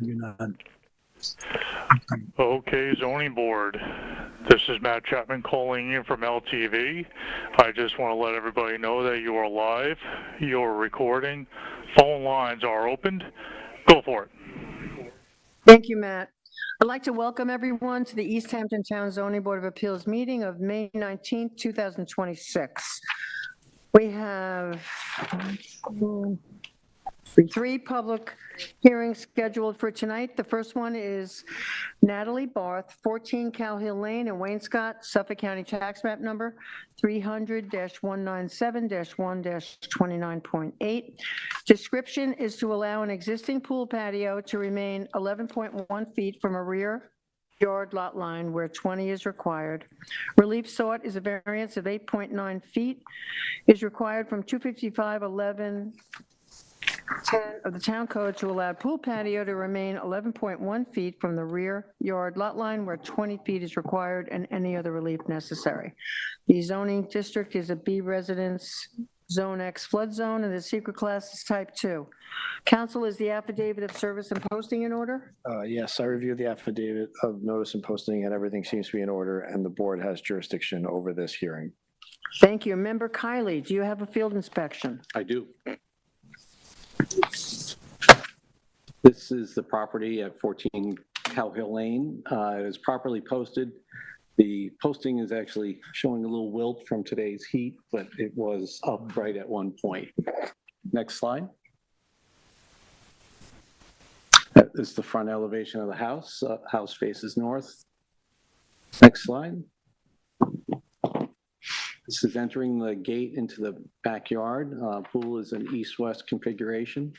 You're not. Okay, zoning board. This is Matt Chapman calling in from LTV. I just want to let everybody know that you are live, you're recording, phone lines are opened. Go for it. Thank you, Matt. I'd like to welcome everyone to the East Hampton Town Zoning Board of Appeals meeting of May 19th, 2026. We have three public hearings scheduled for tonight. The first one is Natalie Barth, 14 Cow Hill Lane in Waynescott, Suffolk County Tax Map Number 300-197-1-29.8. Description is to allow an existing pool patio to remain 11.1 feet from a rear yard lot line where 20 is required. Relief sought is a variance of 8.9 feet is required from 255-11-10 of the town code to allow pool patio to remain 11.1 feet from the rear yard lot line where 20 feet is required and any other relief necessary. The zoning district is a B residence Zone X flood zone, and the secret class is type 2. Council, is the affidavit of service and posting in order? Yes, I reviewed the affidavit of notice and posting, and everything seems to be in order, and the board has jurisdiction over this hearing. Thank you. Member Kiley, do you have a field inspection? I do. This is the property at 14 Cow Hill Lane. It is properly posted. The posting is actually showing a little wilt from today's heat, but it was upright at one point. Next slide. That is the front elevation of the house. House faces north. Next slide. This is entering the gate into the backyard. Pool is an east-west configuration.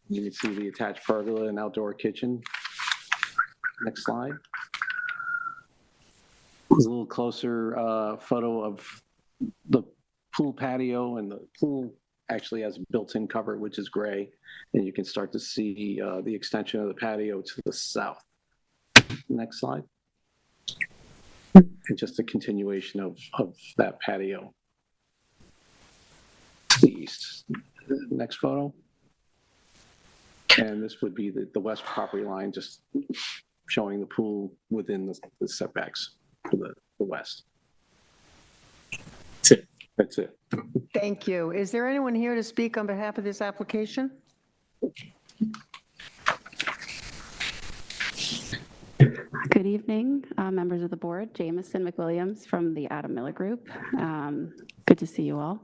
You can see the attached pergola and outdoor kitchen. Next slide. There's a little closer photo of the pool patio, and the pool actually has a built-in cover, which is gray, and you can start to see the extension of the patio to the south. Next slide. And just a continuation of that patio to the east. Next photo. And this would be the west property line, just showing the pool within the setbacks to the west. That's it. That's it. Thank you. Is there anyone here to speak on behalf of this application? Good evening, members of the board. Jameson McWilliams from the Adam Miller Group. Good to see you all.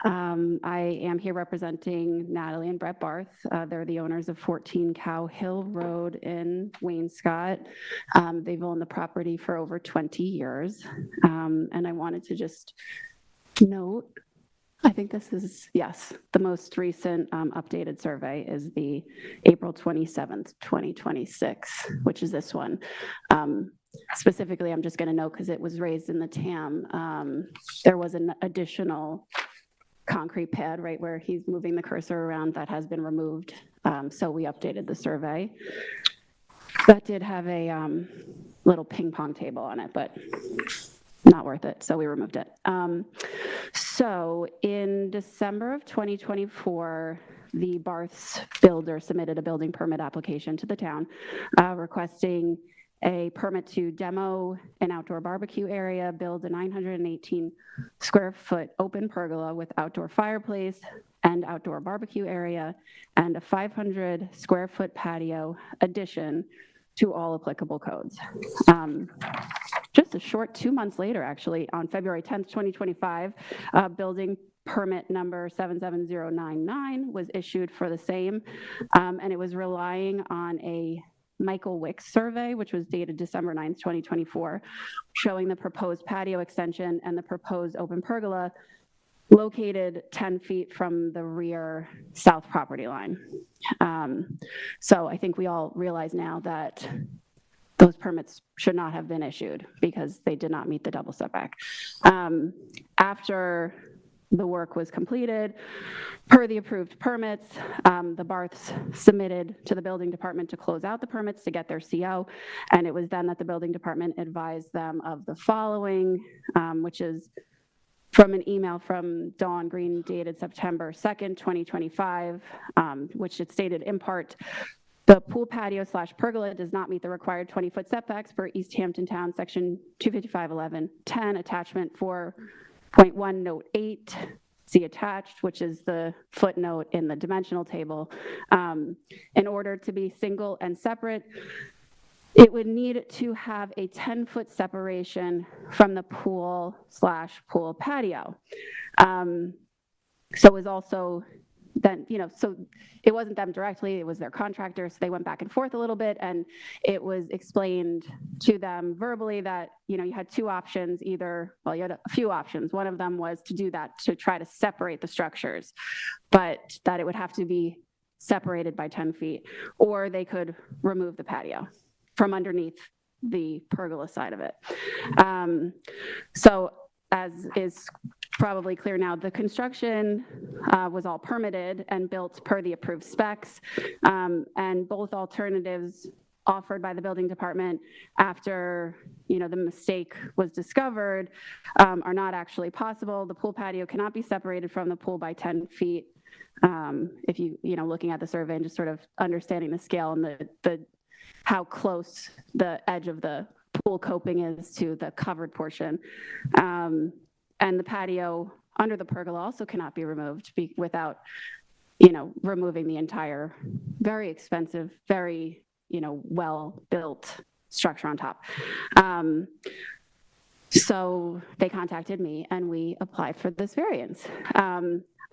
I am here representing Natalie and Brett Barth. They're the owners of 14 Cow Hill Road in Waynescott. They've owned the property for over 20 years. And I wanted to just note, I think this is, yes, the most recent updated survey is the April 27th, 2026, which is this one. Specifically, I'm just going to note, because it was raised in the TAM, there was an additional concrete pad right where he's moving the cursor around that has been removed. So we updated the survey. That did have a little ping pong table on it, but not worth it, so we removed it. So in December of 2024, the Barth's builder submitted a building permit application to the town requesting a permit to demo an outdoor barbecue area, build a 918 square foot open pergola with outdoor fireplace and outdoor barbecue area, and a 500 square foot patio addition to all applicable codes. Just a short 2 months later, actually, on February 10th, 2025, building permit number 77099 was issued for the same, and it was relying on a Michael Wicks survey, which was dated December 9th, 2024, showing the proposed patio extension and the proposed open pergola located 10 feet from the rear south property line. So I think we all realize now that those permits should not have been issued because they did not meet the double setback. After the work was completed, per the approved permits, the Barths submitted to the building department to close out the permits to get their CO, and it was then that the building department advised them of the following, which is from an email from Dawn Green dated September 2nd, 2025, which it stated in part, The pool patio / pergola does not meet the required 20-foot setbacks per East Hampton Town, section 255-11-10, attachment 4.1, note 8. See attached, which is the footnote in the dimensional table. In order to be single and separate, it would need to have a 10-foot separation from the pool / pool patio. So it was also then, so it wasn't them directly, it was their contractor. So they went back and forth a little bit, and it was explained to them verbally that, you had two options, you had a few options. One of them was to do that, to try to separate the structures, but that it would have to be separated by 10 feet, or they could remove the patio from underneath the pergola side of it. So as is probably clear now, the construction was all permitted and built per the approved specs, and both alternatives offered by the building department after the mistake was discovered are not actually possible. The pool patio cannot be separated from the pool by 10 feet. If looking at the survey and just sort of understanding the scale and the how close the edge of the pool coping is to the covered portion. And the patio under the pergola also cannot be removed without, removing the entire very expensive, very, well-built structure on top. So they contacted me and we applied for this variance.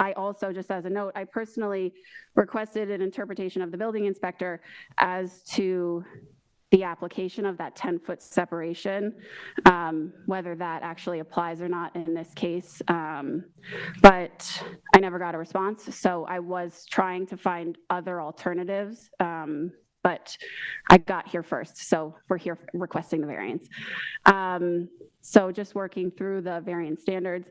I also, just as a note, I personally requested an interpretation of the building inspector as to the application of that 10-foot separation, whether that actually applies or not in this case. But I never got a response. So I was trying to find other alternatives, but I got here first. So we're here requesting the variance. So just working through the variance standards.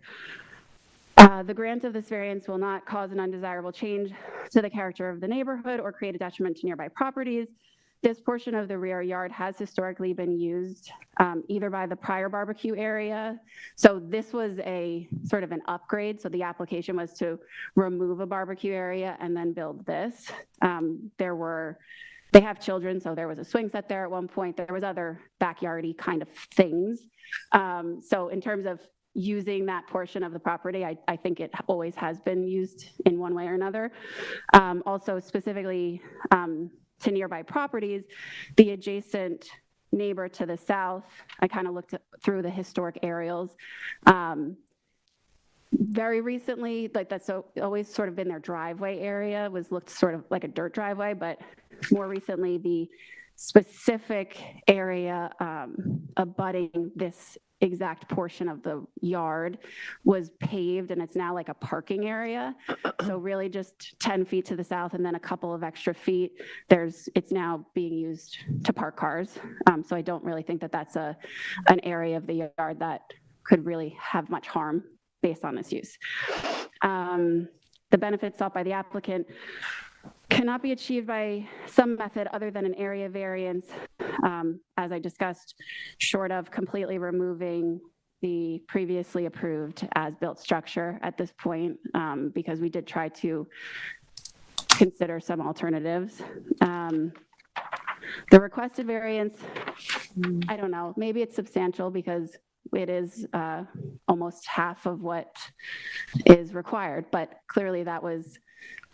The grant of this variance will not cause an undesirable change to the character of the neighborhood or create a detriment to nearby properties. This portion of the rear yard has historically been used either by the prior barbecue area. So this was a sort of an upgrade. So the application was to remove a barbecue area and then build this. They have children, so there was a swing set there at one point. There was other backyardy kind of things. So in terms of using that portion of the property, I think it always has been used in one way or another. Also specifically to nearby properties, the adjacent neighbor to the south, I kind of looked through the historic aerials. Very recently, like that's always sort of been their driveway area, was looked sort of like a dirt driveway, but more recently the specific area abutting this exact portion of the yard was paved, and it's now like a parking area. So really just 10 feet to the south and then a couple of extra feet, it's now being used to park cars. So I don't really think that that's an area of the yard that could really have much harm based on this use. The benefits sought by the applicant cannot be achieved by some method other than an area variance, as I discussed, short of completely removing the previously approved as-built structure at this point, because we did try to consider some alternatives. The requested variance, I don't know, maybe it's substantial because it is almost half of what is required, but clearly that was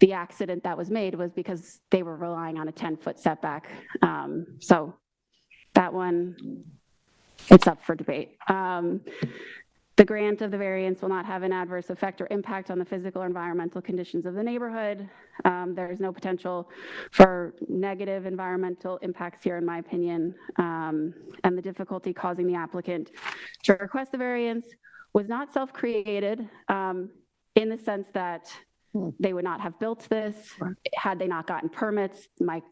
the accident that was made was because they were relying on a 10-foot setback. So that one, it's up for debate. The grant of the variance will not have an adverse effect or impact on the physical or environmental conditions of the neighborhood. There is no potential for negative environmental impacts here, in my opinion. And the difficulty causing the applicant to request the variance was not self-created in the sense that they would not have built this had they not gotten permits. My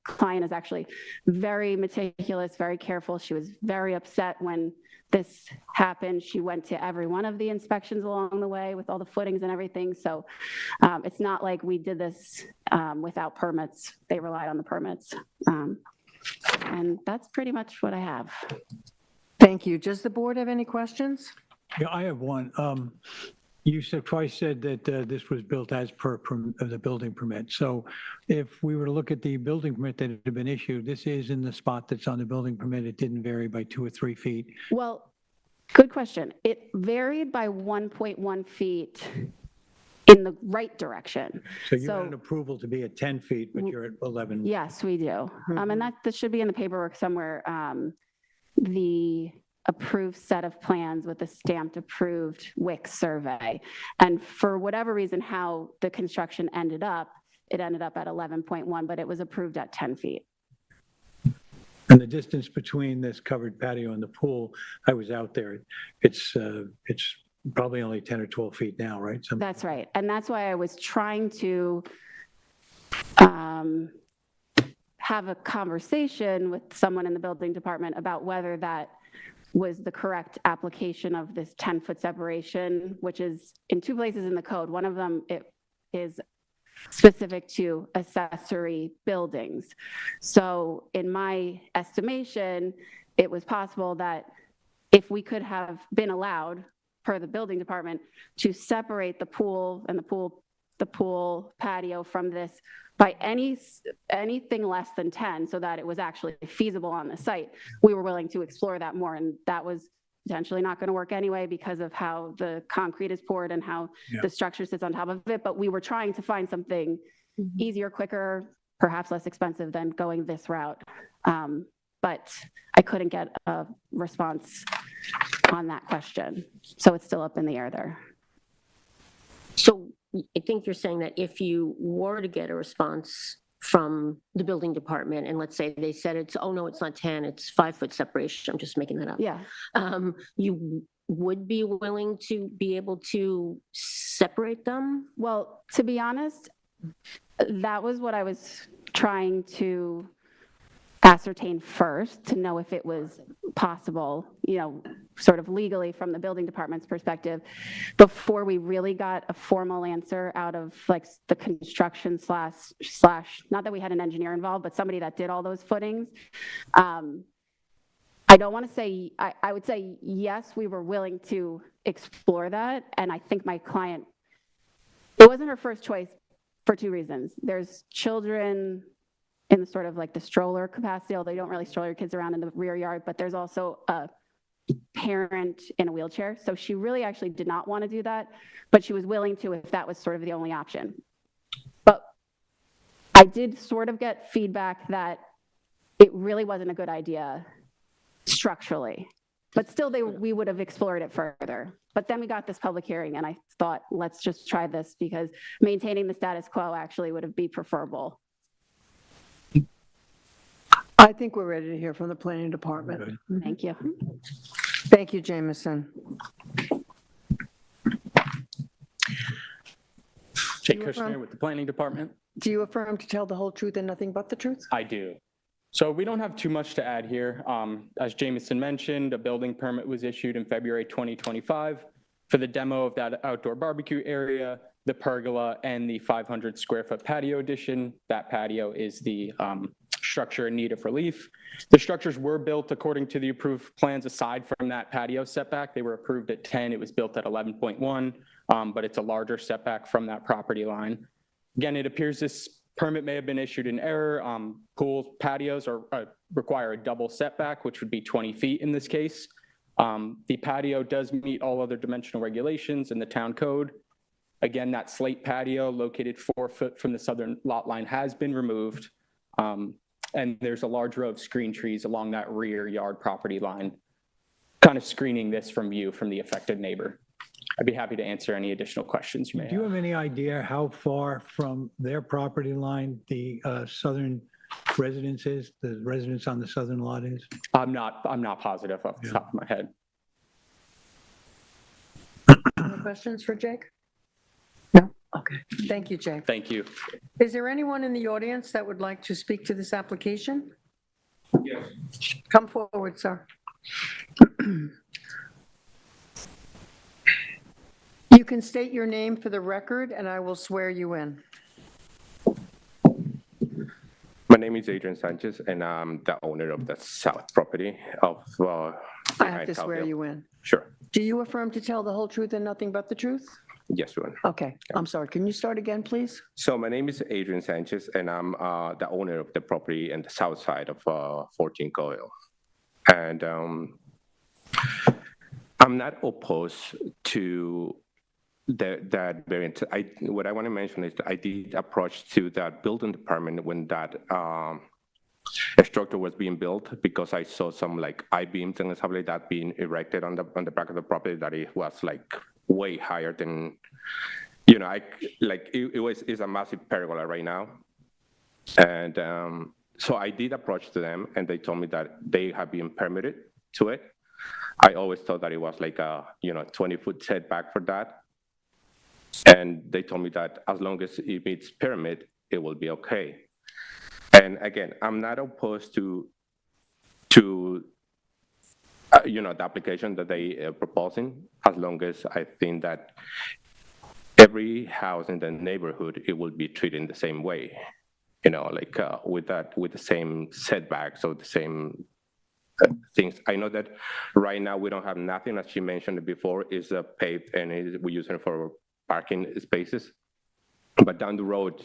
client is actually very meticulous, very careful. She was very upset when this happened. She went to every one of the inspections along the way with all the footings and everything. So it's not like we did this without permits. They relied on the permits. And that's pretty much what I have. Thank you. Does the board have any questions? Yeah, I have one. You said twice said that this was built as per the building permit. So if we were to look at the building permit that had been issued, this is in the spot that's on the building permit. It didn't vary by 2 or 3 feet. Well, good question. It varied by 1.1 feet in the right direction. So you had an approval to be at 10 feet, but you're at 11. Yes, we do. And that should be in the paperwork somewhere. The approved set of plans with the stamped approved WIC survey. And for whatever reason, how the construction ended up, it ended up at 11.1, but it was approved at 10 feet. And the distance between this covered patio and the pool, I was out there. It's probably only 10 or 12 feet now, right? That's right. And that's why I was trying to have a conversation with someone in the building department about whether that was the correct application of this 10-foot separation, which is in 2 places in the code. One of them, it is specific to accessory buildings. So in my estimation, it was possible that if we could have been allowed, per the building department, to separate the pool and the pool patio from this by anything less than 10, so that it was actually feasible on the site, we were willing to explore that more. And that was potentially not going to work anyway because of how the concrete is poured and how the structure sits on top of it. But we were trying to find something easier, quicker, perhaps less expensive than going this route. But I couldn't get a response on that question. So it's still up in the air there. So I think you're saying that if you were to get a response from the building department, and let's say they said it's, oh no, it's not 10, it's 5-foot separation, I'm just making that up. Yeah. You would be willing to be able to separate them? Well, to be honest, that was what I was trying to ascertain first, to know if it was possible, sort of legally from the building department's perspective, before we really got a formal answer out of like the construction slash, not that we had an engineer involved, but somebody that did all those footings. I don't want to say, I would say, yes, we were willing to explore that. And I think my client, it wasn't her first choice for 2 reasons. There's children in the sort of like the stroller capacity, although you don't really stroll your kids around in the rear yard, but there's also a parent in a wheelchair. So she really actually did not want to do that, but she was willing to if that was sort of the only option. But I did sort of get feedback that it really wasn't a good idea structurally, but still we would have explored it further. But then we got this public hearing and I thought, let's just try this because maintaining the status quo actually would be preferable. I think we're ready to hear from the planning department. Thank you. Thank you, Jameson. Jake Kushner with the Planning Department. Do you affirm to tell the whole truth and nothing but the truth? I do. So we don't have too much to add here. As Jameson mentioned, a building permit was issued in February 2025 for the demo of that outdoor barbecue area, the pergola, and the 500 square foot patio addition. That patio is the structure in need of relief. The structures were built according to the approved plans. Aside from that patio setback, they were approved at 10. It was built at 11.1, but it's a larger setback from that property line. Again, it appears this permit may have been issued in error. Pool patios require a double setback, which would be 20 feet in this case. The patio does meet all other dimensional regulations in the town code. Again, that slate patio located 4 foot from the southern lot line has been removed. And there's a large row of screen trees along that rear yard property line, kind of screening this from view from the affected neighbor. I'd be happy to answer any additional questions you may have. Do you have any idea how far from their property line the southern residence is, the residence on the southern lot is? I'm not positive off the top of my head. Any questions for Jake? No? Okay. Thank you, Jake. Thank you. Is there anyone in the audience that would like to speak to this application? Yes. Come forward, sir. You can state your name for the record, and I will swear you in. My name is Adrian Sanchez, and I'm the owner of the south property of. I have to swear you in. Sure. Do you affirm to tell the whole truth and nothing but the truth? Yes, Ron. Okay, I'm sorry. Can you start again, please? So my name is Adrian Sanchez, and I'm the owner of the property in the south side of 14 Coyle. And I'm not opposed to that variant. What I want to mention is that I did approach to that building department when that structure was being built, because I saw some like I-beams and stuff like that being erected on the back of the property, that it was like way higher than, you know, it's a massive pergola right now. And so I did approach to them, and they told me that they have been permitted to it. I always thought that it was like a 20-foot setback for that. And they told me that as long as it meets permit, it will be okay. And again, I'm not opposed to the application that they are proposing, as long as I think that every house in the neighborhood, it will be treated the same way, like with the same setbacks or the same things. I know that right now we don't have nothing, as she mentioned before, is paved, and we use it for parking spaces. But down the road,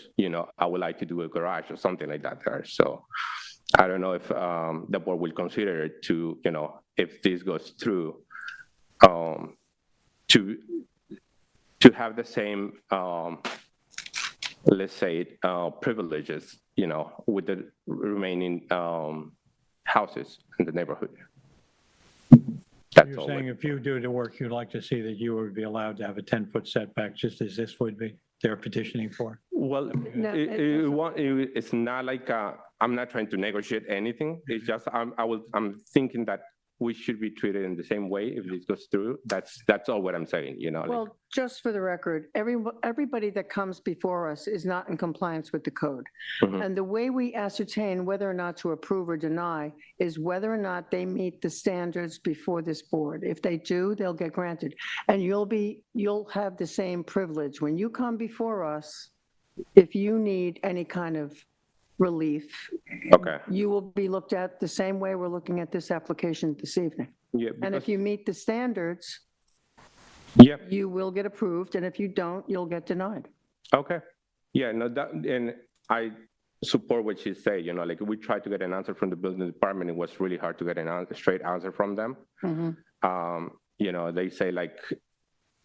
I would like to do a garage or something like that there. So I don't know if the board will consider it to, if this goes through, to have the same, let's say, privileges, with the remaining houses in the neighborhood. That's You're all. saying if you do the work, you'd like to see that you would be allowed to have a 10-foot setback, just as this would be, they're petitioning for? Well, No, it's not like I'm not trying to negotiate anything. It's just I'm thinking that we should be treated in the same way if this goes through. That's all what I'm saying. Well, just for the record, everybody that comes before us is not in compliance with the code. Mhm. And the way we ascertain whether or not to approve or deny is whether or not they meet the standards before this board. If they do, they'll get granted. And you'll have the same privilege. When you come before us, if you need any kind of relief, Okay. you will be looked at the same way we're looking at this application this evening. Yeah. And if you meet the standards, Yeah. you will get approved, and if you don't, you'll get denied. Okay. Yeah. No. And I support what she said. Like we tried to get an answer from the building department. It was really hard to get a straight answer from them. They say like,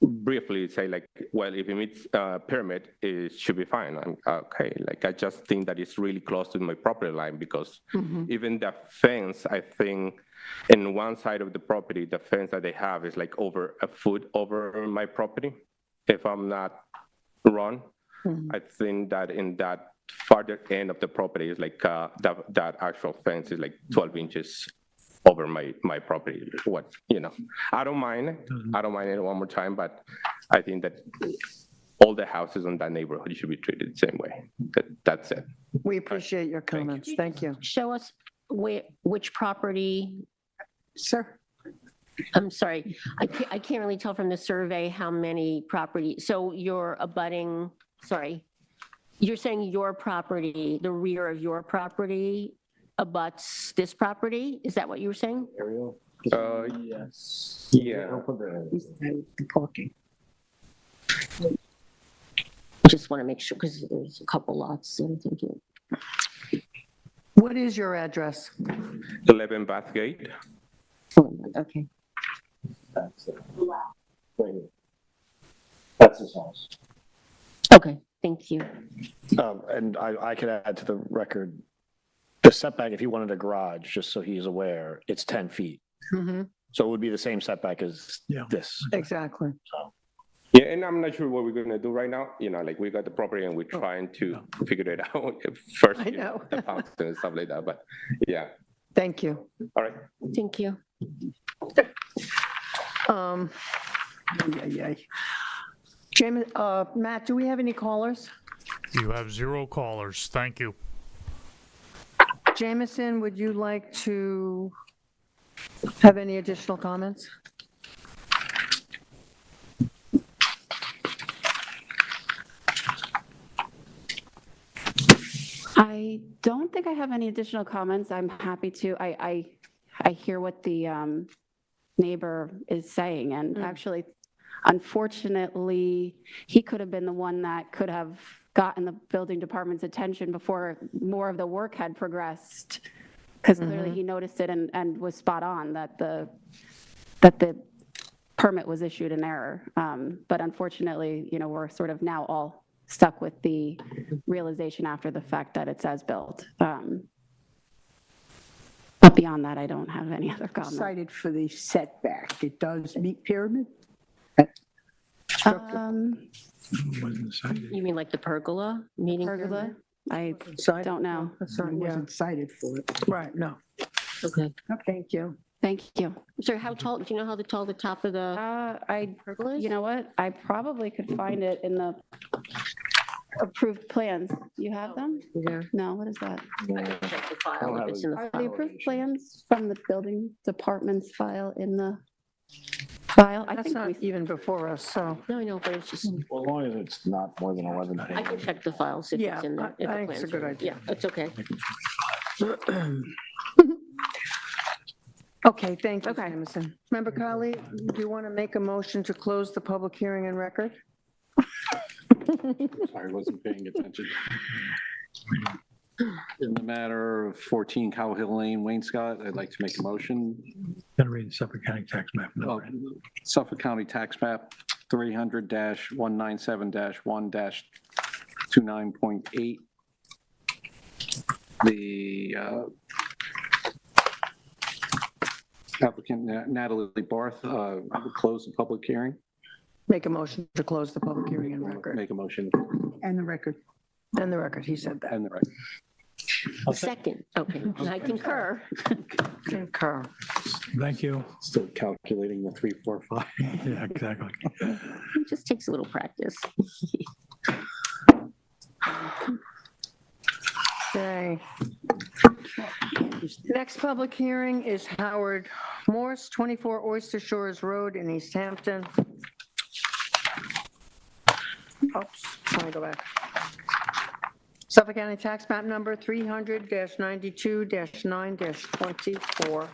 briefly say like, well, if it meets permit, it should be fine. I'm okay. Like, I just think that it's really close to my property line, because even the fence, I think in one side of the property, the fence that they have is like over a foot over my property. If I'm not wrong, I think that in that farther end of the property is like that actual fence is like 12 inches over my property. I don't mind it. I don't mind it one more time, but I think that all the houses in that neighborhood should be treated the same way. That's it. We appreciate your comments. Thank you. Show us which property, Sir? I'm sorry, I can't really tell from the survey how many properties, so you're abutting, sorry, you're saying your property, the rear of your property abuts this property? Is that what you were saying? Yes. Yeah. The parking. Just want to make sure, because there's a couple lots, so I'm thinking. What is your address? 11 Bathgate. Okay. That's his house. Okay, thank you. And I could add to the record, the setback, if you wanted a garage, just so he's aware, it's 10 feet. So it would be the same setback as this. Exactly. Yeah, and I'm not sure what we're gonna do right now. Like we got the property and we're trying to figure it out first. I know. The fountain and stuff like that, but yeah. Thank you. All right. Thank you. James, Matt, do we have any callers? You have 0 callers. Thank you. Jameson, would you like to have any additional comments? I don't think I have any additional comments. I'm happy to, I hear what the neighbor is saying, and actually, Unfortunately, he could have been the one that could have gotten the building department's attention before more of the work had progressed, because clearly he noticed it and was spot on that the permit was issued in error. But unfortunately, we're sort of now all stuck with the realization after the fact that it's as built. But beyond that, I don't have any other comment. Cited for the setback, it does meet pyramid? Wasn't cited. You mean like the pergola meeting? Pergola? I Cited? don't know. It wasn't cited for it. Right, no. Okay. Thank you. Thank you. Sir, how tall, do you know how tall the top of the pergola is? You know what? I probably could find it in the approved plans. You have them? Yeah. No, what is that? Check the file if it's in the Are the file. approved plans from the building department's file in the file? I That's think not we, even before us, so. No, I know, but it's just, Well, as long as it's not more than 11 I can check the file, see if Yeah, it's in there. I think it's a good idea. Yeah, it's okay. Okay, thank you, Okay. Jameson. Member Colley, do you want to make a motion to close the public hearing and record? Sorry, wasn't paying attention. In the matter of 14 Cow Hill Lane, Wayne-Scott, I'd like to make a motion. Got to read the Suffolk County tax map. Oh, Suffolk County Tax Map 300-197-1-29.8. The applicant Natalie Barth will close the public hearing. Make a motion to close the public hearing and record. Make a motion And the record. And the record, he said that. and the record. Second, okay, I concur. Concur. Thank you. Still calculating the 3, 4, 5. Yeah, exactly. It just takes a little practice. Okay. Next public hearing is Howard Morse, 24 Oyster Shores Road in East Hampton. Oops, let me go back. Suffolk County Tax Map Number 300-92-9-24.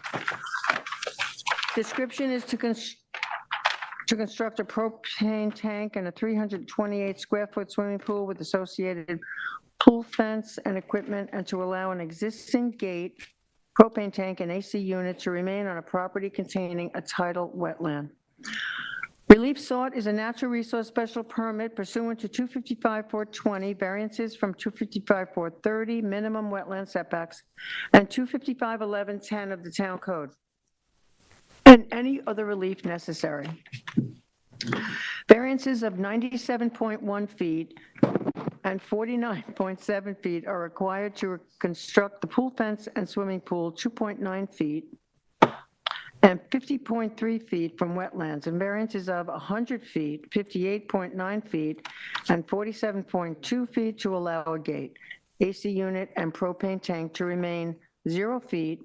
Description is to construct a propane tank and a 328-square-foot swimming pool with associated pool fence and equipment, and to allow an existing gate, propane tank, and AC unit to remain on a property containing a tidal wetland. Relief sought is a natural resource special permit pursuant to 255-420, variances from 255-430, minimum wetland setbacks, and 255-1110 of the town code, and any other relief necessary. Variances of 97.1 feet and 49.7 feet are required to construct the pool fence and swimming pool 2.9 feet and 50.3 feet from wetlands, and variances of 100 feet, 58.9 feet, and 47.2 feet to allow a gate, AC unit, and propane tank to remain 0 feet,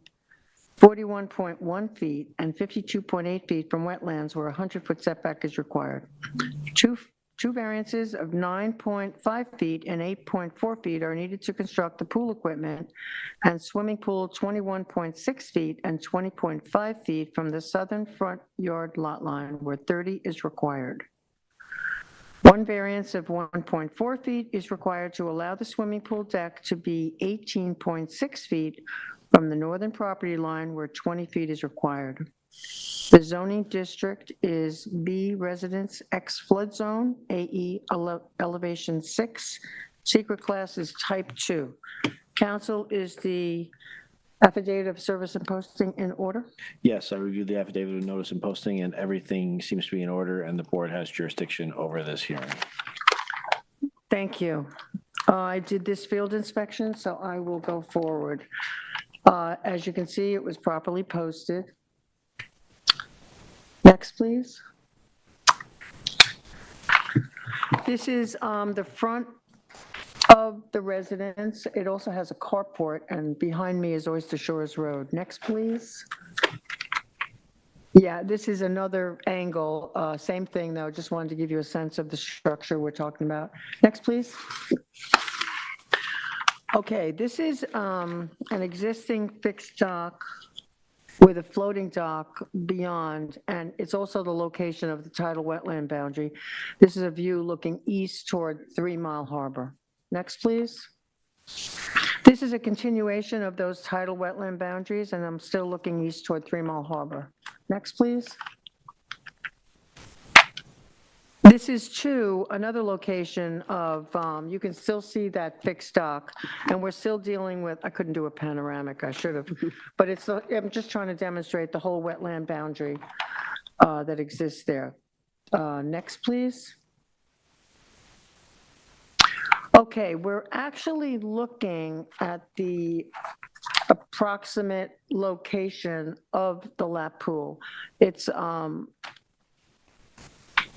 41.1 feet, and 52.8 feet from wetlands where a 100-foot setback is required. Two variances of 9.5 feet and 8.4 feet are needed to construct the pool equipment and swimming pool 21.6 feet and 20.5 feet from the southern front yard lot line where 30 is required. One variance of 1.4 feet is required to allow the swimming pool deck to be 18.6 feet from the northern property line where 20 feet is required. The zoning district is B Residence X Flood Zone, AE Elevation 6, secret class is Type 2. Council, is the affidavit of service and posting in order? Yes, I reviewed the affidavit of notice and posting, and everything seems to be in order, and the board has jurisdiction over this hearing. Thank you. I did this field inspection, so I will go forward. As you can see, it was properly posted. Next, please. This is the front of the residence. It also has a carport, and behind me is Oyster Shores Road. Next, please. Yeah, this is another angle. Same thing, though. Just wanted to give you a sense of the structure we're talking about. Next, please. Okay, this is an existing fixed dock with a floating dock beyond, and it's also the location of the tidal wetland boundary. This is a view looking east toward 3 Mile Harbor. Next, please. This is a continuation of those tidal wetland boundaries, and I'm still looking east toward 3 Mile Harbor. Next, please. This is another location of, you can still see that fixed dock, and we're still dealing with, I couldn't do a panoramic, I should have, but I'm just trying to demonstrate the whole wetland boundary that exists there. Next, please. Okay, we're actually looking at the approximate location of the lap pool. It's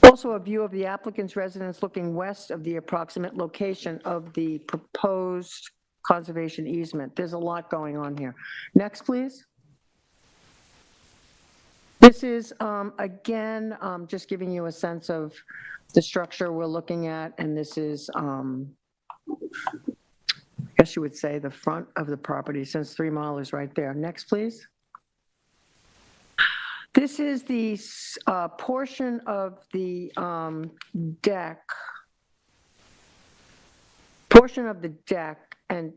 also a view of the applicant's residence looking west of the approximate location of the proposed conservation easement. There's a lot going on here. Next, please. This is, again, just giving you a sense of the structure we're looking at, and this is, I guess you would say, the front of the property, since 3 Mile is right there. Next, please. This is the portion of the deck, and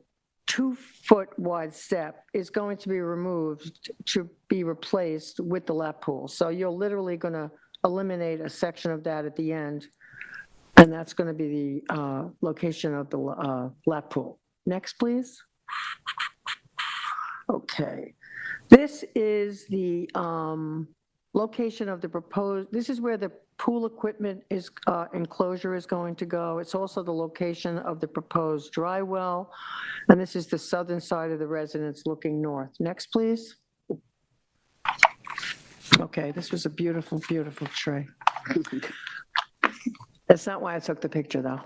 2-foot wide step is going to be removed to be replaced with the lap pool. So you're literally going to eliminate a section of that at the end, and that's going to be the location of the lap pool. Next, please. Okay. This is the location of the proposed, this is where the pool equipment is enclosure is going to go. It's also the location of the proposed dry well, and this is the southern side of the residence looking north. Next, please. Okay, this was a beautiful, beautiful tree. That's not why I took the picture, though.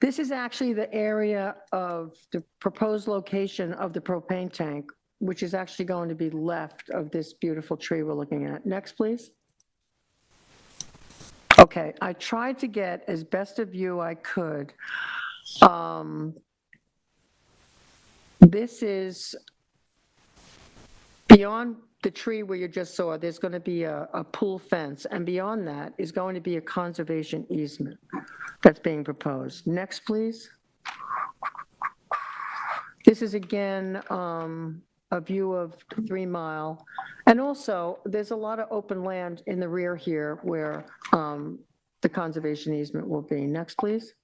This is actually the area of the proposed location of the propane tank, which is actually going to be left of this beautiful tree we're looking at. Next, please. Okay, I tried to get as best a view I could. This is beyond the tree where you just saw, there's going to be a pool fence, and beyond that is going to be a conservation easement that's being proposed. Next, please. This is again a view of 3 Mile. And also, there's a lot of open land in the rear here where the conservation easement will be. Next, please.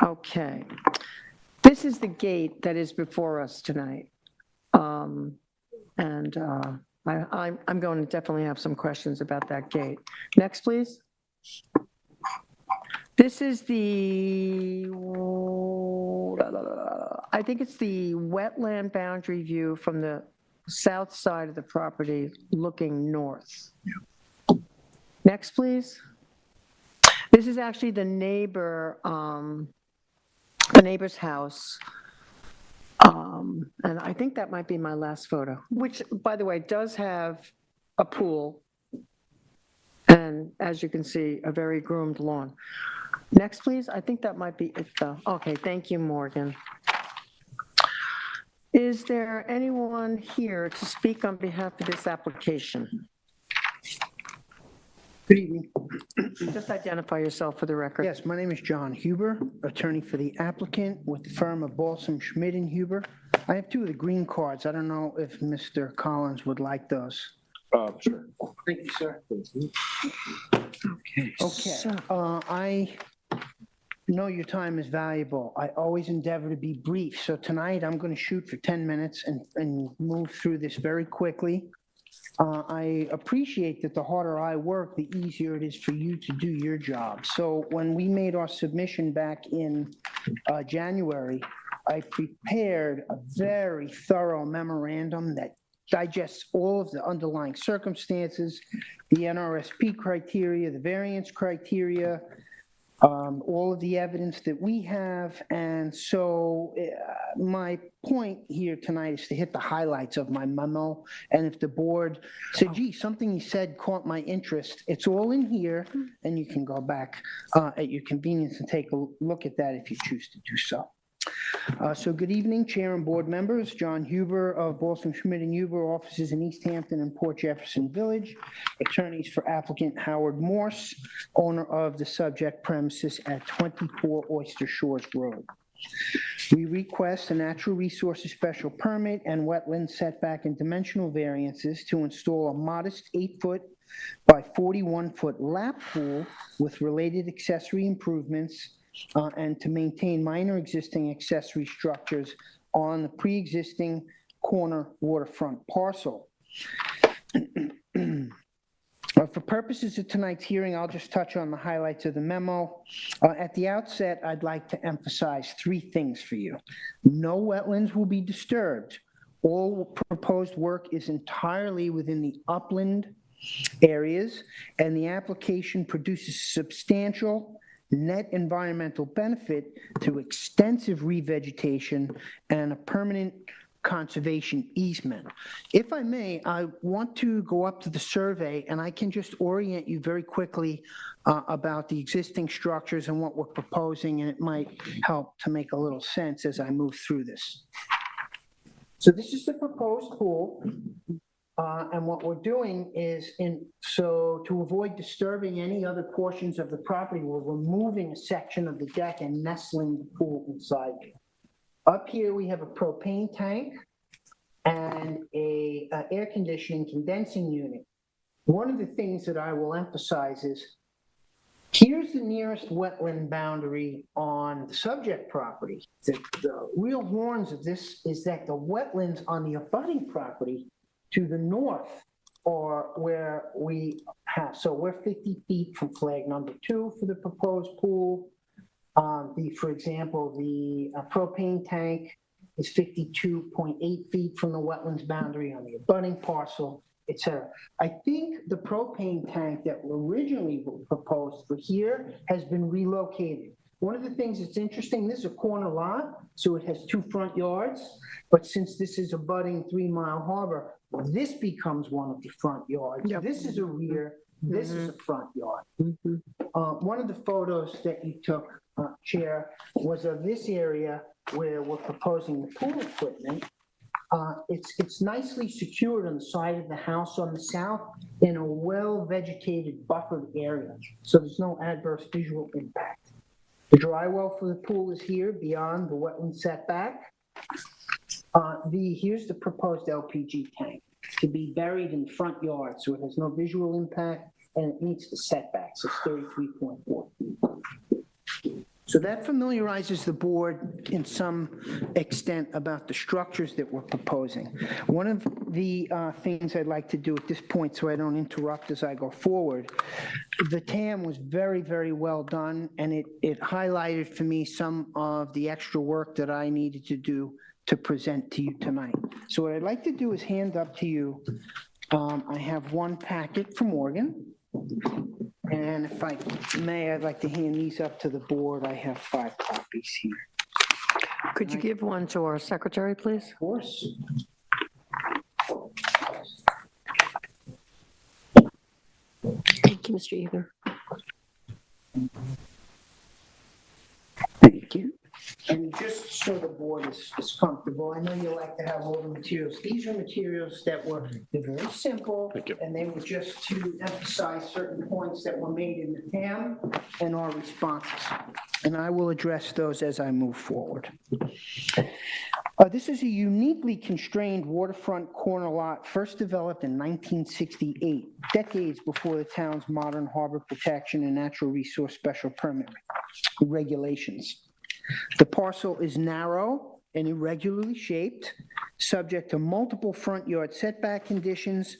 Okay. This is the gate that is before us tonight. I'm going to definitely have some questions about that gate. Next, please. This is the, I think it's the wetland boundary view from the south side of the property looking north. Next, please. This is actually the neighbor's house. And I think that might be my last photo, which, by the way, does have a pool. And as you can see, a very groomed lawn. Next, please. I think that might be it, though. Okay, thank you, Morgan. Is there anyone here to speak on behalf of this application? Good evening. Just identify yourself for the record. Yes, my name is John Huber, attorney for the applicant with the firm of Balsam, Schmidt and Huber. I have 2 of the green cards. I don't know if Mr. Collins would like those. Sure. Thank you, sir. Okay. Okay, I know your time is valuable. I always endeavor to be brief, so tonight I'm going to shoot for 10 minutes and move through this very quickly. I appreciate that the harder I work, the easier it is for you to do your job. So when we made our submission back in January, I prepared a very thorough memorandum that digests all of the underlying circumstances, the NRSP criteria, the variance criteria, all of the evidence that we have. And so my point here tonight is to hit the highlights of my memo. And if the board said, gee, something you said caught my interest, it's all in here, and you can go back at your convenience and take a look at that if you choose to do so. So good evening, Chair and Board members. John Huber of Boston Schmidt and Huber, offices in East Hampton and Port Jefferson Village. Attorneys for applicant Howard Morse, owner of the subject premises at 24 Oyster Shores Road. We request a natural resources special permit and wetland setback and dimensional variances to install a modest 8-foot by 41-foot lap pool with related accessory improvements and to maintain minor existing accessory structures on the pre-existing corner waterfront parcel. For purposes of tonight's hearing, I'll just touch on the highlights of the memo. At the outset, I'd like to emphasize 3 things for you. No wetlands will be disturbed. All proposed work is entirely within the upland areas, and the application produces substantial net environmental benefit through extensive revegetation and a permanent conservation easement. If I may, I want to go up to the survey and I can just orient you very quickly about the existing structures and what we're proposing, and it might help to make a little sense as I move through this. So this is the proposed pool. And what we're doing is, so to avoid disturbing any other portions of the property, we're removing a section of the deck and nestling the pool inside. Up here, we have a propane tank and a air conditioning condensing unit. One of the things that I will emphasize is, here's the nearest wetland boundary on the subject property. The real horns of this is that the wetlands on the abutting property to the north or where we have, so we're 50 feet from flag number 2 for the proposed pool. For example, the propane tank is 52.8 feet from the wetlands boundary on the abutting parcel, etc. I think the propane tank that originally proposed for here has been relocated. One of the things that's interesting, this is a corner lot, so it has 2 front yards, but since this is abutting 3 Mile Harbor, this becomes one of the front yards. Yep. This is a rear, this is a front yard. One of the photos that you took, Chair, was of this area where we're proposing the pool equipment. It's nicely secured on the side of the house on the south in a well-vegetated buffered area, so there's no adverse visual impact. The dry well for the pool is here beyond the wetland setback. Here's the proposed LPG tank to be buried in the front yard, so it has no visual impact and it meets the setbacks. It's 33.4 feet. So that familiarizes the board in some extent about the structures that we're proposing. One of the things I'd like to do at this point, so I don't interrupt as I go forward, the TAM was very, very well done, and it highlighted for me some of the extra work that I needed to do to present to you tonight. So what I'd like to do is hand up to you, I have one packet from Morgan. And if I may, I'd like to hand these up to the board. I have 5 copies here. Could you give one to our secretary, please? Of course. Thank you, Mr. Eber. Thank you. And just so the board is comfortable, I know you like to have all the materials. These are materials that they're very simple. Thank you. And they were just to emphasize certain points that were made in the TAM and our responses. And I will address those as I move forward. This is a uniquely constrained waterfront corner lot first developed in 1968, decades before the town's modern harbor protection and natural resource special permit regulations. The parcel is narrow and irregularly shaped, subject to multiple front yard setback conditions.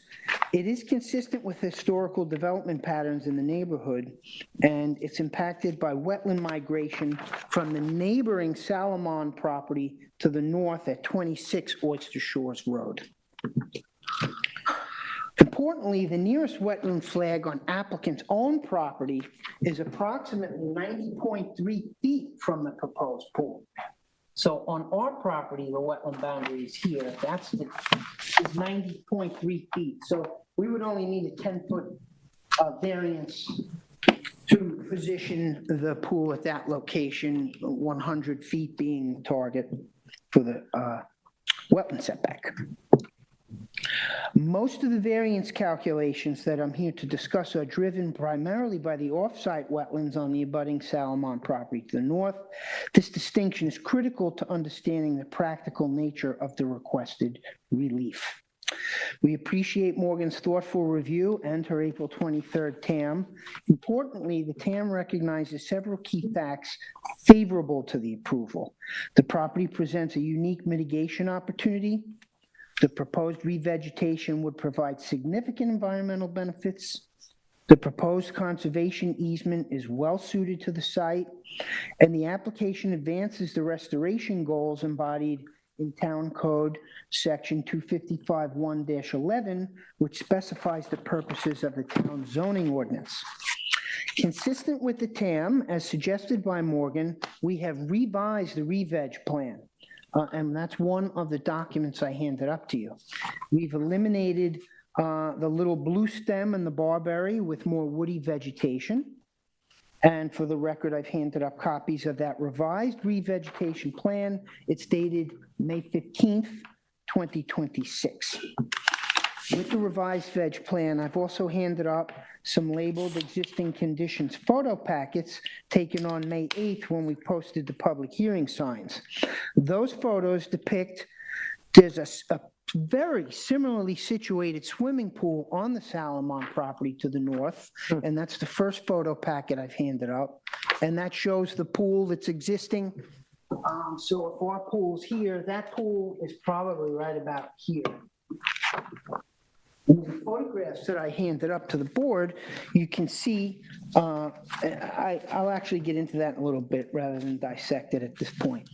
It is consistent with historical development patterns in the neighborhood, and it's impacted by wetland migration from the neighboring Salomon property to the north at 26 Oyster Shores Road. Importantly, the nearest wetland flag on applicant's own property is approximately 90.3 feet from the proposed pool. So on our property, the wetland boundary is here. That's is 90.3 feet. So we would only need a 10-foot variance to position the pool at that location, 100 feet being the target for the wetland setback. Most of the variance calculations that I'm here to discuss are driven primarily by the off-site wetlands on the abutting Salomon property to the north. This distinction is critical to understanding the practical nature of the requested relief. We appreciate Morgan's thoughtful review and her April 23rd TAM. Importantly, the TAM recognizes several key facts favorable to the approval. The property presents a unique mitigation opportunity. The proposed revegetation would provide significant environmental benefits. The proposed conservation easement is well suited to the site, and the application advances the restoration goals embodied in Town Code Section 255-1-11, which specifies the purposes of the town zoning ordinance. Consistent with the TAM, as suggested by Morgan, we have revised the re-veg plan. And that's one of the documents I handed up to you. We've eliminated the little blue stem and the barberry with more woody vegetation. And for the record, I've handed up copies of that revised revegetation plan. It's dated May 15th, 2026. With the revised veg plan, I've also handed up some labeled existing conditions photo packets taken on May 8th when we posted the public hearing signs. Those photos depict there's a very similarly situated swimming pool on the Salomon property to the north, and that's the first photo packet I've handed up, and that shows the pool that's existing. So if our pool's here, that pool is probably right about here. In the photographs that I handed up to the board, you can see, I'll actually get into that in a little bit rather than dissect it at this point.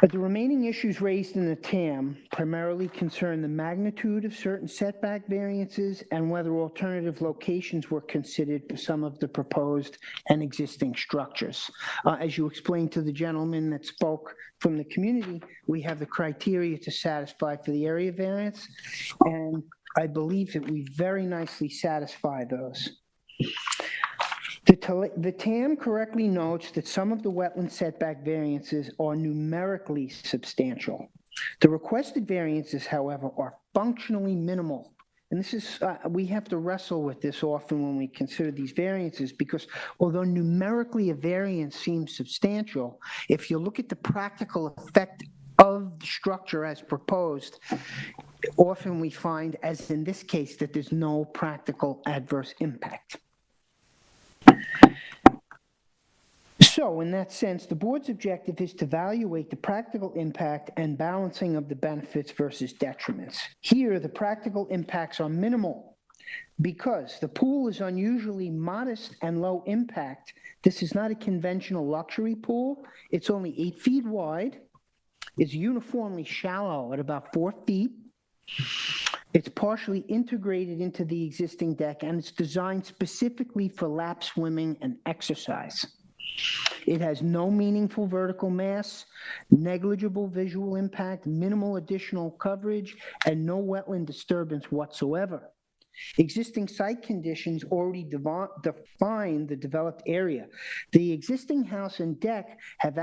But the remaining issues raised in the TAM primarily concern the magnitude of certain setback variances and whether alternative locations were considered for some of the proposed and existing structures. As you explained to the gentleman that spoke from the community, we have the criteria to satisfy for the area variance, and I believe that we very nicely satisfy those. The TAM correctly notes that some of the wetland setback variances are numerically substantial. The requested variances, however, are functionally minimal. And this is, we have to wrestle with this often when we consider these variances, because although numerically a variance seems substantial, if you look at the practical effect of the structure as proposed, often we find, as in this case, that there's no practical adverse impact. So in that sense, the board's objective is to evaluate the practical impact and balancing of the benefits versus detriments. Here, the practical impacts are minimal because the pool is unusually modest and low impact. This is not a conventional luxury pool. It's only 8 feet wide. It's uniformly shallow at about 4 feet. It's partially integrated into the existing deck, and it's designed specifically for lap swimming and exercise. It has no meaningful vertical mass, negligible visual impact, minimal additional coverage, and no wetland disturbance whatsoever. Existing site conditions already define the developed area. The existing house and deck have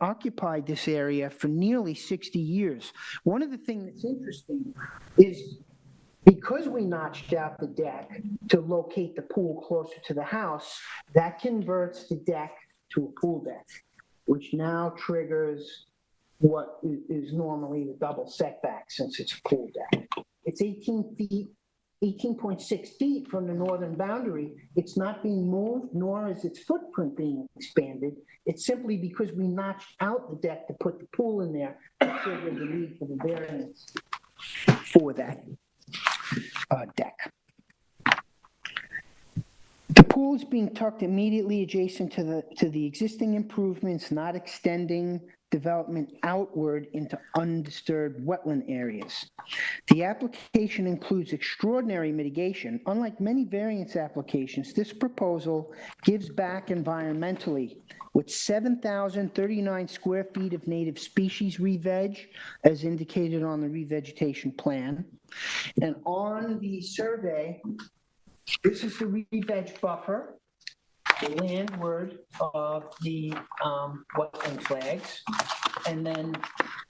occupied this area for nearly 60 years. One of the things that's interesting is because we notched out the deck to locate the pool closer to the house, that converts the deck to a pool deck, which now triggers what is normally the double setback since it's a pool deck. It's 18.6 feet from the northern boundary. It's not being moved, nor is its footprint being expanded. It's simply because we notched out the deck to put the pool in there to trigger the need for the variance for that deck. The pool is being tucked immediately adjacent to the existing improvements, not extending development outward into undisturbed wetland areas. The application includes extraordinary mitigation. Unlike many variance applications, this proposal gives back environmentally with 7,039 square feet of native species re-veg, as indicated on the revegetation plan. And on the survey, This is the re-veg buffer, the landward of the wetland flags. And then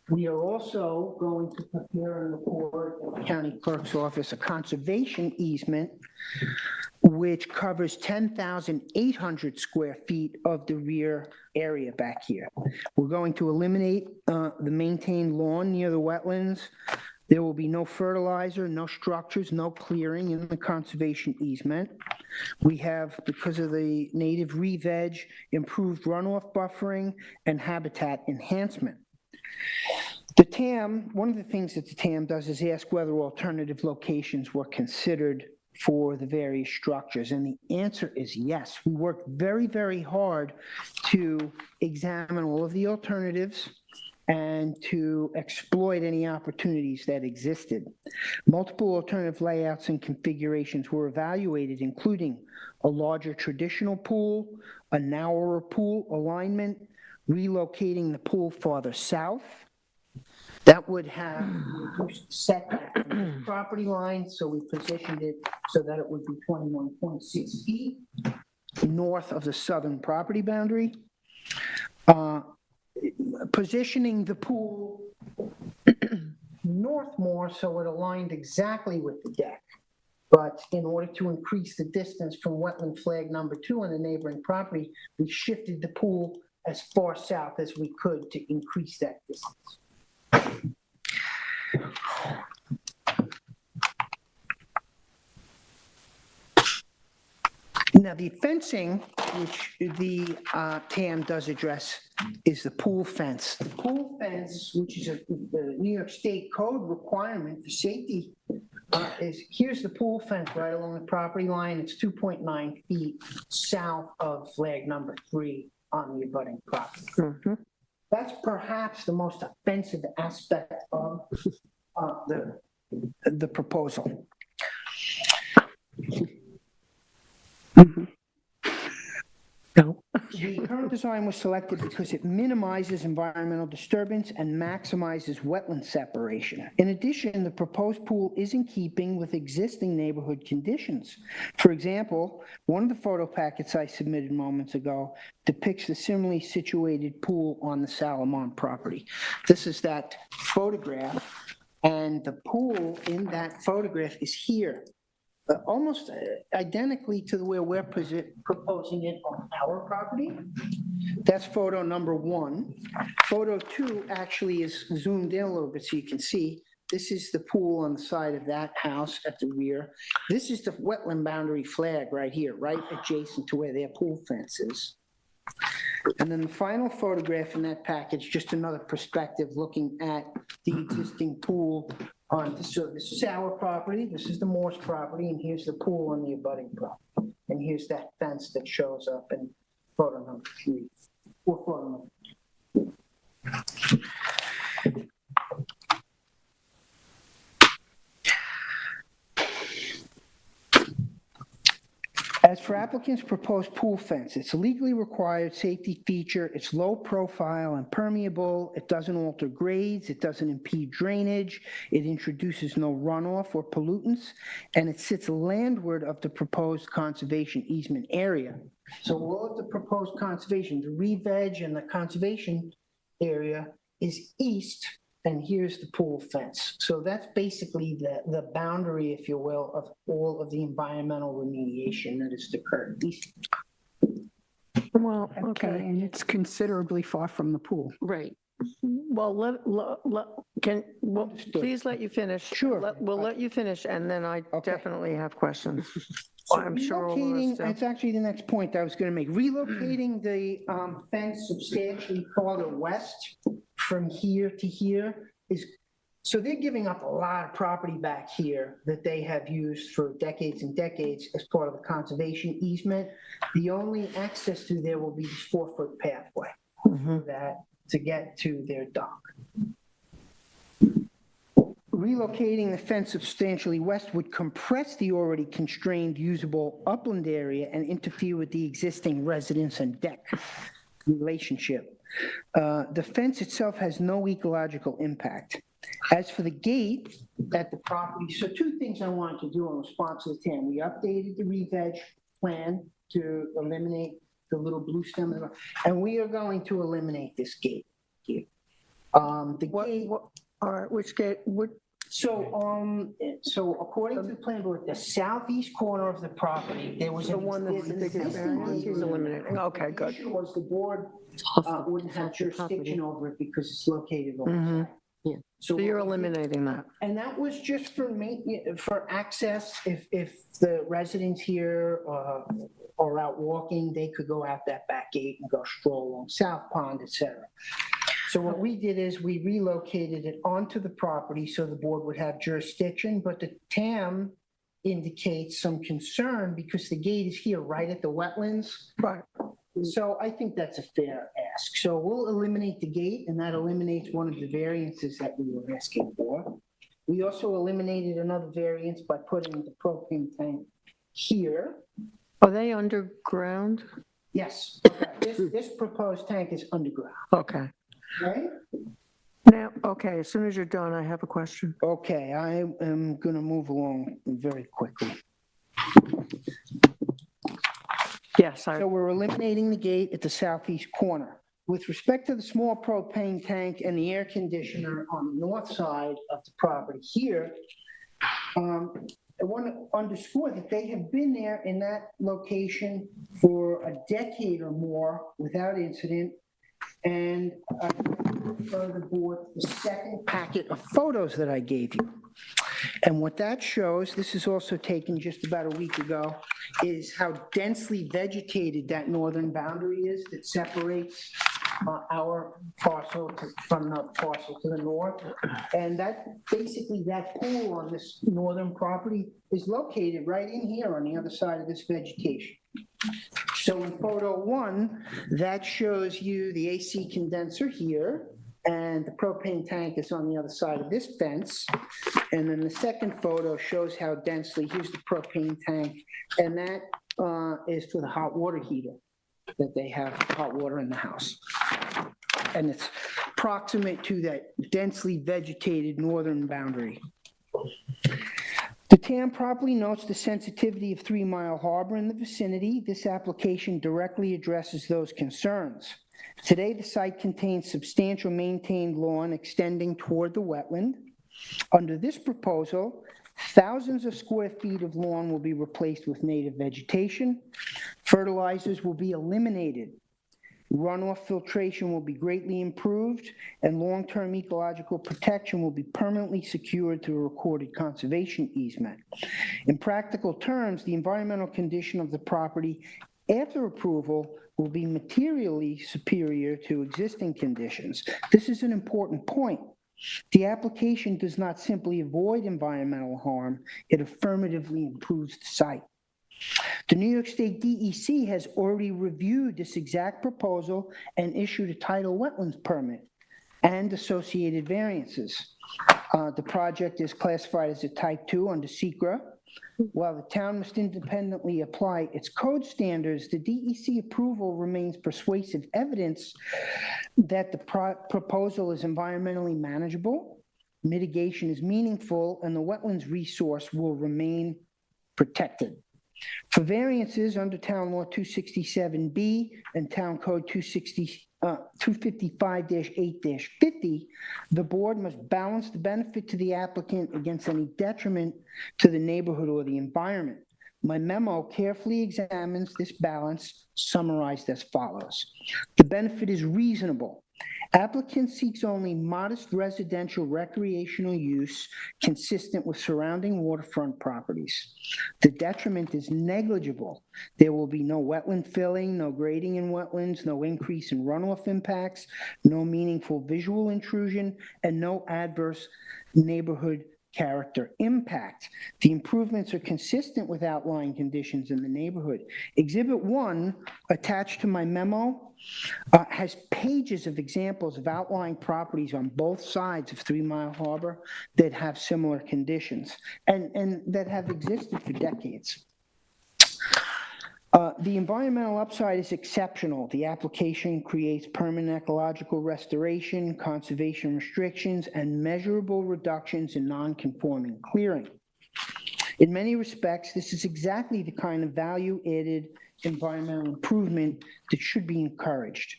we are also going to prepare and report at the county clerk's office a conservation easement which covers 10,800 square feet of the rear area back here. We're going to eliminate the maintained lawn near the wetlands. There will be no fertilizer, no structures, no clearing in the conservation easement. We have, because of the native re-veg, improved runoff buffering and habitat enhancement. The TAM, one of the things that the TAM does is ask whether alternative locations were considered for the various structures, and the answer is yes. We worked very, very hard to examine all of the alternatives and to exploit any opportunities that existed. Multiple alternative layouts and configurations were evaluated, including a larger traditional pool, a narrower pool alignment, relocating the pool farther south. That would have reduced setback from the property line, so we positioned it so that it would be 21.6 feet north of the southern property boundary. Positioning the pool north more so it aligned exactly with the deck. But in order to increase the distance from wetland flag number 2 on the neighboring property, we shifted the pool as far south as we could to increase that distance. Now, the fencing, which the TAM does address, is the pool fence. The pool fence, which is a New York State code requirement for safety, here's the pool fence right along the property line. It's 2.9 feet south of flag number 3 on the abutting property. Mm-hmm. That's perhaps the most offensive aspect of the proposal. Mm-hmm. No. The current design was selected because it minimizes environmental disturbance and maximizes wetland separation. In addition, the proposed pool is in keeping with existing neighborhood conditions. For example, one of the photo packets I submitted moments ago depicts the similarly situated pool on the Salomon property. This is that photograph, and the pool in that photograph is here. Almost identically to where we're proposing it on our property. That's photo number 1. Photo 2 actually is zoomed in a little bit so you can see. This is the pool on the side of that house at the rear. This is the wetland boundary flag right here, right adjacent to where their pool fence is. And then the final photograph in that package, just another perspective looking at the existing pool. So this is our property, this is the Morse property, and here's the pool on the abutting property. And here's that fence that shows up in photo number 3, or photo number 2. As for applicants' proposed pool fence, it's a legally required safety feature. It's low profile and permeable. It doesn't alter grades. It doesn't impede drainage. It introduces no runoff or pollutants, and it sits landward of the proposed conservation easement area. So all of the proposed conservation, the re-veg and the conservation area is east, and here's the pool fence. So that's basically the boundary, if you will, of all of the environmental remediation that is occurred east. Well, Okay, okay. and it's considerably far from the pool. Right. Well, please let you finish. Sure. We'll let you finish, and then I Okay. definitely have questions. So I'm sure all of us relocating, do. that's actually the next point I was going to make. Relocating the fence substantially farther west from here to here is, so they're giving up a lot of property back here that they have used for decades and decades as part of the conservation easement. The only access through there will be this 4-foot pathway to get to their dock. Relocating the fence substantially west would compress the already constrained usable upland area and interfere with the existing residence and deck relationship. The fence itself has no ecological impact. As for the gate at the property, so two things I wanted to do in response to the TAM. We updated the re-veg plan to eliminate the little blue stem, and we are going to eliminate this gate here. The gate. All right, which gate, So according to the plan board, the southeast corner of the property, there was the one that's the biggest variance he's eliminating? Okay, The good. issue was the board wouldn't have jurisdiction over it because it's located on the Mhm. side. Yeah. So you're what we did- eliminating that? And that was just for access, if the residents here are out walking, they could go out that back gate and go stroll along South Pond, et cetera. So what we did is we relocated it onto the property so the board would have jurisdiction, but the TAM indicates some concern because the gate is here right at the wetlands. Right. So I think that's a fair ask. So we'll eliminate the gate, and that eliminates one of the variances that we were asking for. We also eliminated another variance by putting the propane tank here. Are they underground? Yes, this proposed tank is underground, Okay. right? Now, okay, as soon as you're done, I have a question. Okay, I am going to move along very quickly. Yes, So we're eliminating the gate at the southeast corner. With respect to the small propane tank and the air conditioner on the north side of the property here, I want to underscore that they have been there in that location for a decade or more without incident. And I refer the board to the second packet of photos that I gave you. And what that shows, this is also taken just about a week ago, is how densely vegetated that northern boundary is that separates our parcel from the parcel to the north. And that, basically that pool on this northern property is located right in here on the other side of this vegetation. So in photo one, that shows you the AC condenser here, and the propane tank is on the other side of this fence. And then the second photo shows how densely, here's the propane tank, and that is for the hot water heater, that they have hot water in the house. And it's proximate to that densely vegetated northern boundary. The TAM properly notes the sensitivity of 3 Mile Harbor in the vicinity. This application directly addresses those concerns. Today, the site contains substantial maintained lawn extending toward the wetland. Under this proposal, thousands of square feet of lawn will be replaced with native vegetation. Fertilizers will be eliminated. Runoff filtration will be greatly improved, and long-term ecological protection will be permanently secured through a recorded conservation easement. In practical terms, the environmental condition of the property after approval will be materially superior to existing conditions. This is an important point. The application does not simply avoid environmental harm, it affirmatively improves the site. The New York State DEC has already reviewed this exact proposal and issued a tidal wetlands permit and associated variances. The project is classified as a type 2 under SECRA. While the town must independently apply its code standards, the DEC approval remains persuasive evidence that the proposal is environmentally manageable, mitigation is meaningful, and the wetlands resource will remain protected. For variances under Town Law 267B and Town Code 255-8-50, the board must balance the benefit to the applicant against any detriment to the neighborhood or the environment. My memo carefully examines this balance, summarized as follows. The benefit is reasonable. Applicant seeks only modest residential recreational use consistent with surrounding waterfront properties. The detriment is negligible. There will be no wetland filling, no grading in wetlands, no increase in runoff impacts, no meaningful visual intrusion, and no adverse neighborhood character impact. The improvements are consistent with outlying conditions in the neighborhood. Exhibit 1, attached to my memo, has pages of examples of outlying properties on both sides of 3 Mile Harbor that have similar conditions and that have existed for decades. The environmental upside is exceptional. The application creates permanent ecological restoration, conservation restrictions, and measurable reductions in non-conforming clearing. In many respects, this is exactly the kind of value-added environmental improvement that should be encouraged.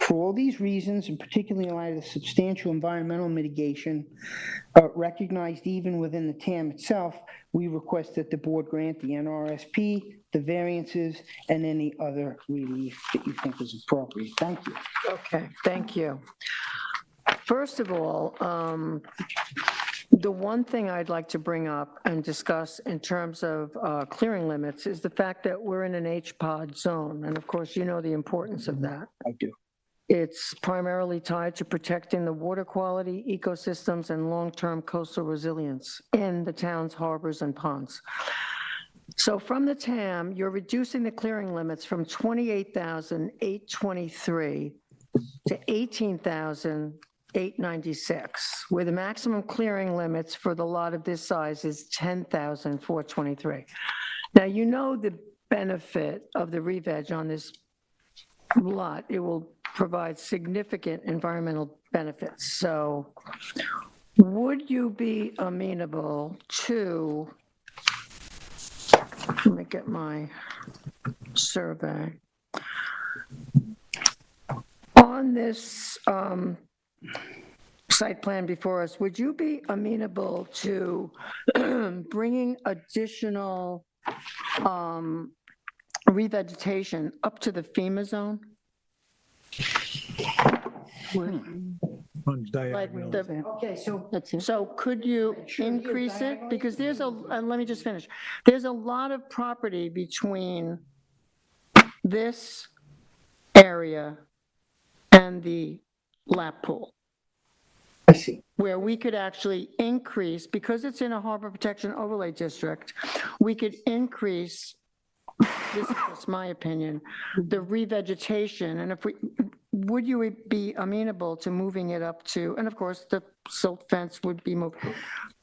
For all these reasons, and particularly in light of the substantial environmental mitigation recognized even within the TAM itself, we request that the board grant the NRSP, the variances, and any other relief that you think is appropriate. Thank you. Okay, thank you. First of all, the one thing I'd like to bring up and discuss in terms of clearing limits is the fact that we're in an HPOD zone. And of course, you know the importance of that. I do. It's primarily tied to protecting the water quality, ecosystems, and long-term coastal resilience in the town's harbors and ponds. So from the TAM, you're reducing the clearing limits from 28,823 to 18,896, where the maximum clearing limits for the lot of this size is 10,423. Now, you know the benefit of the re-veg on this lot. It will provide significant environmental benefits. So would you be amenable to, let me get my survey. On this site plan before us, would you be amenable to bringing additional revegetation up to the FEMA zone? One's diagonal. Okay, so So could you increase it? Because there's let me just finish. There's a lot of property between this area and the lap pool, I see. where we could actually increase, because it's in a harbor protection overlay district, we could increase, this is just my opinion, the revegetation. And if we, would you be amenable to moving it up to, and of course, the silt fence would be moved,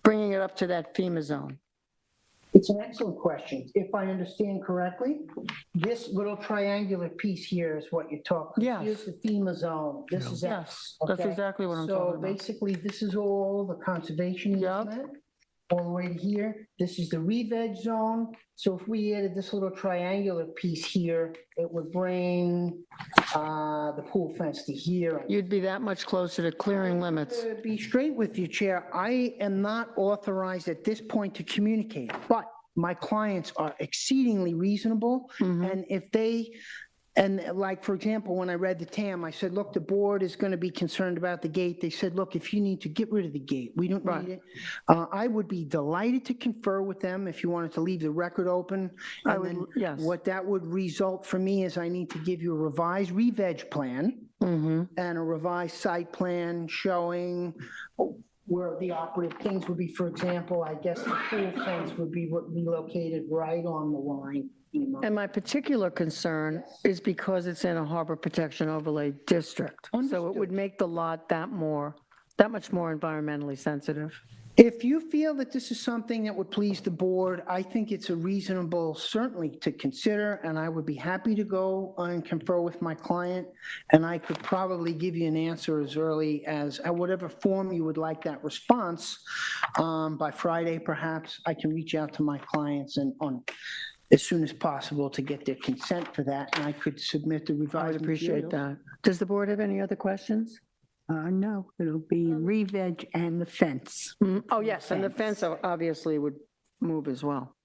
bringing it up to that FEMA zone? It's an excellent question. If I understand correctly, this little triangular piece here is what you're talking. Yes. Here's the FEMA zone. This is X. Yes, that's okay? exactly what I'm talking So about. basically, this is all the conservation Yep. easement, all the way to here. This is the re-veg zone. So if we added this little triangular piece here, it would bring the pool fence to here. You'd be that much closer to clearing limits. To be straight with you, Chair, I am not authorized at this point to communicate, but my clients are exceedingly reasonable. And if they, and like, for example, when I read the TAM, I said, look, the board is going to be concerned about the gate. They said, look, if you need to get rid of the gate, we don't need it. I would be delighted to confer with them if you wanted to leave the record open. I And would, then yes. what that would result for me is I need to give you a revised re-veg plan and a revised site plan showing where the operative things would be. For example, I guess the pool fence would be relocated right on the line. And my particular concern is because it's in a harbor protection overlay district. So it Understood. would make the lot that much more environmentally sensitive. If you feel that this is something that would please the board, I think it's a reasonable, certainly to consider, and I would be happy to go and confer with my client, and I could probably give you an answer as early as, at whatever form you would like that response, by Friday perhaps. I can reach out to my clients and as soon as possible to get their consent for that, and I could submit the revised I would appreciate materials. that. Does the board have any other questions? No, it'll be re-veg and the fence. Oh, yes, and the fence obviously would move as well.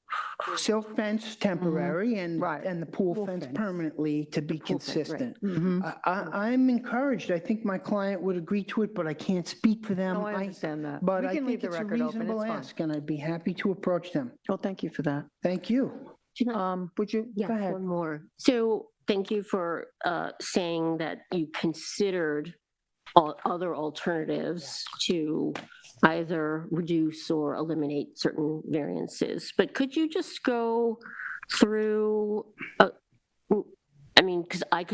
Silk fence temporary and Right. the pool fence fence. permanently to be Pool fence, right. consistent. I'm encouraged. I think my client would agree to it, but I can't speak for them. No, I understand that. But We I can leave think the it's a record open, reasonable it's fine. ask, and I'd be happy to approach them. Well, thank you for that. Thank you. Would you, go Yeah, ahead. one more. So thank you for saying that you considered other alternatives to either reduce or eliminate certain variances. But could you just go through, I mean, because I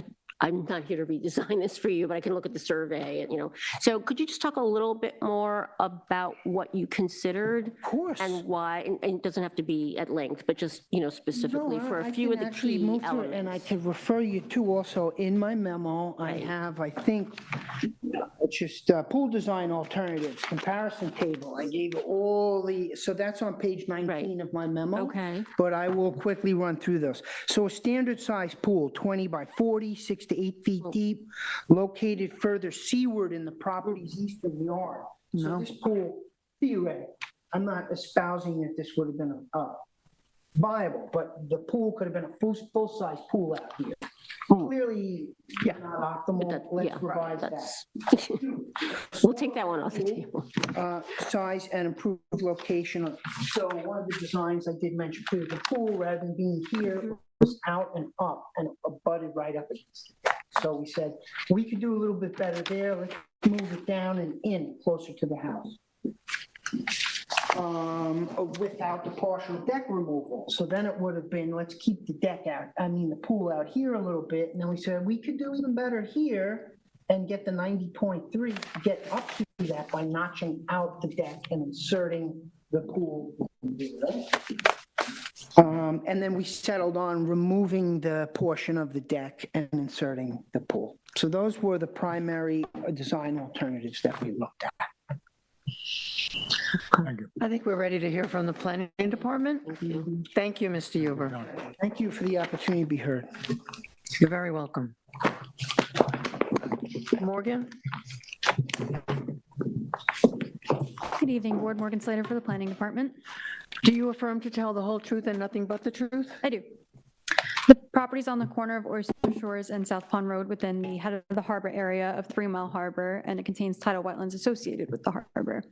I'm not here to redesign this for you, but I can look at the survey and, so could you just talk a little bit more about what you considered? Of course. And why, and it doesn't have to be at length, but just, specifically No, for I a few can of the actually key move through it, elements. and I could refer you to also in my memo, I Right. have, I think, it's just pool design alternatives, comparison table. I gave all so that's on page 19 of my memo. Okay. But I will quickly run through those. So a standard size pool, 20 by 40, 6 to 8 feet deep, located further seaward in the property's eastern yard. So this pool, theoretically, I'm not espousing that this would have been viable, but the pool could have been a full-size pool out here. Clearly, not optimal. Let's revise that. We'll take that one off the table. Size and improved location. So one of the designs I did mention too, the pool, rather than being here, was out and up and abutted right up against it. So we said, we could do a little bit better there. Let's move it down and in closer to the house. Without the partial deck removal. So then it would have been, let's keep the the pool out here a little bit. And then we said, we could do even better here and get the 90.3, get up to that by notching out the deck and inserting the pool. And then we settled on removing the portion of the deck and inserting the pool. So those were the primary design alternatives that we looked at. I think we're ready to hear from the planning department. Thank you, Mr. Huber. Thank you for the opportunity to be heard. You're very welcome. Morgan? Good evening, Board. Morgan Slater for the Planning Department. Do you affirm to tell the whole truth and nothing but the truth? I do. The property's on the corner of Oyster Shores and South Pond Road within the head of the harbor area of 3 Mile Harbor, and it contains tidal wetlands associated with the harbor.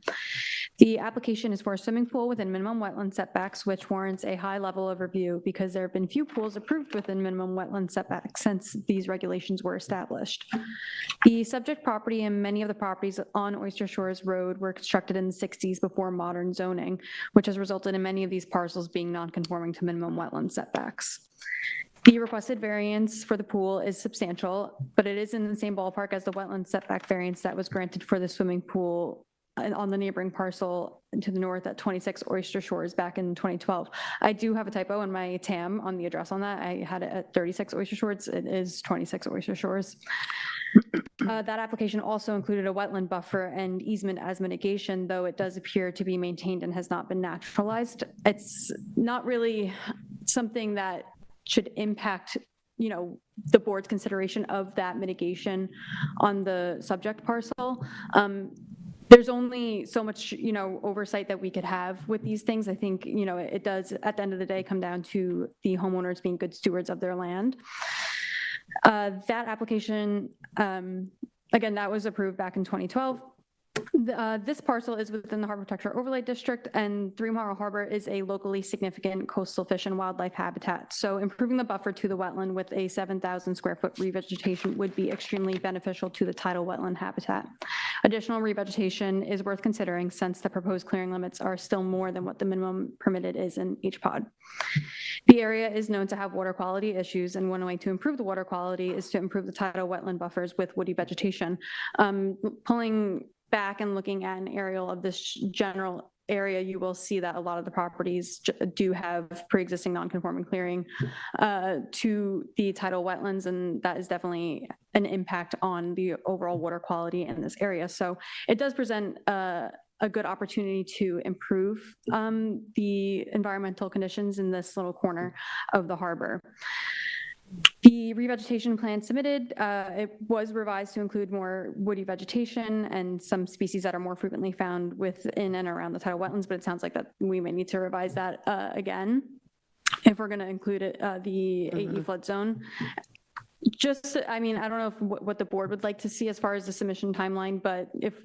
The application is for a swimming pool within minimum wetland setbacks, which warrants a high level of review because there have been few pools approved within minimum wetland setbacks since these regulations were established. The subject property and many of the properties on Oyster Shores Road were constructed in the 60s before modern zoning, which has resulted in many of these parcels being non-conforming to minimum wetland setbacks. The requested variance for the pool is substantial, but it is in the same ballpark as the wetland setback variance that was granted for the swimming pool on the neighboring parcel to the north at 26 Oyster Shores back in 2012. I do have a typo in my TAM on the address on that. I had it at 36 Oyster Shores. It is 26 Oyster Shores. That application also included a wetland buffer and easement as mitigation, though it does appear to be maintained and has not been naturalized. It's not really something that should impact, the board's consideration of that mitigation on the subject parcel. There's only so much, oversight that we could have with these things. I think, it does, at the end of the day, come down to the homeowners being good stewards of their land. That application, again, that was approved back in 2012. This parcel is within the Harbor Protection Overlay District, and 3 Mile Harbor is a locally significant coastal fish and wildlife habitat. So improving the buffer to the wetland with a 7,000 square foot revegetation would be extremely beneficial to the tidal wetland habitat. Additional revegetation is worth considering since the proposed clearing limits are still more than what the minimum permitted is in each pod. The area is known to have water quality issues, and one way to improve the water quality is to improve the tidal wetland buffers with woody vegetation. Pulling back and looking at an aerial of this general area, you will see that a lot of the properties do have pre-existing non-conforming clearing to the tidal wetlands, and that is definitely an impact on the overall water quality in this area. So it does present a good opportunity to improve the environmental conditions in this little corner of the harbor. The revegetation plan submitted, it was revised to include more woody vegetation and some species that are more frequently found within and around the tidal wetlands, but it sounds like that we may need to revise that again if we're going to include it, the AE flood zone. Just, I don't know if what the board would like to see as far as the submission timeline, but if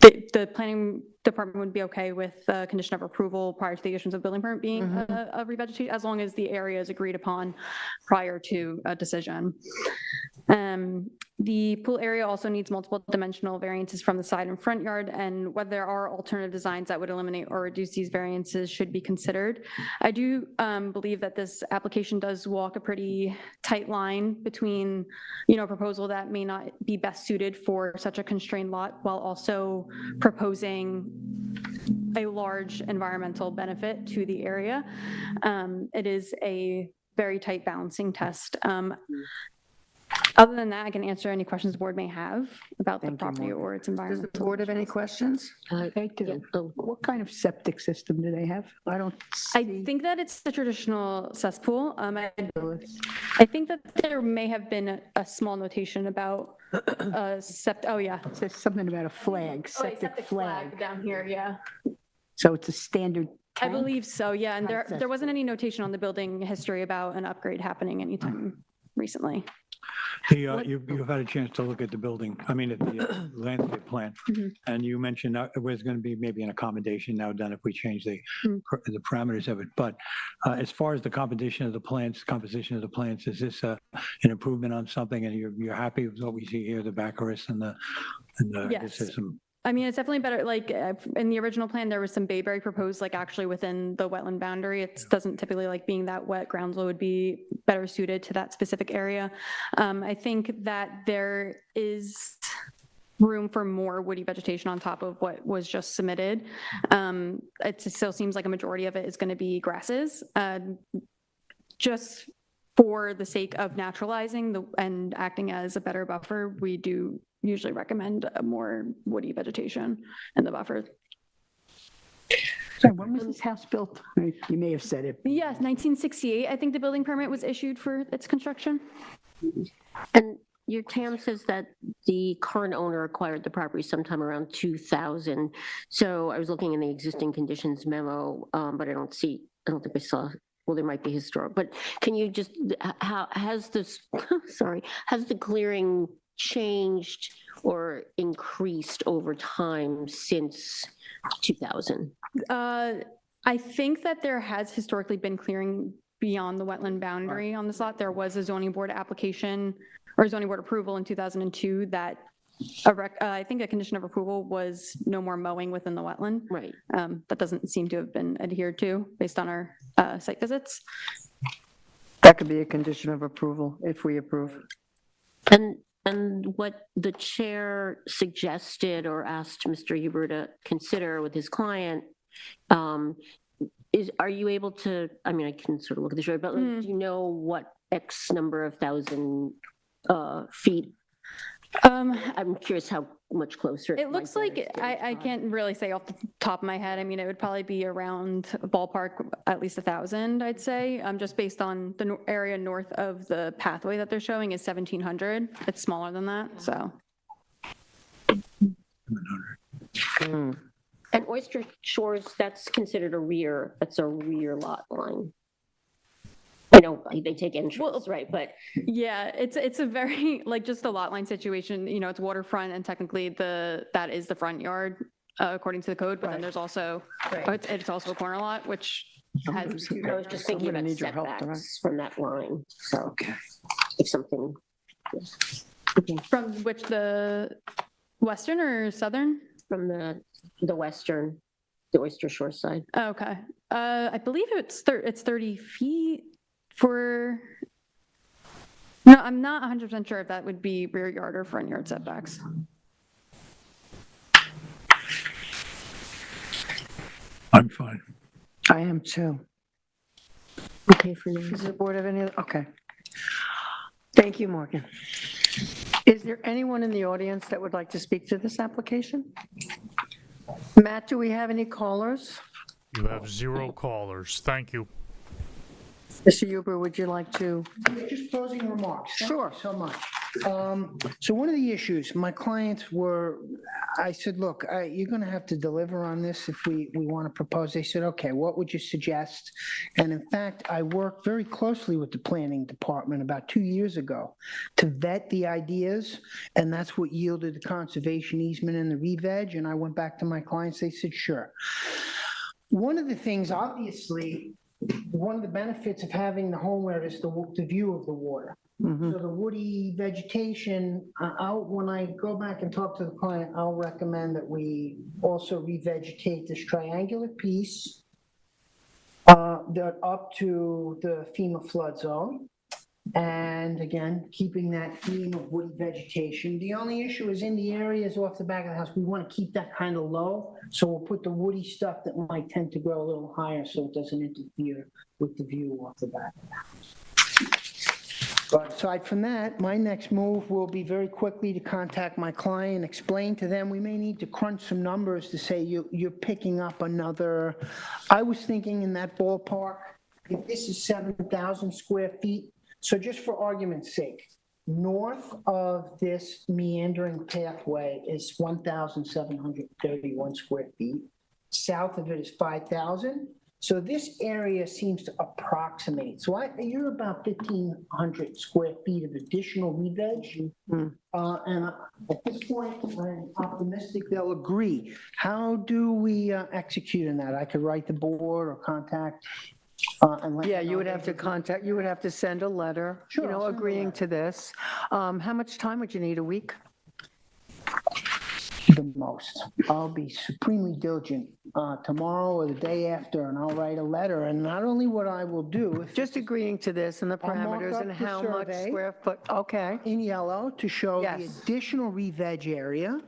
the planning department would be okay with condition of approval prior to the issuance of building permit being a revegetation, as long as the area is agreed upon prior to a decision. The pool area also needs multiple dimensional variances from the side and front yard, and whether there are alternative designs that would eliminate or reduce these variances should be considered. I do believe that this application does walk a pretty tight line between, a proposal that may not be best suited for such a constrained lot while also proposing a large environmental benefit to the area. It is a very tight balancing test. Other than that, I can answer any questions the board may have about the property or its Does environment. the board have any questions? I do. What kind of septic system do they have? I don't I see. think that it's a traditional cesspool. I think that there may have been a small notation about oh yeah. There's something about a flag, Oh, wait, septic flag. down here, yeah. So it's a standard I tank? believe so, yeah, and there Cesspool. wasn't any notation on the building history about an upgrade happening recently. You've had a chance to look at the building, at the landscape plan, and you mentioned that it was going to be maybe an accommodation now done if we change the parameters of it. But as far as the composition of the plants, is this an improvement on something, and you're happy with what we see here, the Baccaris and the Yes. there's some. It's definitely better, like, in the original plan, there was some bayberry proposed, like, actually within the wetland boundary. It doesn't typically like being that wet. Groundswell would be better suited to that specific area. I think that there is room for more woody vegetation on top of what was just submitted. It still seems like a majority of it is going to be grasses. Just for the sake of naturalizing and acting as a better buffer, we do usually recommend more woody vegetation in the buffer. So when was this house built? You may have said it. Yes, 1968, I think the building permit was issued for its construction. And your TAM says that the current owner acquired the property sometime around 2000. So I was looking in the existing conditions memo, but I don't think I saw, well, there might be historic, but can you just, how has this, has the clearing changed or increased over time since 2000? I think that there has historically been clearing beyond the wetland boundary on this lot. There was a zoning board application or zoning board approval in 2002 that I think a condition of approval was no more mowing within the wetland. Right. That doesn't seem to have been adhered to based on our site visits. That could be a condition of approval if we approve. And what the chair suggested or asked Mr. Huber to consider with his client are you able to, I can sort of look at the show, but do you know what X number of thousand feet? I'm curious how much closer. It looks like, I can't really say off the top of my head. It would probably be around ballpark at least 1,000, I'd say, just based on the area north of the pathway that they're showing is 1,700. It's smaller than that, so. And Oyster Shores, that's considered that's a rear lot line. I know they take entrance, right, but. Yeah, it's a very, just a lot line situation, it's waterfront and technically that is the front yard according to the code, but then there's also, it's also a corner lot, which has. I was just thinking about setbacks from that line, so if something. From which, the western or southern? From the western, the Oyster Shore side. Okay, I believe it's 30 feet. No, I'm not 100% sure if that would be rear yard or front yard setbacks. I'm fine. I am too. Okay, for now. Does the board have any, okay. Thank you, Morgan. Is there anyone in the audience that would like to speak to this application? Matt, do we have any callers? You have 0 callers. Thank you. Mr. Huber, would you like to? Just closing remarks. Thank Sure. you so much. So one of the issues, my clients were, I said, look, you're going to have to deliver on this if we want to propose. They said, okay, what would you suggest? And in fact, I worked very closely with the planning department about 2 years ago to vet the ideas, and that's what yielded the conservation easement and the re-veg, and I went back to my clients, they said, sure. One of the things, obviously, one of the benefits of having the homeware is the view of the water. So the woody vegetation, when I go back and talk to the client, I'll recommend that we also revegetate this triangular piece up to the FEMA flood zone. And again, keeping that theme of woody vegetation. The only issue is in the areas off the back of the house, we want to keep that kind of low. So we'll put the woody stuff that might tend to grow a little higher so it doesn't interfere with the view off the back of the house. But aside from that, my next move will be very quickly to contact my client, explain to them, we may need to crunch some numbers to say you're picking up another, I was thinking in that ballpark, if this is 7,000 square feet, so just for argument's sake, north of this meandering pathway is 1,731 square feet. South of it is 5,000. So this area seems to approximate. So you're about 1,500 square feet of additional re-veg. And at this point, I'm optimistic they'll agree. How do we execute on that? I could write the board or contact. Yeah, you would have to contact, you would have to send a letter, Sure, I'll send a agreeing letter. to this. How much time would you need, a week? The most. I'll be supremely diligent tomorrow or the day after, and I'll write a letter. And not only what I will do, Just agreeing to this and the I'll mark parameters up and the how much survey. square foot, okay. in yellow to show the Yes. additional re-veg area,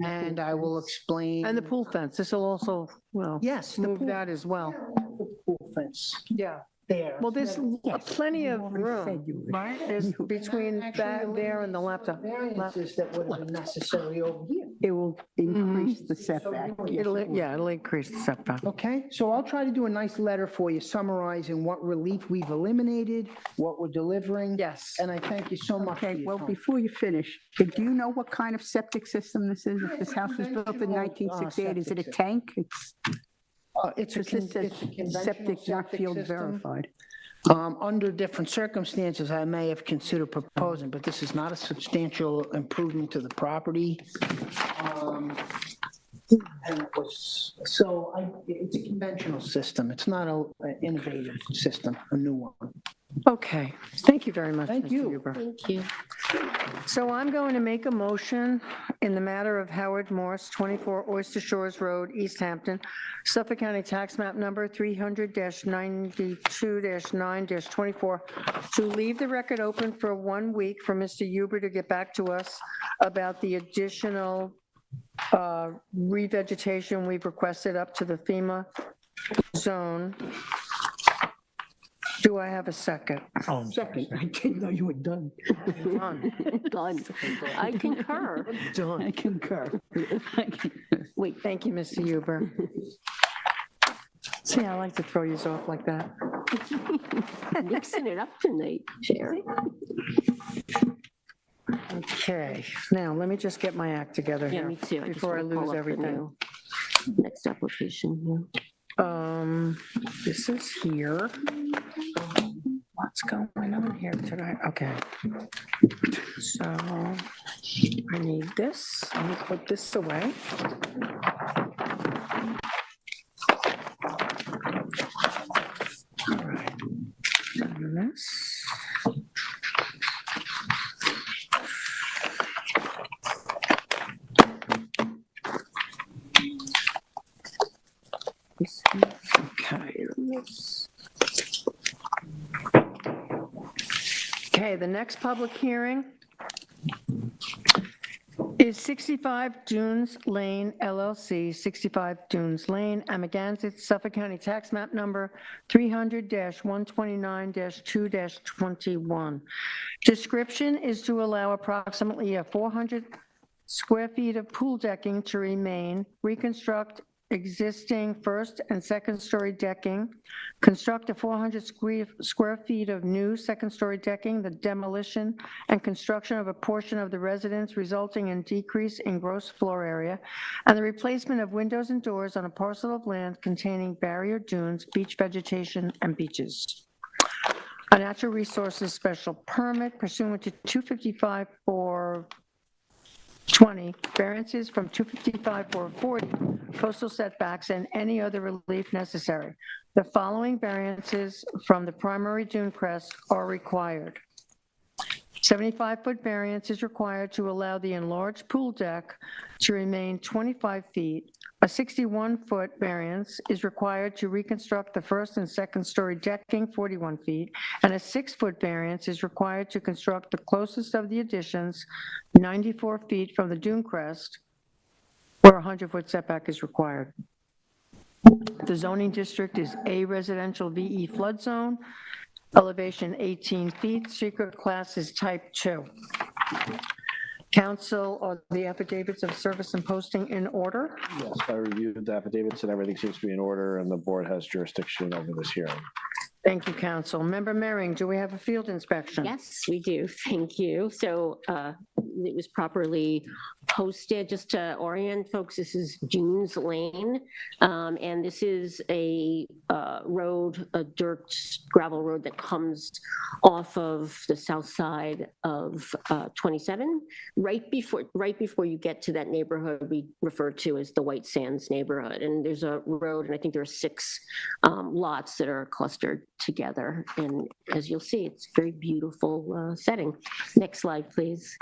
and I will explain. And the pool fence, this will also, well, Yes, the move pool- that as well. The pool fence Yeah. there. Well, there's Yes, plenty we of already room, said you would. right? There's between Actually, that there and the eliminate some laptop. of the variances that would have been necessary over here. It will increase the setback. Yes, It'll, it will. yeah, it'll increase the setback. Okay, so I'll try to do a nice letter for you summarizing what relief we've eliminated, what we're delivering. Yes. And I thank you so much for Okay, your well, time. before you finish, do you know what kind of septic system this is? If this house was built in Conventional, 1968, is it a septic tank? It's, It's a this says conventional septic not field system. verified. Under different circumstances, I may have considered proposing, but this is not a substantial improvement to the property. And it was, so it's a conventional system. It's not an innovative system, a new one. Okay, thank you very much, Thank Mr. you. Huber. Thank you. So I'm going to make a motion in the matter of Howard Morse, 24 Oyster Shores Road, East Hampton, Suffolk County Tax Map Number 300-92-9-24, to leave the record open for 1 week for Mr. Huber to get back to us about the additional revegetation we've requested up to the FEMA zone. Do I have a second? Second, I didn't know you were done. Done. Done. I concur. I concur. Wait, thank you, Mr. Huber. See, I like to throw you off like that. Mixing it up tonight, Sherry. Okay, now let me just get my act together Yeah, here me too. just before I wanna pull lose up the everything. new Next application, This is here. What's going on here today? Okay. So I need this. Let me put this away. All right. And this. Okay. Okay, the next public hearing is 65 Dunes Lane LLC, 65 Dunes Lane, Amagansett, Suffolk County Tax Map Number 300-129-2-21. Description is to allow approximately 400 square feet of pool decking to remain, reconstruct existing first and second story decking, construct a 400 square feet of new second story decking, the demolition and construction of a portion of the residence resulting in decrease in gross floor area, and the replacement of windows and doors on a parcel of land containing barrier dunes, beach vegetation, and beaches. A natural resources special permit pursuant to 255 for 20, variances from 255 for 40, coastal setbacks, and any other relief necessary. The following variances from the primary dune crest are required. 75-foot variance is required to allow the enlarged pool deck to remain 25 feet. A 61-foot variance is required to reconstruct the first and second story decking 41 feet, and a 6-foot variance is required to construct the closest of the additions 94 feet from the dune crest, where a 100-foot setback is required. The zoning district is A residential VE flood zone, elevation 18 feet, secret class is type 2. Council, are the affidavits of service and posting in order? Yes, I reviewed the affidavits and everything seems to be in order, and the board has jurisdiction over this hearing. Thank you, Council. Member Mehring, do we have a field inspection? Yes, we do. Thank you. So it was properly posted. Just to orient folks, this is Dunes Lane, and this is a road, a dirt gravel road that comes off of the south side of 27. Right before you get to that neighborhood we refer to as the White Sands neighborhood, and there's a road, and I think there are 6 lots that are clustered together, and as you'll see, it's a very beautiful setting. Next slide, please.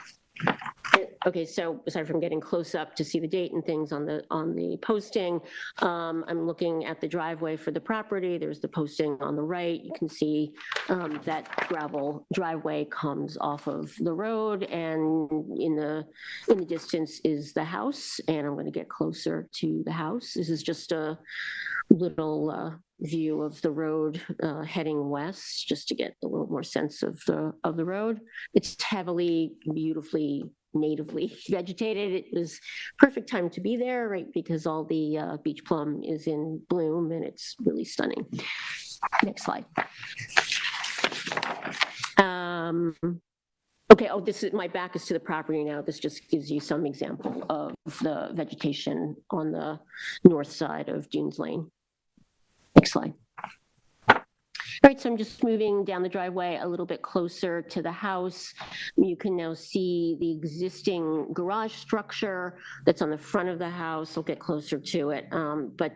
Okay, so aside from getting close up to see the date and things on the posting, I'm looking at the driveway for the property. There's the posting on the right. You can see that gravel driveway comes off of the road, and in the distance is the house, and I'm going to get closer to the house. This is just a little view of the road heading west, just to get a little more sense of the road. It's heavily, beautifully, natively vegetated. It was perfect time to be there, right? Because all the beach plum is in bloom, and it's really stunning. Next slide. Okay, this is, my back is to the property now. This just gives you some example of the vegetation on the north side of Dunes Lane. Next slide. All right, so I'm just moving down the driveway a little bit closer to the house. You can now see the existing garage structure that's on the front of the house. I'll get closer to it, but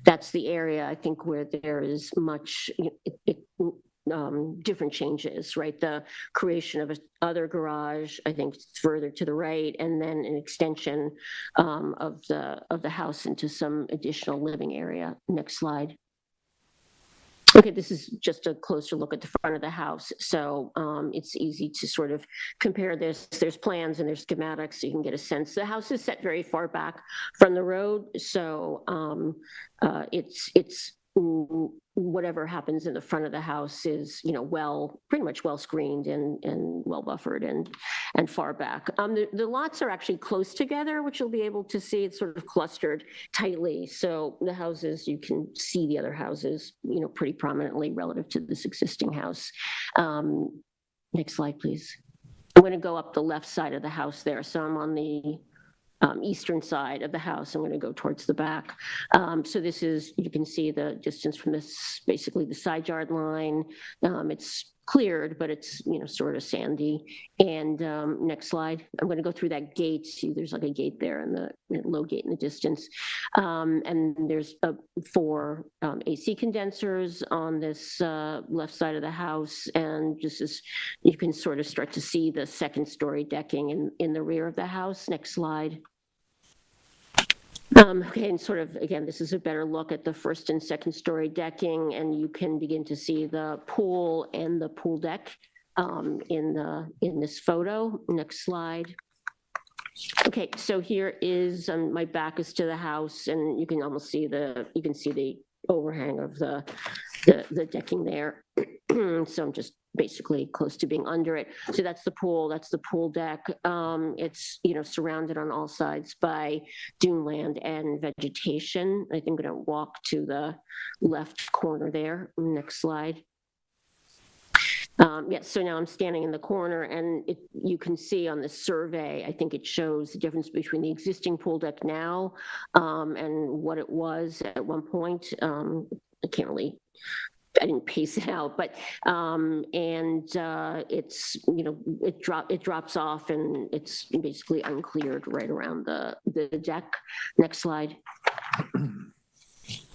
that's the area, I think, where there is much different changes, right? The creation of other garage, I think, further to the right, and then an extension of the house into some additional living area. Next slide. Okay, this is just a closer look at the front of the house. So it's easy to sort of compare this. There's plans and there's schematics, so you can get a sense. The house is set very far back from the road, so it's whatever happens in the front of the house is, pretty much well screened and well buffered and far back. The lots are actually close together, which you'll be able to see. It's sort of clustered tightly. So the houses, you can see the other houses, pretty prominently relative to this existing house. Next slide, please. I'm going to go up the left side of the house there. So I'm on the eastern side of the house. I'm going to go towards the back. So this is, you can see the distance from this, basically the side yard line. It's cleared, but it's, sort of sandy. And next slide. I'm going to go through that gate. See, there's like a gate there and the low gate in the distance. And there's 4 AC condensers on this left side of the house. And just as you can sort of start to see the second story decking in the rear of the house. Next slide. Okay, and sort of, again, this is a better look at the first and second story decking, and you can begin to see the pool and the pool deck in this photo. Next slide. Okay, so here is, my back is to the house, and you can almost see the overhang of the decking there. So I'm just basically close to being under it. So that's the pool deck. It's, surrounded on all sides by dune land and vegetation. I think I'm gonna walk to the left corner there. Next slide. So now I'm standing in the corner, and you can see on the survey, I think it shows the difference between the existing pool deck now and what it was at one point. I didn't pace it out, but it's, it drops off, and it's basically uncleared right around the deck. Next slide.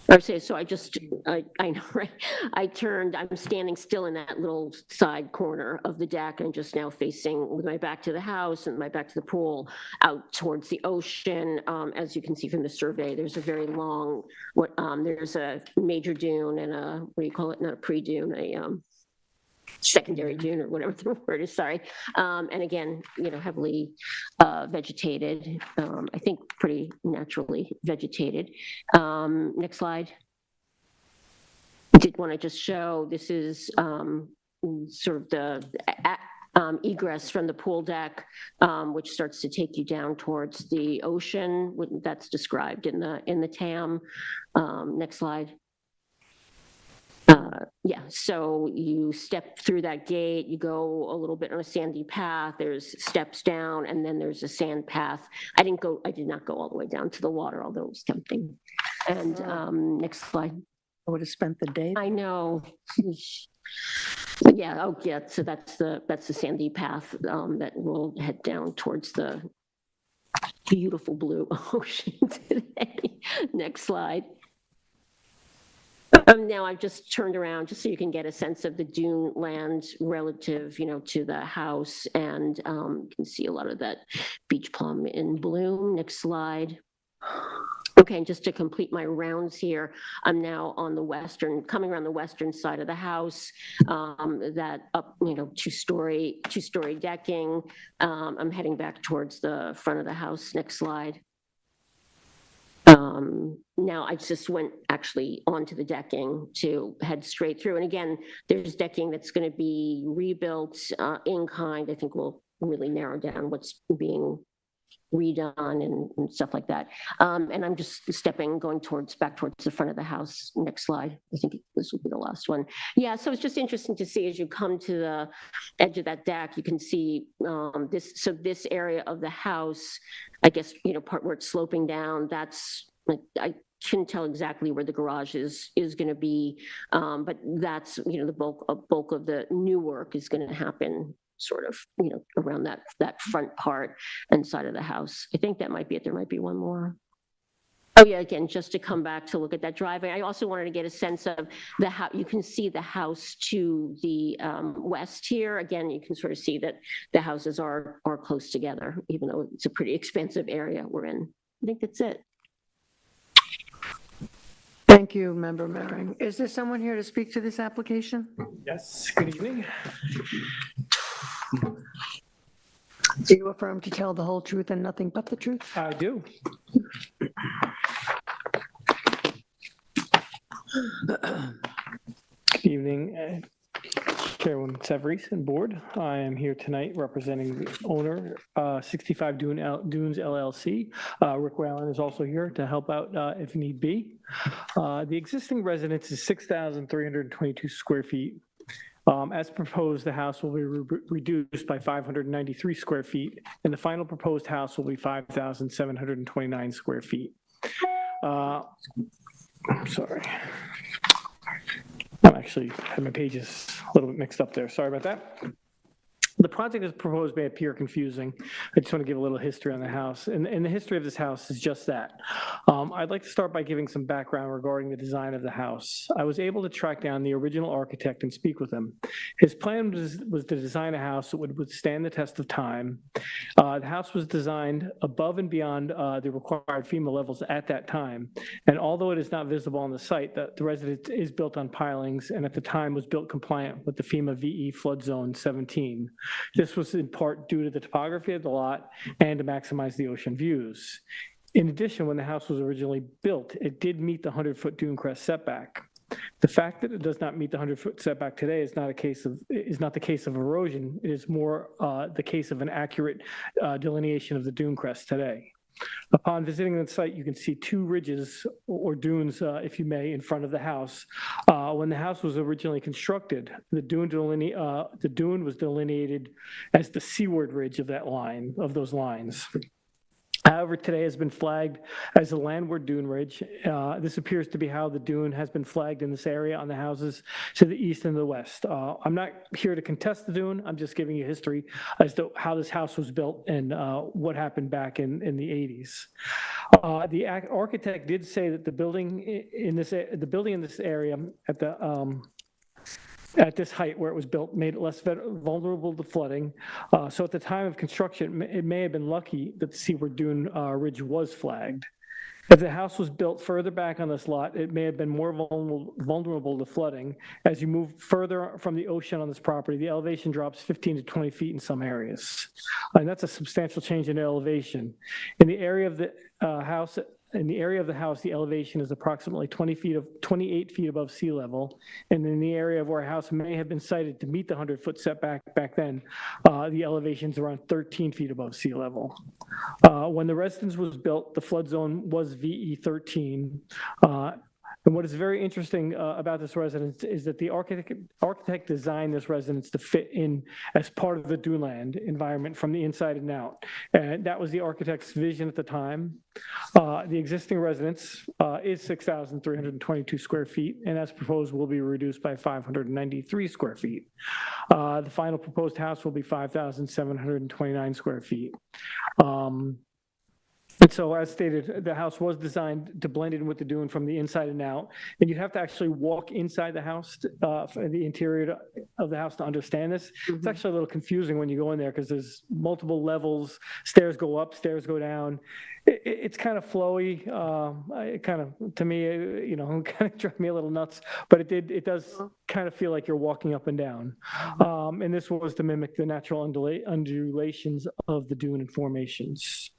Or say, so I know, right? I'm standing still in that little side corner of the deck and just now facing with my back to the house and my back to the pool out towards the ocean. As you can see from the survey, there's a very long, there's a major dune and what do you call it? Not a pre-dune, a secondary dune or whatever the word is, sorry. And again, heavily vegetated, I think pretty naturally vegetated. Next slide. I did want to just show, this is sort of the egress from the pool deck, which starts to take you down towards the ocean. That's described in the TAM. Next slide. Yeah, so you step through that gate, you go a little bit on a sandy path, there's steps down, and then there's a sand path. I did not go all the way down to the water, although it was tempting. And next slide. I would have spent the day. I know. But yeah, oh yeah, so that's the sandy path that will head down towards the beautiful blue ocean today. Next slide. Now I've just turned around just so you can get a sense of the dune land relative, to the house, and you can see a lot of that beach plum in bloom. Next slide. Okay, and just to complete my rounds here, I'm now on the coming around the western side of the house, that up, two-story decking. I'm heading back towards the front of the house. Next slide. Now I just went actually onto the decking to head straight through. And again, there's decking that's going to be rebuilt in kind. I think will really narrow down what's being redone and stuff like that. And I'm just going back towards the front of the house. Next slide. I think this will be the last one. Yeah, so it's just interesting to see as you come to the edge of that deck, you can see this area of the house, I guess, part where it's sloping down, that's, I couldn't tell exactly where the garage is going to be, but that's, the bulk of the new work is going to happen sort of, around that front part and side of the house. I think that might be it. There might be one more. Oh yeah, again, just to come back to look at that driveway. I also wanted to get a sense of you can see the house to the west here. Again, you can sort of see that the houses are close together, even though it's a pretty expensive area we're in. I think that's it. Thank you, Member Mering. Is there someone here to speak to this application? Yes, good evening. Do you affirm to tell the whole truth and nothing but the truth? I do. Good evening, Chairwoman Severese and Board. I am here tonight representing the owner, 65 Dunes LLC. Rick Whalen is also here to help out if need be. The existing residence is 6,322 square feet. As proposed, the house will be reduced by 593 square feet, and the final proposed house will be 5,729 square feet. I'm sorry. I actually had my pages a little bit mixed up there. Sorry about that. The project as proposed may appear confusing. I just want to give a little history on the house. And the history of this house is just that. I'd like to start by giving some background regarding the design of the house. I was able to track down the original architect and speak with him. His plan was to design a house that would withstand the test of time. The house was designed above and beyond the required FEMA levels at that time. And although it is not visible on the site, the residence is built on pilings and at the time was built compliant with the FEMA VE flood zone 17. This was in part due to the topography of the lot and to maximize the ocean views. In addition, when the house was originally built, it did meet the 100-foot dune crest setback. The fact that it does not meet the 100-foot setback today is not the case of erosion. It is more the case of an accurate delineation of the dune crest today. Upon visiting the site, you can see two ridges or dunes, if you may, in front of the house. When the house was originally constructed, the dune was delineated as the seaward ridge of those lines. However, today has been flagged as a landward dune ridge. This appears to be how the dune has been flagged in this area on the houses to the east and the west. I'm not here to contest the dune. I'm just giving you history as to how this house was built and what happened back in the 80s. The architect did say that the building in this area at this height where it was built made it less vulnerable to flooding. So at the time of construction, it may have been lucky that the seaward dune ridge was flagged. If the house was built further back on this lot, it may have been more vulnerable to flooding. As you move further from the ocean on this property, the elevation drops 15 to 20 feet in some areas. And that's a substantial change in elevation. In the area of the house, the elevation is approximately 28 feet above sea level. And in the area of where a house may have been sited to meet the 100-foot setback back then, the elevation is around 13 feet above sea level. When the residence was built, the flood zone was VE 13. And what is very interesting about this residence is that the architect designed this residence to fit in as part of the duneland environment from the inside and out. And that was the architect's vision at the time. The existing residence is 6,322 square feet, and as proposed will be reduced by 593 square feet. The final proposed house will be 5,729 square feet. And so as stated, the house was designed to blend in with the dune from the inside and out. And you'd have to actually walk inside the house, for the interior of the house to understand this. It's actually a little confusing when you go in there because there's multiple levels, stairs go up, stairs go down. It's kind of flowy. It kind of, to me, kind of drove me a little nuts, but it does kind of feel like you're walking up and down. And this was to mimic the natural undulations of the dune and formations.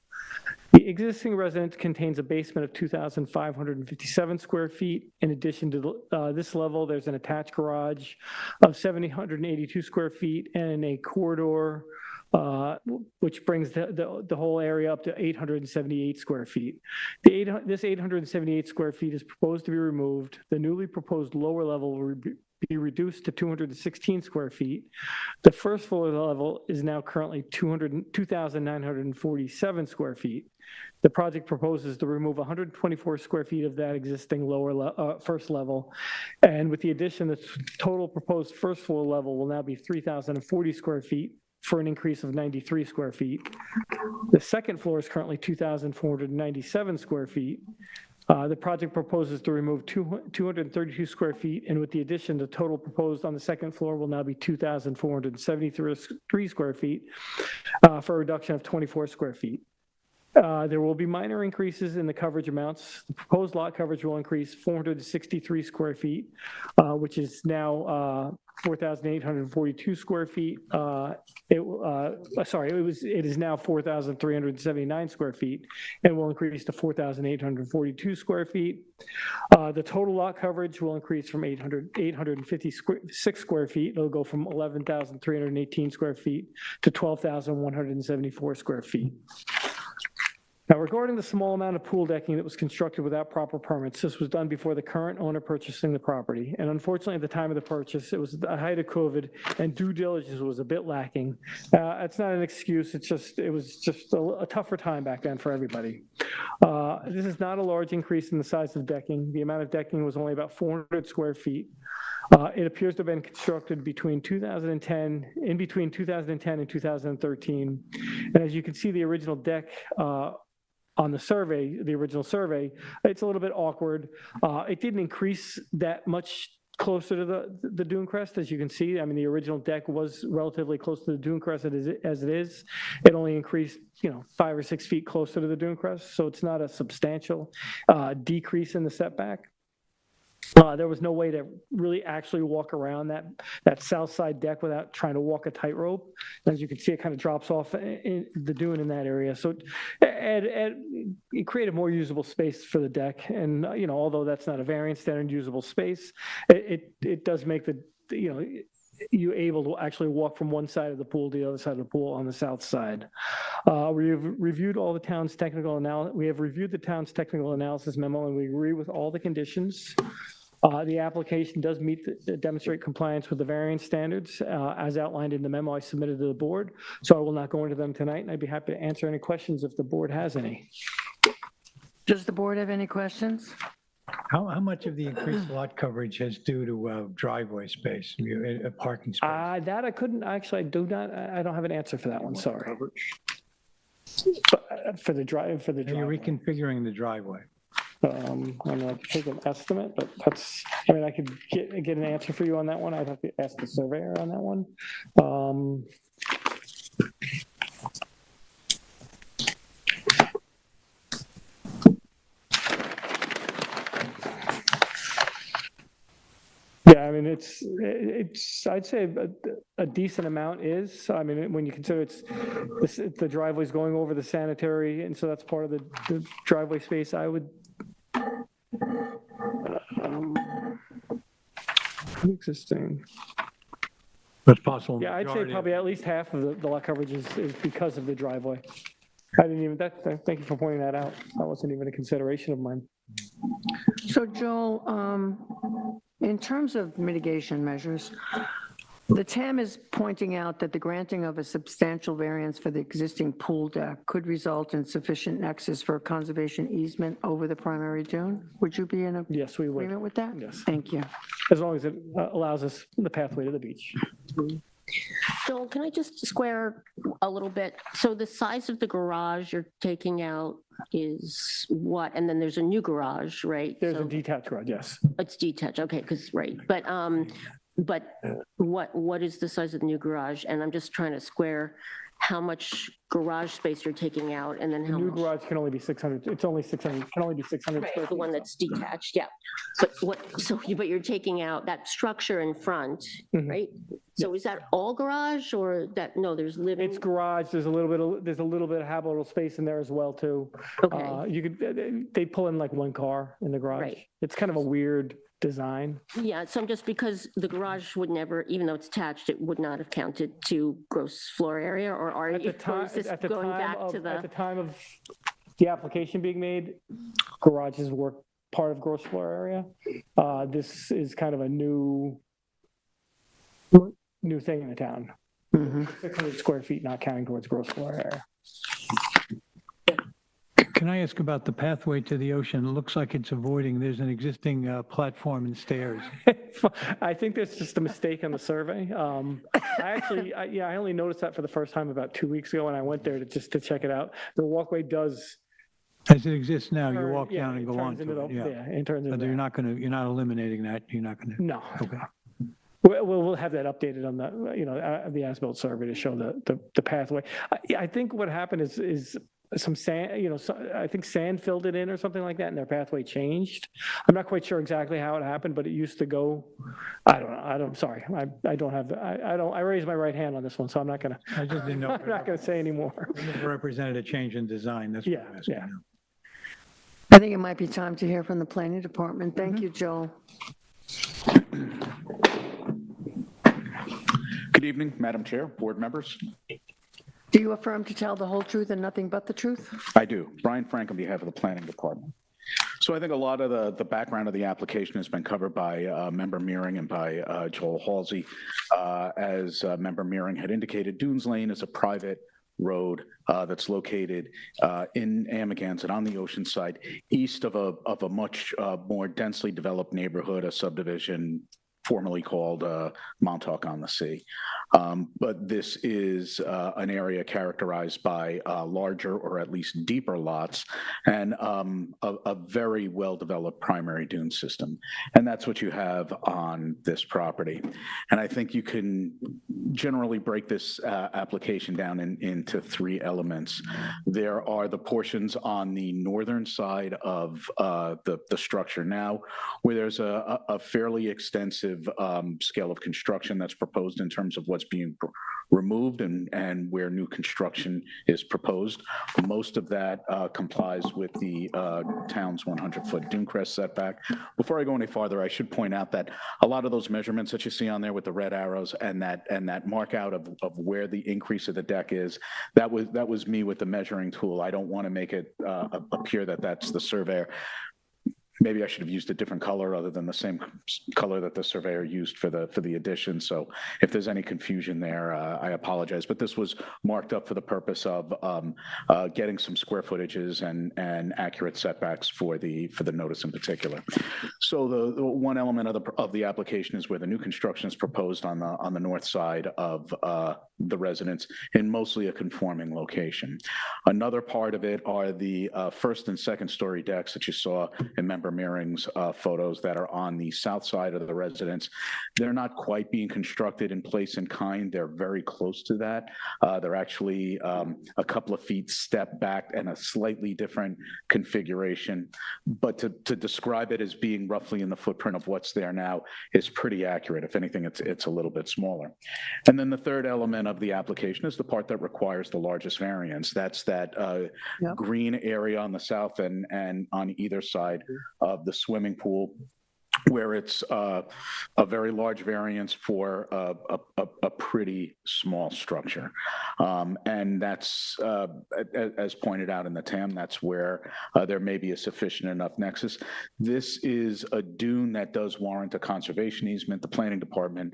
The existing residence contains a basement of 2,557 square feet. In addition to this level, there's an attached garage of 782 square feet and a corridor, which brings the whole area up to 878 square feet. This 878 square feet is proposed to be removed. The newly proposed lower level will be reduced to 216 square feet. The first floor level is now currently 2,947 square feet. The project proposes to remove 124 square feet of that existing first level. And with the addition, the total proposed first floor level will now be 3,040 square feet for an increase of 93 square feet. The second floor is currently 2,497 square feet. The project proposes to remove 232 square feet, and with the addition, the total proposed on the second floor will now be 2,473 square feet for a reduction of 24 square feet. There will be minor increases in the coverage amounts. The proposed lot coverage will increase 463 square feet, which is now 4,842 square feet. It is now 4,379 square feet and will increase to 4,842 square feet. The total lot coverage will increase from 856 square feet. It'll go from 11,318 square feet to 12,174 square feet. Now, regarding the small amount of pool decking that was constructed without proper permits, this was done before the current owner purchasing the property. And unfortunately, at the time of the purchase, it was the height of COVID and due diligence was a bit lacking. It's not an excuse, it was just a tougher time back then for everybody. This is not a large increase in the size of decking. The amount of decking was only about 400 square feet. It appears to have been constructed between 2010 and 2013. And as you can see, the original deck, on the survey, the original survey, it's a little bit awkward. It didn't increase that much closer to the dune crest, as you can see. I mean, the original deck was relatively close to the dune crest as it is. It only increased, 5 or 6 feet closer to the dune crest, so it's not a substantial decrease in the setback. There was no way to really actually walk around that south side deck without trying to walk a tightrope. As you can see, it kind of drops off in the dune in that area. So it created more usable space for the deck. And, although that's not a variance standard usable space, it does make you able to actually walk from one side of the pool to the other side of the pool on the south side. We have reviewed the town's technical analysis memo, and we agree with all the conditions. The application does demonstrate compliance with the variance standards as outlined in the memo I submitted to the board. So I will not go into them tonight, and I'd be happy to answer any questions if the board has any. Does the board have any questions? How much of the increased lot coverage is due to driveway space, parking space? That I couldn't, actually, I don't have an answer for that one, sorry. But, for the Are you driveway. reconfiguring the driveway? I'm gonna take an estimate, but that's, I mean, I could get an answer for you on that one. I'd have to ask the surveyor on that one. Yeah, I mean, it's, I'd say a decent amount is, I mean, when you consider the driveway's going over the sanitary, and so that's part of the driveway space, I would, existing. That's possible. Yeah, I'd say majority of- probably at least half of the lot coverage is because of the driveway. I didn't even, thank you for pointing that out. That wasn't even a consideration of mine. So Joel, in terms of mitigation measures, the TAM is pointing out that the granting of a substantial variance for the existing pool deck could result in sufficient nexus for a conservation easement over the primary dune. Would you be in Yes, we would. agreement with that? Yes, Thank you. as long as it allows us the pathway to the beach. Joel, can I just square a little bit? So the size of the garage you're taking out is what? And then there's a new garage, right? There's a So detached garage, yes. it's detached, okay, because, right. But what is the size of the new garage? And I'm just trying to square how much garage space you're taking out and then The how new much. garage can only be 600, it's only 600, can only be 600 Right, square the feet. one that's detached, yeah. But but you're taking out that structure in front, Mhm. right? So is that all garage or that, no, there's living? It's garage, there's a little bit of habitable space in there as well, too. Okay. You could, they pull in like one car in the garage. Right. It's kind of a weird design. Yeah, so just because the garage would never, even though it's attached, it would not have counted to gross floor area, or are At you, the time, or is this at the going time back of, to at the the? time of the application being made, garages were part of gross floor area. This is kind of a new thing in the town. 600 square feet, not counting towards gross floor area. Can I ask about the pathway to the ocean? It looks like it's avoiding, there's an existing platform and stairs. I think there's just a mistake on the survey. I only noticed that for the first time about 2 weeks ago when I went there to check it out. The walkway does. As it exists now, you turn- walk yeah, down and it go on turns into to it, the- yeah. it turns into But you're that. not going to, you're not eliminating that, you're not going to, No. okay. We'll have that updated on the as-built survey to show the pathway. I think what happened is some sand, I think sand filled it in or something like that, and their pathway changed. I'm not quite sure exactly how it happened, but it used to go, I don't know, sorry, I raised my right hand on this one, so I'm not gonna, I just didn't know. I'm not gonna say anymore. It represented a change in design, that's what Yeah, I'm asking yeah. now. I think it might be time to hear from the planning department. Thank you, Joel. Good evening, Madam Chair, board members. Do you affirm to tell the whole truth and nothing but the truth? I do. Brian Frank on behalf of the Planning Department. So I think a lot of the background of the application has been covered by Member Meering and by Joel Halsey. As Member Meering had indicated, Dunes Lane is a private road that's located in Amagansett on the ocean side, east of a much more densely developed neighborhood, a subdivision formerly called Montauk on the Sea. But this is an area characterized by larger or at least deeper lots and a very well-developed primary dune system. And that's what you have on this property. And I think you can generally break this application down into three elements. There are the portions on the northern side of the structure now, where there's a fairly extensive scale of construction that's proposed in terms of what's being removed and where new construction is proposed. Most of that complies with the town's 100-foot dune crest setback. Before I go any farther, I should point out that a lot of those measurements that you see on there with the red arrows and that mark out of where the increase of the deck is, that was me with the measuring tool. I don't want to make it appear that that's the surveyor. maybe I should have used a different color other than the same color that the surveyor used for the addition. So if there's any confusion there, I apologize. But this was marked up for the purpose of getting some square footages and accurate setbacks for the notice in particular. So the one element of the application is where the new construction is proposed on the north side of the residence in mostly a conforming location. Another part of it are the first and second story decks that you saw in Member Mearing's photos that are on the south side of the residence. They're not quite being constructed in place and kind. They're very close to that. They're actually a couple of feet step back and a slightly different configuration. But to describe it as being roughly in the footprint of what's there now is pretty accurate. If anything, it's a little bit smaller. And then the third element of the application is the part that requires the largest variance. That's that green area on the south and on either side of the swimming pool, where it's a very large variance for a pretty small structure. And that's, as pointed out in the TAM, that's where there may be a sufficient enough nexus. This is a dune that does warrant a conservation easement. The planning department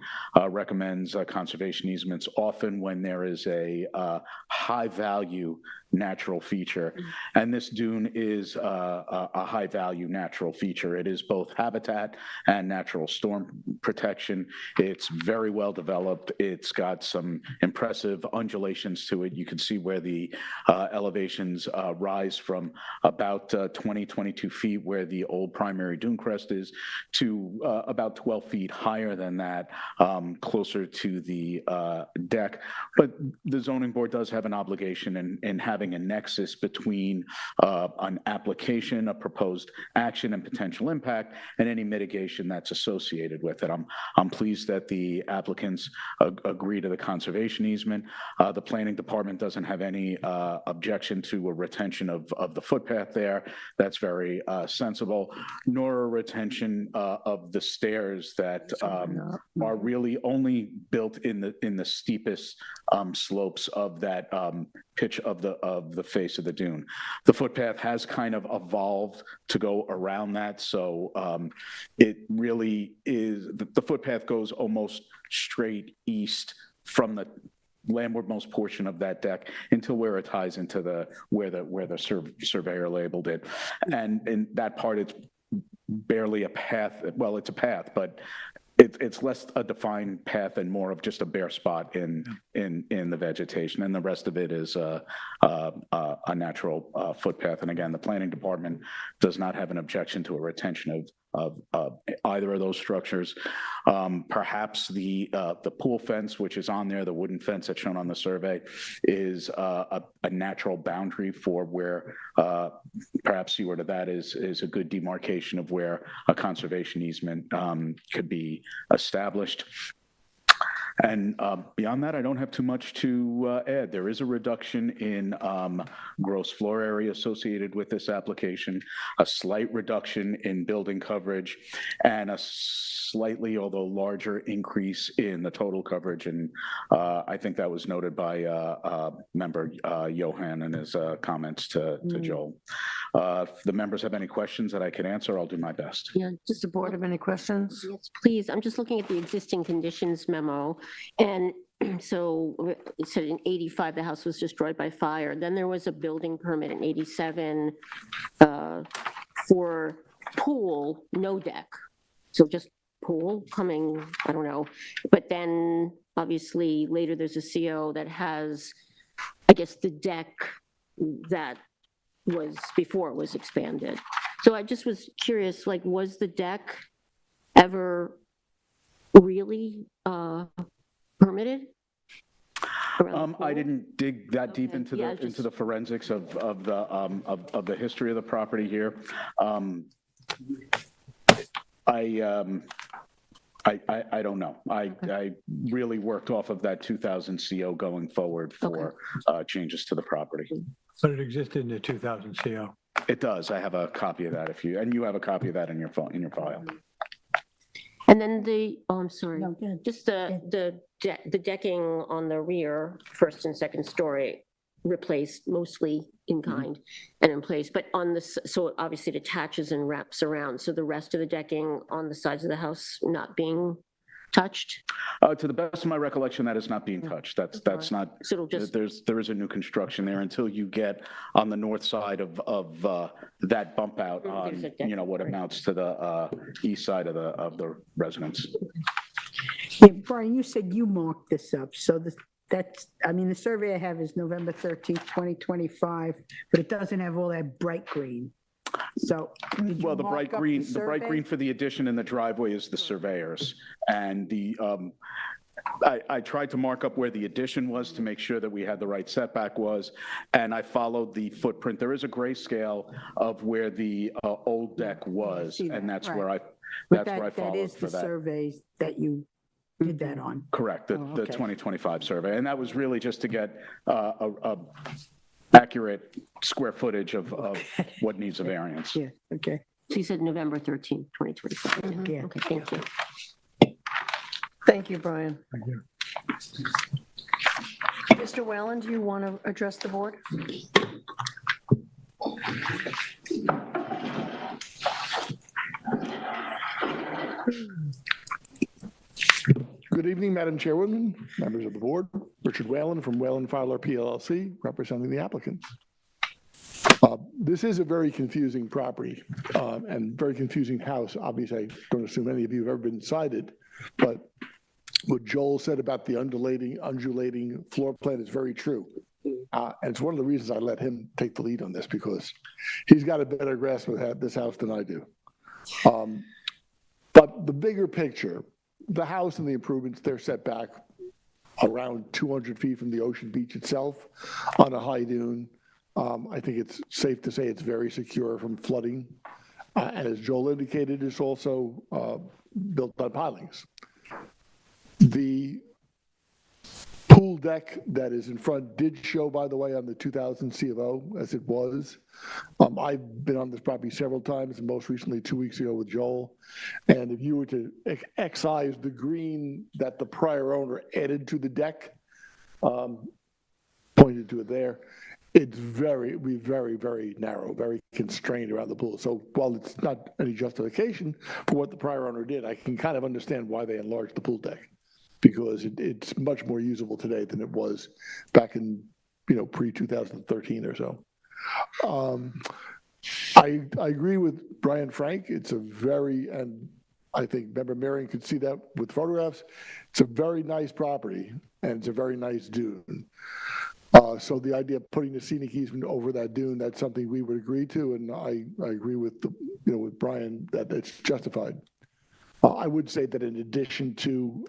recommends conservation easements often when there is a high value natural feature. And this dune is a high value natural feature. It is both habitat and natural storm protection. It's very well developed. It's got some impressive undulations to it. You can see where the elevations rise from about 22 feet where the old primary dune crest is to about 12 feet higher than that, closer to the deck. But the zoning board does have an obligation in having a nexus between an application, a proposed action and potential impact, and any mitigation that's associated with it. I'm pleased that the applicants agree to the conservation easement. The planning department doesn't have any objection to a retention of the footpath there. That's very sensible, nor a retention of the stairs that are really only built in the steepest slopes of that pitch of the face of the dune. The footpath has kind of evolved to go around that, so it really is, the footpath goes almost straight east from the landwardmost portion of that deck until where it ties into where the surveyor labeled it. And in that part, it's barely a path. Well, it's a path, but it's less a defined path and more of just a bare spot in the vegetation, and the rest of it is a natural footpath. And again, the planning department does not have an objection to a retention of either of those structures. Perhaps the pool fence, which is on there, the wooden fence that's shown on the survey, is a natural boundary for where perhaps seaward of that is a good demarcation of where a conservation easement could be established. And beyond that, I don't have too much to add. There is a reduction in gross floor area associated with this application, a slight reduction in building coverage, and a slightly, although larger, increase in the total coverage. And I think that was noted by member Johan in his comments to Joel. If the members have any questions that I can answer, I'll do my best. Yeah, Does the board have any questions? yes, please. I'm just looking at the existing conditions memo. And so it said in 85, the house was destroyed by fire. Then there was a building permit in 87 for pool, no deck. So just pool coming, I don't know. But then obviously later there's a CO that has, I guess, the deck that was before it was expanded. So I just was curious, like, was the deck ever really permitted? I didn't dig that deep into yeah, into the forensics of the history of the property here. I don't know. I really worked off of that 2000 CO going forward for changes to the property. But it existed in the 2000 CO. It does. I have a copy of that and you have a copy of that in your phone, in your file. And then I'm sorry, just the decking on the rear, first and second story, replaced, mostly in kind and in place, but on this, so obviously it attaches and wraps around, so the rest of the decking on the sides of the house not being touched? To the best of my recollection, that is not being touched. That's not, So it'll just, there is a new construction there until you get on the north side of that bump out on, There's a deck, you know, what right. amounts to the east side of the residence. Yeah, Brian, you said you marked this up, so that's, I mean, the survey I have is November 13th, 2025, but it doesn't have all that bright green. So did you Well, the mark bright up green, the survey? bright green for the addition and the driveway is the surveyors. And I tried to mark up where the addition was to make sure that we had the right setback was, and I followed the footprint. There is a grayscale of where the old deck was, see that, and that's right. where I, But that's where I that followed is for the that. surveys that you did that on. Correct, the Oh, okay. 2025 survey. And that was really just to get a accurate square footage of what needs a variance. Yeah, okay. so you said November 13th, 2025. Yeah. Okay, thank you. Thank you, Brian. Thank you. Mr. Whalen, do you want to address the board? Good evening, Madam Chairwoman, members of the board. Richard Whalen from Whalen Fowler PLLC, representing the applicants. This is a very confusing property and very confusing house. Obviously, I don't assume any of you have ever been inside it, but what Joel said about the undulating floor plan is very true. And it's one of the reasons I let him take the lead on this, because he's got a better grasp of this house than I do. But the bigger picture, the house and the improvements, they're set back around 200 feet from the ocean beach itself on a high dune. I think it's safe to say it's very secure from flooding. And as Joel indicated, it's also built on pilings. The pool deck that is in front did show, by the way, on the 2000 C of O as it was. I've been on this property several times, and most recently 2 weeks ago with Joel. And if you were to excise the green that the prior owner added to the deck, pointed to it there, it's very, very narrow, very constrained around the pool. So while it's not any justification for what the prior owner did, I can kind of understand why they enlarged the pool deck, because it's much more usable today than it was back in, pre-2013 or so. I agree with Brian Frank. It's a very, and I think Member Marion could see that with photographs, it's a very nice property and it's a very nice dune. So the idea of putting the scenic easement over that dune, that's something we would agree to, and I agree with with Brian that it's justified. I would say that in addition to,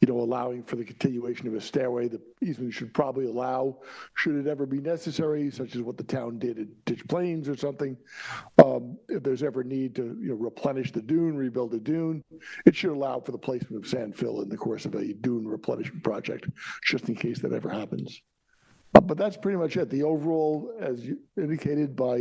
allowing for the continuation of a stairway, the easement should probably allow, should it ever be necessary, such as what the town did at Ditch Plains or something, if there's ever need to, replenish the dune, rebuild the dune, it should allow for the placement of sand fill in the course of a dune replenishment project, just in case that ever happens. But that's pretty much it. The overall, as you indicated by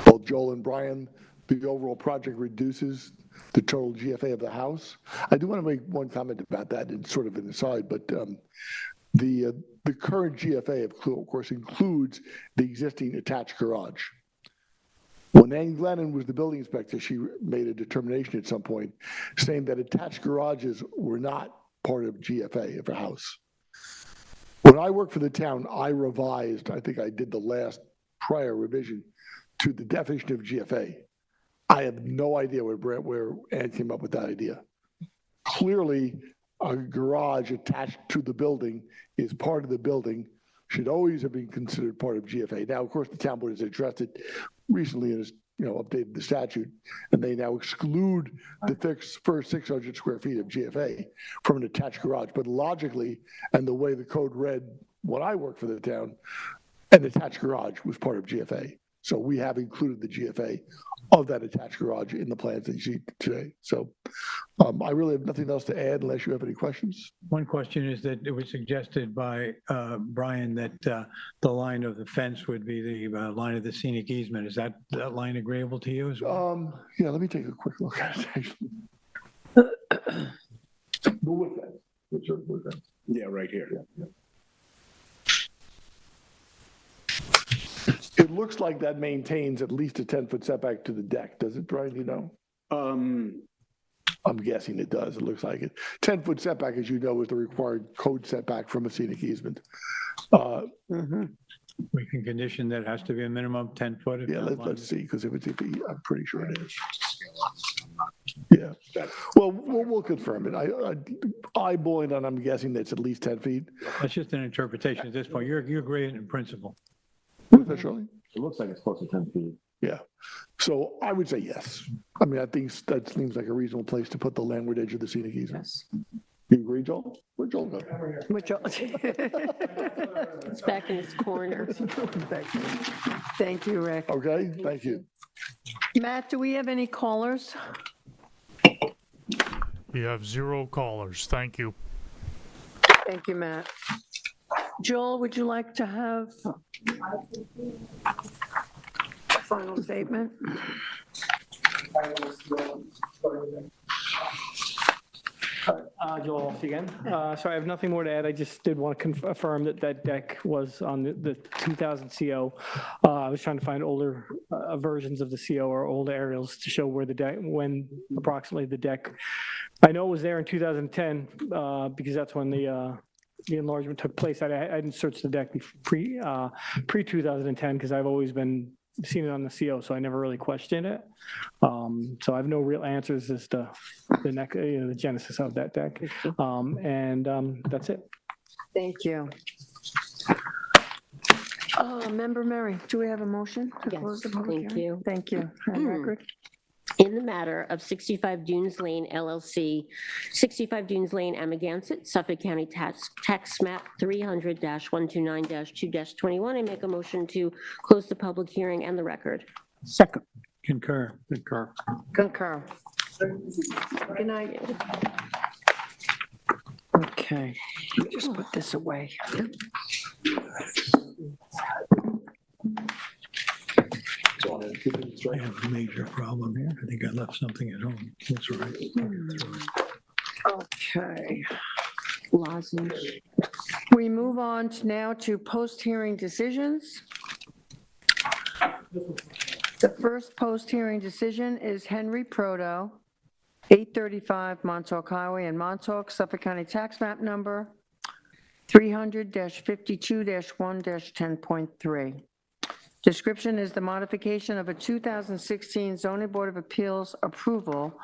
both Joel and Brian, the overall project reduces the total GFA of the house. I do want to make one comment about that. It's sort of an aside, but the current GFA, of course, includes the existing attached garage. When Ann Glennon was the building inspector, she made a determination at some point saying that attached garages were not part of GFA of a house. When I worked for the town, I revised, I think I did the last prior revision to the definition of GFA. I have no idea where Ann came up with that idea. Clearly, a garage attached to the building is part of the building, should always have been considered part of GFA. Now, of course, the town board has addressed it recently and has updated the statute, and they now exclude the first 600 square feet of GFA from an attached garage. But logically, and the way the code read when I worked for the town, an attached garage was part of GFA. So we have included the GFA of that attached garage in the plans that you see today. So I really have nothing else to add unless you have any questions. One question is that it was suggested by Brian that the line of the fence would be the line of the scenic easement. Is that line agreeable to you as well? Yeah, let me take a quick look at it, actually. The wood fence. Yeah, right here. Yeah. It looks like that maintains at least a 10-foot setback to the deck. Does it, Brian, you know? I'm guessing it does. It looks like it. 10-foot setback, as you know, is the required code setback from a scenic easement. We can condition that it has to be a minimum 10 foot. Yeah, let's see, because if it's, I'm pretty sure it is. Yeah, well, we'll confirm it. Eyeballing on, I'm guessing that's at least 10 feet. That's just an interpretation at this point. You're agreeing in principle. What's that, Shirley? It looks like it's close to 10 feet. Yeah, so I would say yes. I mean, I think that seems like a reasonable place to put the landward edge of the scenic easement. Yes. You agree, Joel? Where'd Joel go? It's back in its corner. Thank you, Rick. Okay, thank you. Matt, do we have any callers? You have 0 callers. Thank you. Thank you, Matt. Joel, would you like to have a final statement? Joel, again. So I have nothing more to add. I just did want to confirm that that deck was on the 2000 CO. I was trying to find older versions of the CO or old aerials to show where the deck, when approximately the deck. I know it was there in 2010 because that's when the enlargement took place. I didn't search the deck pre 2010 because I've always seen it on the CO, so I never really questioned it. So I have no real answers as to the genesis of that deck. That's it. Thank you. Member Mary, do we have a motion to close the public hearing? Thank you. On record. In the matter of 65 Dunes Lane LLC, 65 Dunes Lane, Amagansett, Suffolk County Tax Map 300-129-2-21, I make a motion to close the public hearing and the record. Second. Concur. Concur. Good night. Okay, let me just put this away. I have a major problem here. I think I left something at home. That's all right. Okay. Lozenge. We move on now to post-hearing decisions. The first post-hearing decision is Henry Proto, 835 Montauk Highway in Montauk, Suffolk County Tax Map Number 300-52-1-10.3. Description is the modification of a 2016 zoning board of appeals approval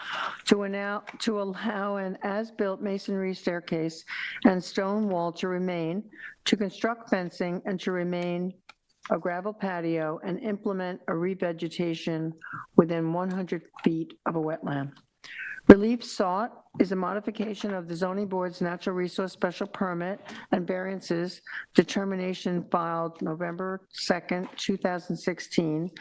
to allow an as-built masonry staircase and stone wall to remain, to construct fencing and to remain a gravel patio and implement a revegetation within 100 feet of a wetland. Relief sought is a modification of the zoning board's natural resource special permit and variances determination filed November 2nd, 2016,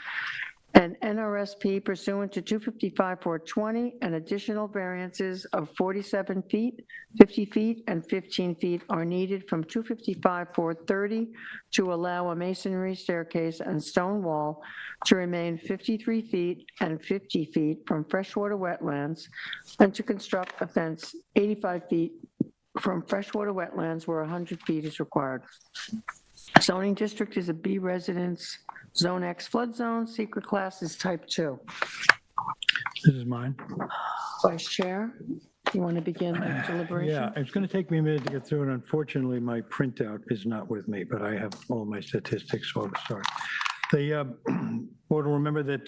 and NRSP pursuant to 255-420, and additional variances of 47 feet, 50 feet, and 15 feet are needed from 255-430 to allow a masonry staircase and stone wall to remain 53 feet and 50 feet from freshwater wetlands, and to construct a fence 85 feet from freshwater wetlands where 100 feet is required. Zoning district is a B residence, Zone X flood zone, secret class is type 2. This is mine. Vice Chair, you want to begin deliberation? Yeah, it's going to take me a minute to get through it. Unfortunately, my printout is not with me, but I have all my statistics, so I'll start. The board will remember that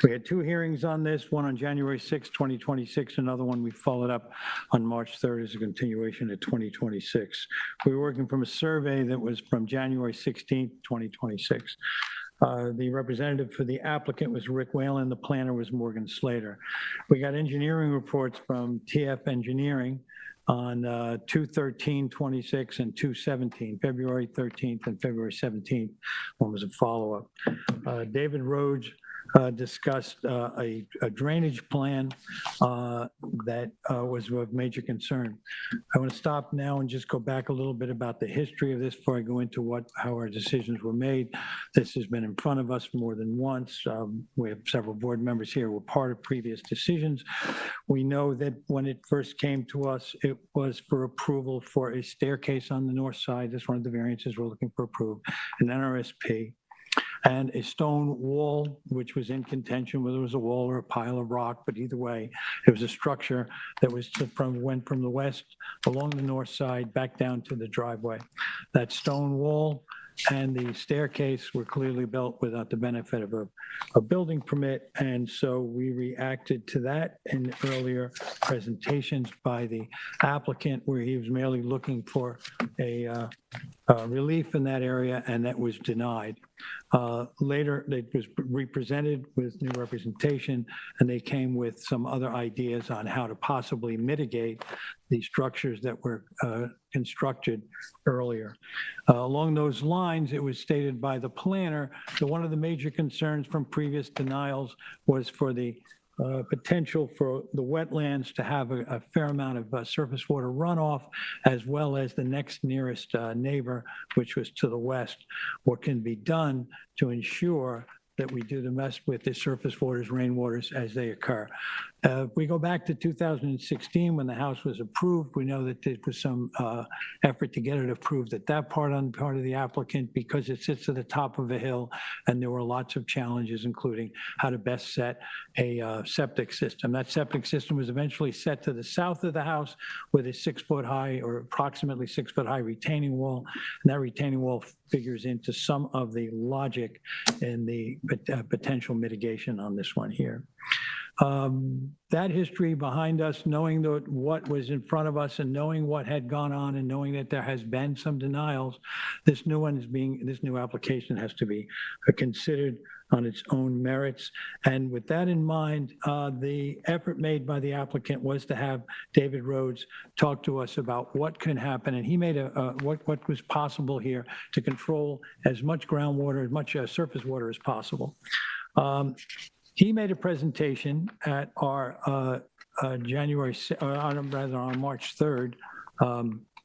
we had 2 hearings on this, one on January 6, 2026, another one we followed up on March 3rd as a continuation at 2026. We were working from a survey that was from January 16th, 2026. The representative for the applicant was Rick Whalen, the planner was Morgan Slater. We got engineering reports from TF Engineering on 2/13/26 and 2/17, February 13th and February 17th. One was a follow-up. David Rhodes discussed a drainage plan that was of major concern. I want to stop now and just go back a little bit about the history of this before I go into how our decisions were made. This has been in front of us more than once. We have several board members here who were part of previous decisions. We know that when it first came to us, it was for approval for a staircase on the north side. That's one of the variances we're looking for approval, an NRSP. and a stone wall, which was in contention, whether it was a wall or a pile of rock, but either way, it was a structure that went from the west along the north side back down to the driveway. That stone wall and the staircase were clearly built without the benefit of a building permit, and so we reacted to that in earlier presentations by the applicant, where he was merely looking for a relief in that area, and that was denied. Later, it was represented with new representation, and they came with some other ideas on how to possibly mitigate the structures that were constructed earlier. Along those lines, it was stated by the planner that one of the major concerns from previous denials was for the potential for the wetlands to have a fair amount of surface water runoff, as well as the next nearest neighbor, which was to the west. What can be done to ensure that we do the best with the surface waters, rainwaters as they occur. If we go back to 2016, when the house was approved, we know that there was some effort to get it approved at that part on part of the applicant, because it sits at the top of a hill, and there were lots of challenges, including how to best set a septic system. That septic system was eventually set to the south of the house with a 6-foot-high or approximately 6-foot-high retaining wall, and that retaining wall figures into some of the logic and the potential mitigation on this one here. That history behind us, knowing what was in front of us and knowing what had gone on and knowing that there has been some denials, this new application has to be considered on its own merits. And with that in mind, the effort made by the applicant was to have David Rhodes talk to us about what can happen. And he made what was possible here to control as much groundwater, as much surface water as possible. He made a presentation at our on March 3rd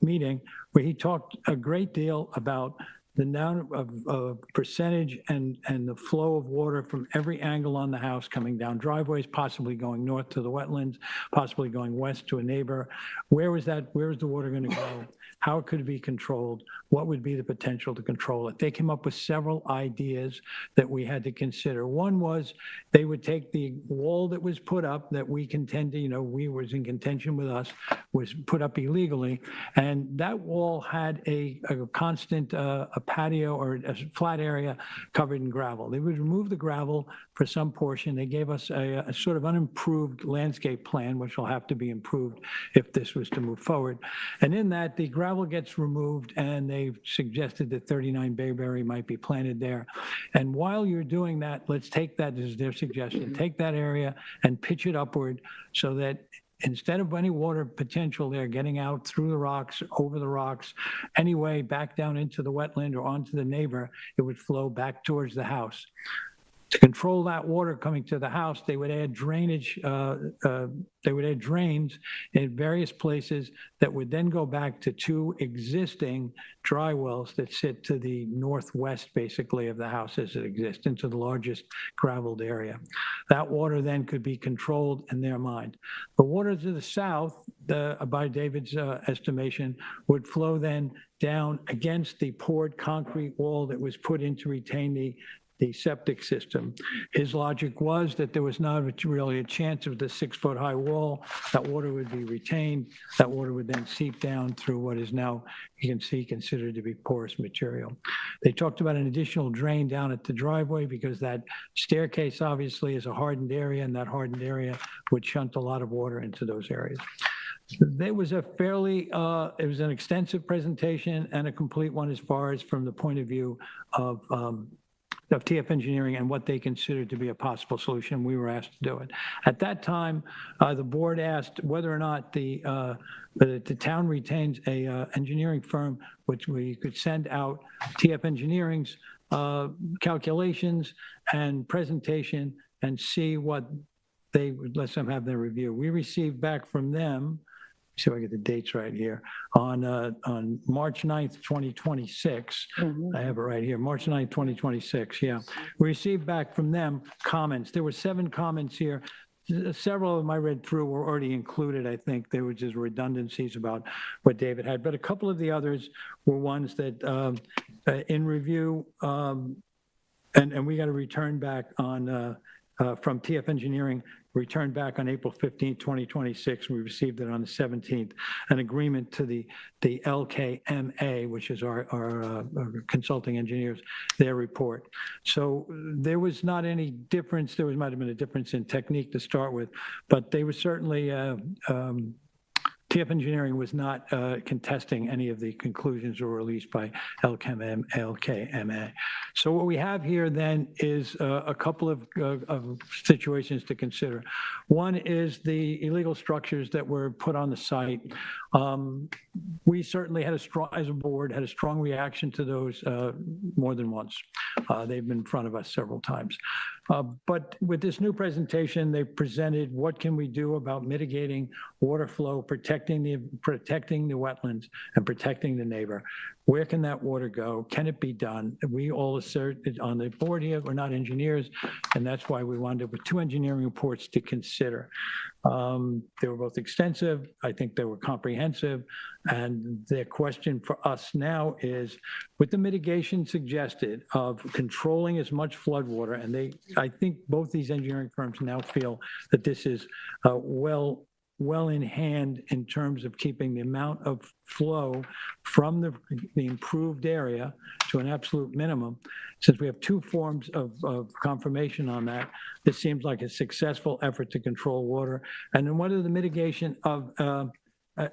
meeting, where he talked a great deal about the amount of percentage and the flow of water from every angle on the house coming down driveways, possibly going north to the wetlands, possibly going west to a neighbor. Where is the water going to go? How could it be controlled? What would be the potential to control it? They came up with several ideas that we had to consider. One was they would take the wall that was put up that we contended, we was in contention with us, was put up illegally, and that wall had a constant a patio or a flat area covered in gravel. They would remove the gravel for some portion. They gave us a sort of unimproved landscape plan, which will have to be improved if this was to move forward. And in that, the gravel gets removed, and they've suggested that 39 bayberry might be planted there. And while you're doing that, let's take that as their suggestion, take that area and pitch it upward so that instead of any water potential there getting out through the rocks, over the rocks, anyway, back down into the wetland or onto the neighbor, it would flow back towards the house. To control that water coming to the house, they would add drainage, they would add drains in various places that would then go back to 2 existing dry wells that sit to the northwest, basically, of the house as it exists, into the largest graveled area. That water then could be controlled in their mind. The water to the south, by David's estimation, would flow then down against the poured concrete wall that was put in to retain the septic system. His logic was that there was not really a chance of the 6-foot-high wall. That water would be retained. That water would then seep down through what is now, you can see, considered to be porous material. They talked about an additional drain down at the driveway because that staircase obviously is a hardened area, and that hardened area would shunt a lot of water into those areas. There was a fairly, it was an extensive presentation and a complete one as far as from the point of view of TF Engineering and what they considered to be a possible solution. We were asked to do it. At that time, the board asked whether or not the town retains a engineering firm, which we could send out TF Engineering's calculations and presentation and see what they would let them have their review. We received back from them, see if I get the dates right here, on March 9th, 2026. I have it right here, March 9th, 2026, yeah. We received back from them comments. There were 7 comments here. Several of them I read through were already included. I think there were just redundancies about what David had, but a couple of the others were ones that in review, And we got a return back on, from TF Engineering, returned back on April 15, 2026. We received it on the 17th, an agreement to the LKMA, which is our consulting engineers, their report. So there was not any difference. There might have been a difference in technique to start with, but they were certainly, TF Engineering was not contesting any of the conclusions that were released by LKMA. So what we have here then is a couple of situations to consider. One is the illegal structures that were put on the site. We certainly had as a board, had a strong reaction to those more than once. They've been in front of us several times. But with this new presentation, they presented what can we do about mitigating water flow, protecting the wetlands, and protecting the neighbor. Where can that water go? Can it be done? We all assert on the board here, we're not engineers, and that's why we wound up with 2 engineering reports to consider. They were both extensive. I think they were comprehensive. And the question for us now is, with the mitigation suggested of controlling as much flood water, and I think both these engineering firms now feel that this is well in hand in terms of keeping the amount of flow from the improved area to an absolute minimum. Since we have 2 forms of confirmation on that, this seems like a successful effort to control water. And then what are the mitigation of,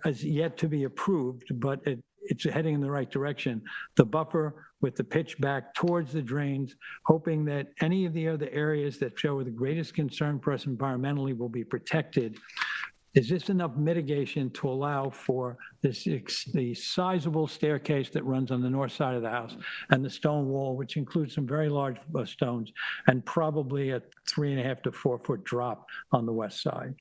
is yet to be approved, but it's heading in the right direction. The buffer with the pitch back towards the drains, hoping that any of the other areas that show the greatest concern for us environmentally will be protected. Is this enough mitigation to allow for the sizable staircase that runs on the north side of the house and the stone wall, which includes some very large stones, and probably a 3.5 to 4 foot drop on the west side?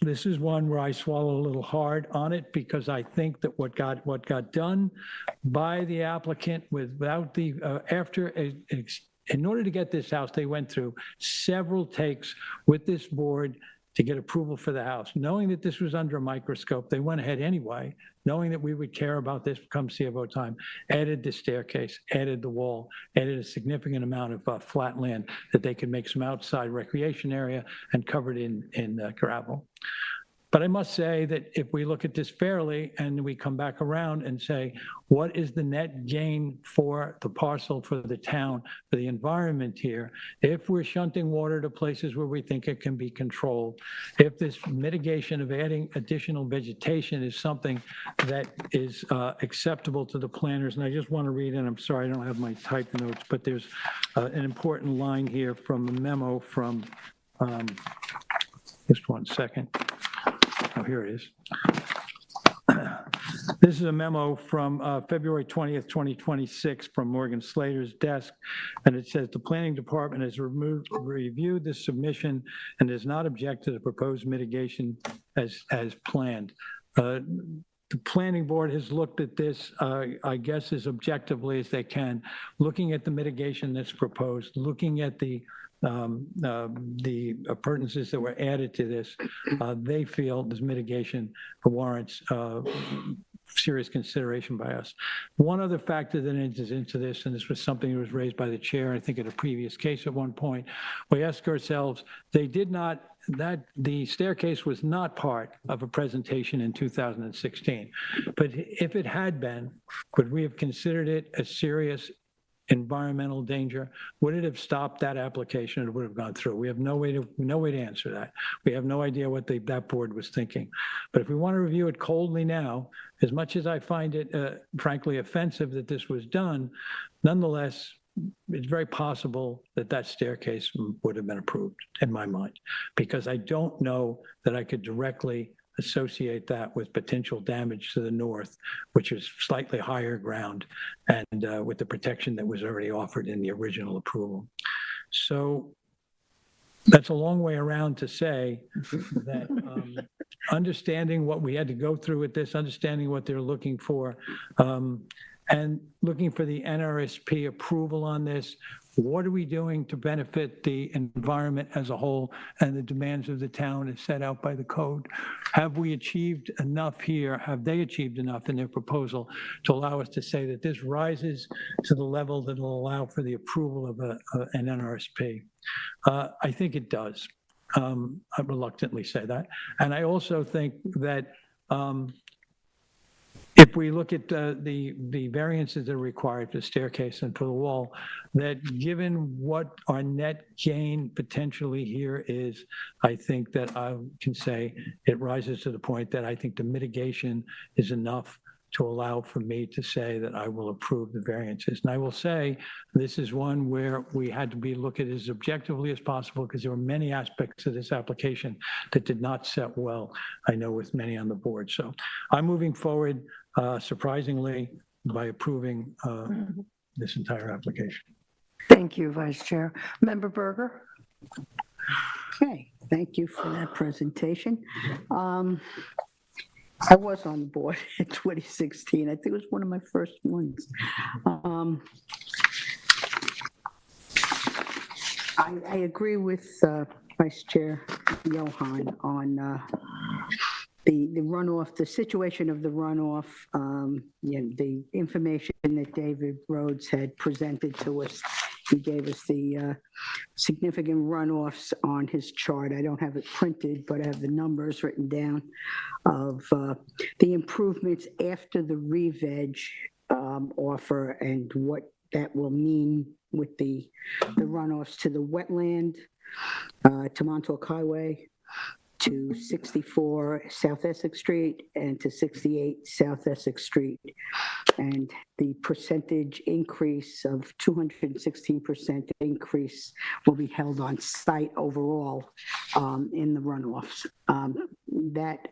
This is one where I swallow a little hard on it, because I think that what got done by the applicant without the, in order to get this house, they went through several takes with this board to get approval for the house. Knowing that this was under a microscope, they went ahead anyway, knowing that we would care about this come CFO time, added the staircase, added the wall, added a significant amount of flat land that they could make some outside recreation area and covered in gravel. But I must say that if we look at this fairly and we come back around and say, what is the net gain for the parcel, for the town, for the environment here? If we're shunting water to places where we think it can be controlled, if this mitigation of adding additional vegetation is something that is acceptable to the planners, and I just want to read, and I'm sorry, I don't have my typed notes, but there's an important line here from a memo from, just one second. Oh, here it is. This is a memo from February 20th, 2026 from Morgan Slater's desk, and it says the planning department has reviewed this submission and does not object to the proposed mitigation as planned. The planning board has looked at this, I guess, as objectively as they can, looking at the mitigation that's proposed, looking at the appurtenances that were added to this. They feel this mitigation warrants serious consideration by us. One other factor that enters into this, and this was something that was raised by the chair, I think in a previous case at one point, we asked ourselves, the staircase was not part of a presentation in 2016, but if it had been, could we have considered it a serious environmental danger? Would it have stopped that application, or would it have gone through? We have no way to answer that. We have no idea what that board was thinking. But if we want to review it coldly now, as much as I find it frankly offensive that this was done, nonetheless, it's very possible that that staircase would have been approved in my mind, because I don't know that I could directly associate that with potential damage to the north, which is slightly higher ground, and with the protection that was already offered in the original approval. So that's a long way around to say that understanding what we had to go through with this, understanding what they're looking for, and looking for the NRSP approval on this. What are we doing to benefit the environment as a whole and the demands of the town as set out by the code? Have we achieved enough here? Have they achieved enough in their proposal to allow us to say that this rises to the level that will allow for the approval of an NRSP? I think it does. I reluctantly say that. And I also think that if we look at the variances that are required for the staircase and for the wall, that given what our net gain potentially here is, I think that I can say it rises to the point that I think the mitigation is enough to allow for me to say that I will approve the variances. And I will say, this is one where we had to look at it as objectively as possible because there were many aspects of this application that did not set well, I know, with many on the board. So I'm moving forward, surprisingly, by approving this entire application. Thank you, Vice Chair. Member Berger? Okay, thank you for that presentation. I was on the board in 2016. I think it was one of my first ones. I agree with Vice Chair Johan on the runoff, the situation of the runoff, the information that David Rhodes had presented to us. He gave us the significant runoffs on his chart. I don't have it printed, but I have the numbers written down of the improvements after the re-veg offer and what that will mean with the runoffs to the wetland, to Montauk Highway, to 64 South Essex Street, and to 68 South Essex Street. And the percentage increase of 216% increase will be held on site overall in the runoffs. That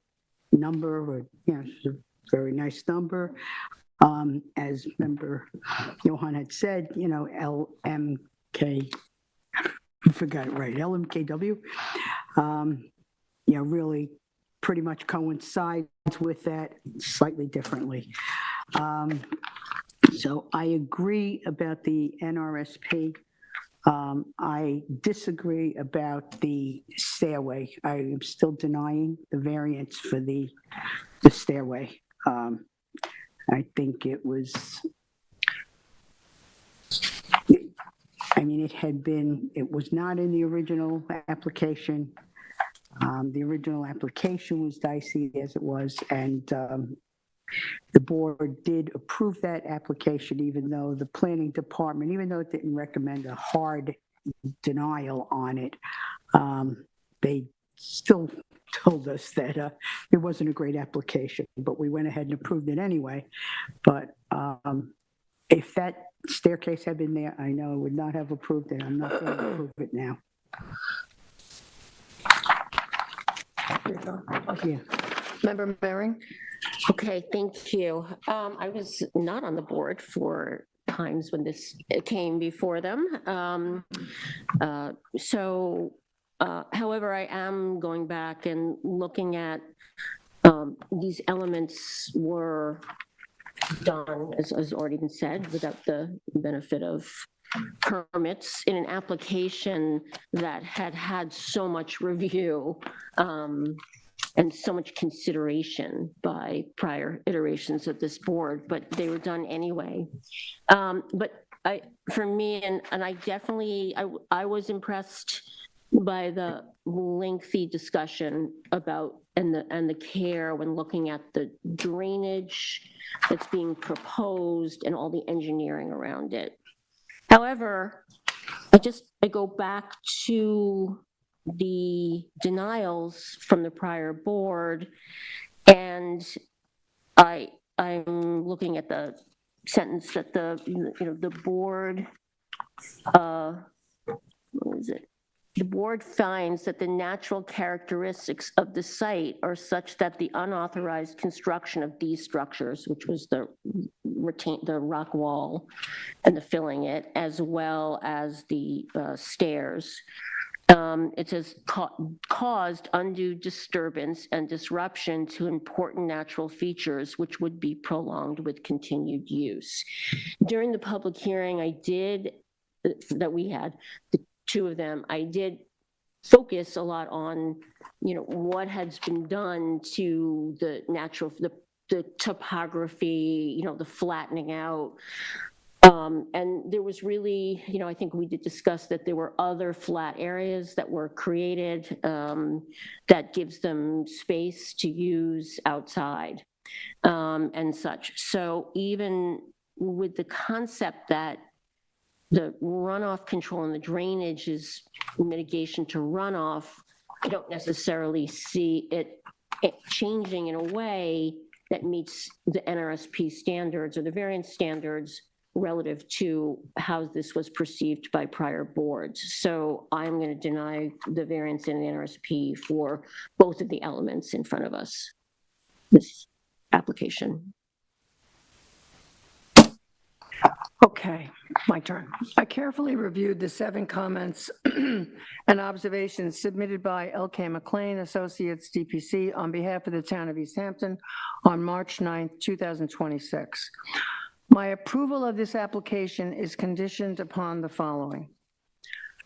number, is a very nice number. As Member Johan had said, LMK, I forgot it right, LMKW, really pretty much coincides with that slightly differently. So I agree about the NRSP. I disagree about the stairway. I am still denying the variance for the stairway. I think it was, it was not in the original application. The original application was dicey as it was, and the board did approve that application, even though the planning department, even though it didn't recommend a hard denial on it, they still told us that it wasn't a great application, but we went ahead and approved it anyway. But if that staircase had been there, I know I would not have approved it. I'm not going to approve it now. Yeah. Member Mering? Okay, thank you. I was not on the board for times when this came before them. However, I am going back and looking at these elements were done, as already been said, without the benefit of permits in an application that had so much review and so much consideration by prior iterations of this board, but they were done anyway. But for me, and I definitely, I was impressed by the lengthy discussion about and the care when looking at the drainage that's being proposed and all the engineering around it. However, I go back to the denials from the prior board, and I'm looking at the sentence that the board, what is it? The board finds that the natural characteristics of the site are such that the unauthorized construction of these structures, which was the rock wall and the filling it, as well as the stairs, It says caused undue disturbance and disruption to important natural features, which would be prolonged with continued use. During the public hearing that we had, the two of them, I did focus a lot on, what has been done to the the topography, the flattening out. And there was really, I think we did discuss that there were other flat areas that were created that gives them space to use outside and such. So even with the concept that the runoff control and the drainage is mitigation to runoff, I don't necessarily see it changing in a way that meets the NRSP standards or the variance standards relative to how this was perceived by prior boards. So I'm going to deny the variance in the NRSP for both of the elements in front of us, this application. Okay, my turn. I carefully reviewed the 7 comments and observations submitted by L.K. McLean Associates DPC on behalf of the town of East Hampton on March 9th, 2026. My approval of this application is conditioned upon the following.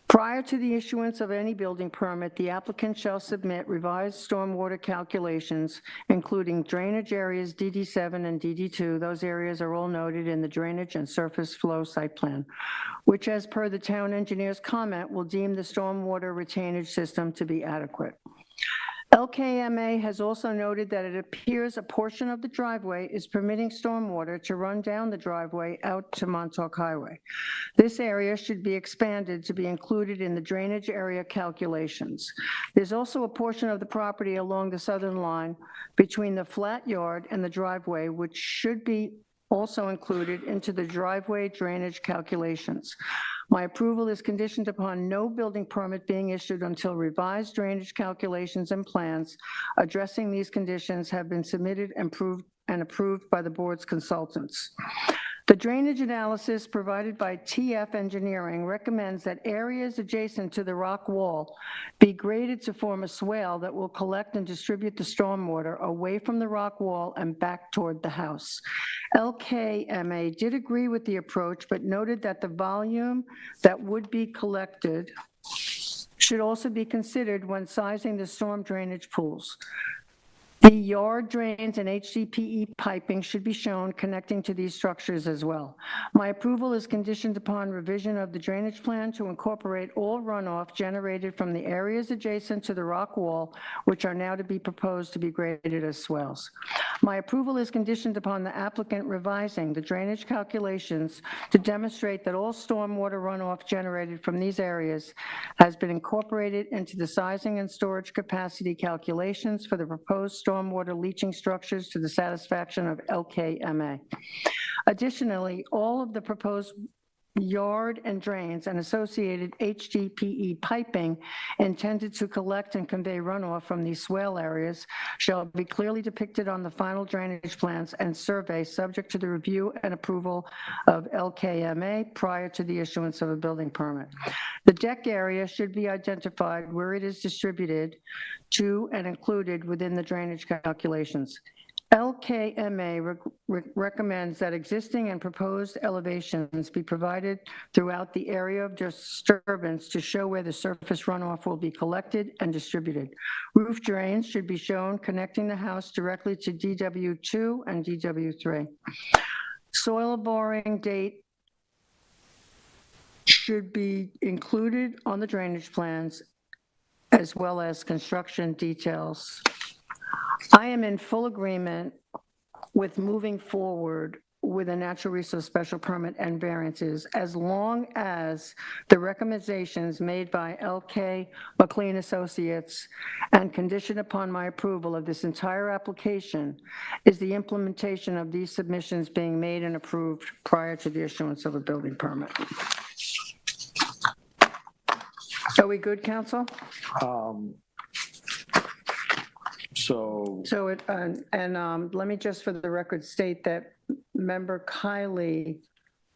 Prior to the issuance of any building permit, the applicant shall submit revised stormwater calculations, including drainage areas DD7 and DD2. Those areas are all noted in the drainage and surface flow site plan, which, as per the town engineer's comment, will deem the stormwater retainage system to be adequate. LKMA has also noted that it appears a portion of the driveway is permitting stormwater to run down the driveway out to Montauk Highway. This area should be expanded to be included in the drainage area calculations. There's also a portion of the property along the southern line between the flat yard and the driveway, which should be also included into the driveway drainage calculations. My approval is conditioned upon no building permit being issued until revised drainage calculations and plans addressing these conditions have been submitted and approved by the board's consultants. The drainage analysis provided by TF Engineering recommends that areas adjacent to the rock wall be graded to form a swale that will collect and distribute the stormwater away from the rock wall and back toward the house. LKMA did agree with the approach, but noted that the volume that would be collected should also be considered when sizing the storm drainage pools. The yard drains and HDPE piping should be shown connecting to these structures as well. My approval is conditioned upon revision of the drainage plan to incorporate all runoff generated from the areas adjacent to the rock wall, which are now to be proposed to be graded as swales. My approval is conditioned upon the applicant revising the drainage calculations to demonstrate that all stormwater runoff generated from these areas has been incorporated into the sizing and storage capacity calculations for the proposed stormwater leaching structures to the satisfaction of LKMA. Additionally, all of the proposed yard and drains and associated HDPE piping intended to collect and convey runoff from these swale areas shall be clearly depicted on the final drainage plans and survey subject to the review and approval of LKMA prior to the issuance of a building permit. The deck area should be identified where it is distributed to and included within the drainage calculations. LKMA recommends that existing and proposed elevations be provided throughout the area of disturbance to show where the surface runoff will be collected and distributed. Roof drains should be shown connecting the house directly to DW2 and DW3. Soil boring date should be included on the drainage plans as well as construction details. I am in full agreement with moving forward with a natural resource special permit and variances as long as the recommendations made by L.K. McLean Associates and conditioned upon my approval of this entire application is the implementation of these submissions being made and approved prior to the issuance of a building permit. Are we good, counsel? So it, let me just for the record state that Member Kiley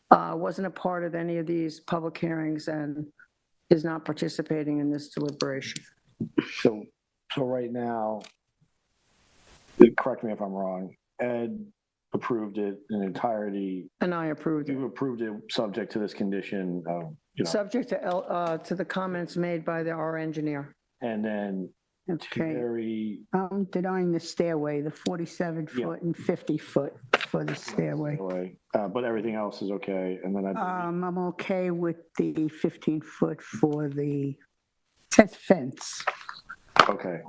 wasn't a part of any of these public hearings and is not participating in this deliberation. So right now, correct me if I'm wrong, Ed approved it in entirety. And I approved it. You approved it subject to this condition of, Subject to the comments made by our engineer. and then Okay. Terry, I'm denying the stairway, the 47 foot and 50 foot for the stairway. but everything else is okay. And then I'm okay with the 15 foot for the fence. okay.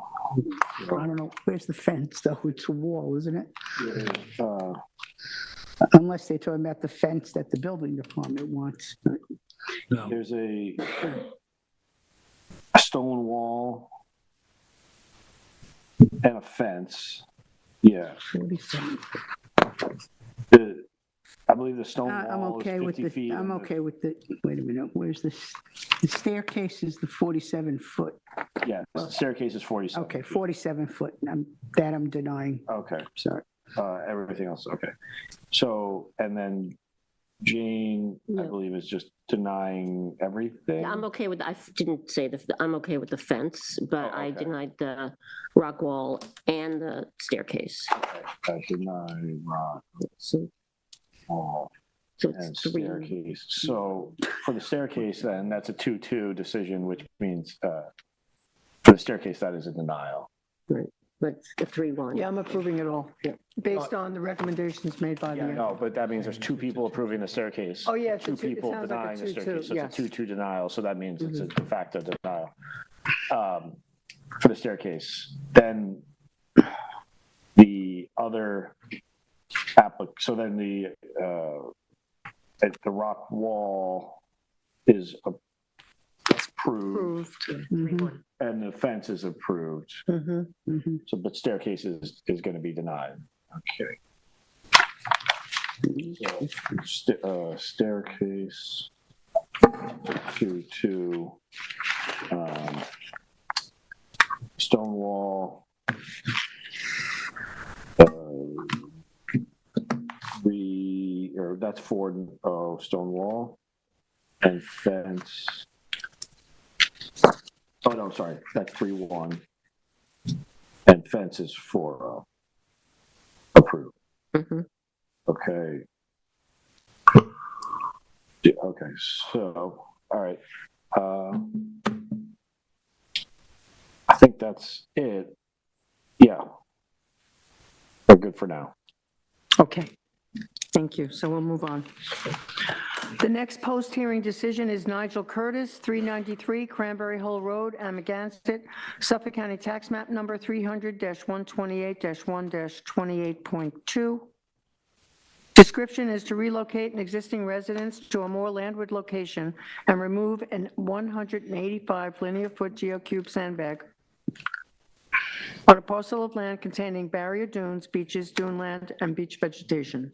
I don't know, where's the fence though? It's a wall, isn't it? Unless they're talking about the fence that the building department wants. No. There's a stone wall and a fence. Yeah. 47. I believe the stone I'm wall okay is with 50 feet. I'm okay with the, wait a minute, where's this? The staircase is the 47 foot. Yeah, the staircase is 47. Okay, 47 foot, that I'm denying. Okay. Sorry. Everything else, okay. So, and then Jane, I believe, is just denying everything? I'm okay with, I didn't say I'm okay with the fence, but I okay. denied the rock wall and the staircase. Okay, I deny rock wall So and it's three. staircase. So for the staircase, then, that's a 2-2 decision, which means for the staircase, that is a denial. Right, but the 3-1. Yeah, I'm approving it all, based on the recommendations made by the. No, but that means there's 2 people approving the staircase. Oh, yeah, it's a Two two- it people sounds like a denying the 2-2, staircase, so yes. it's a 2-2 denial, so that means it's a de facto denial. For the staircase, then the other so then the rock wall is approved, and the fence is approved. So, but staircase is going to be denied. Okay. So, staircase 2-2, stone wall 3, or that's 4, stone wall and fence. Oh, no, sorry, that's 3-1. And fence is 4 approved. Okay. Yeah, okay, so, all right. I think that's it. Yeah. We're good for now. Okay, thank you. So we'll move on. The next post-hearing decision is Nigel Curtis, 393 Cranberry Hole Road, Amagansett, Suffolk County Tax Map Number 300-128-1-28.2. Description is to relocate an existing residence to a more landward location and remove an 185 linear foot geocube sandbag on a parcel of land containing barrier dunes, beaches, duneland, and beach vegetation.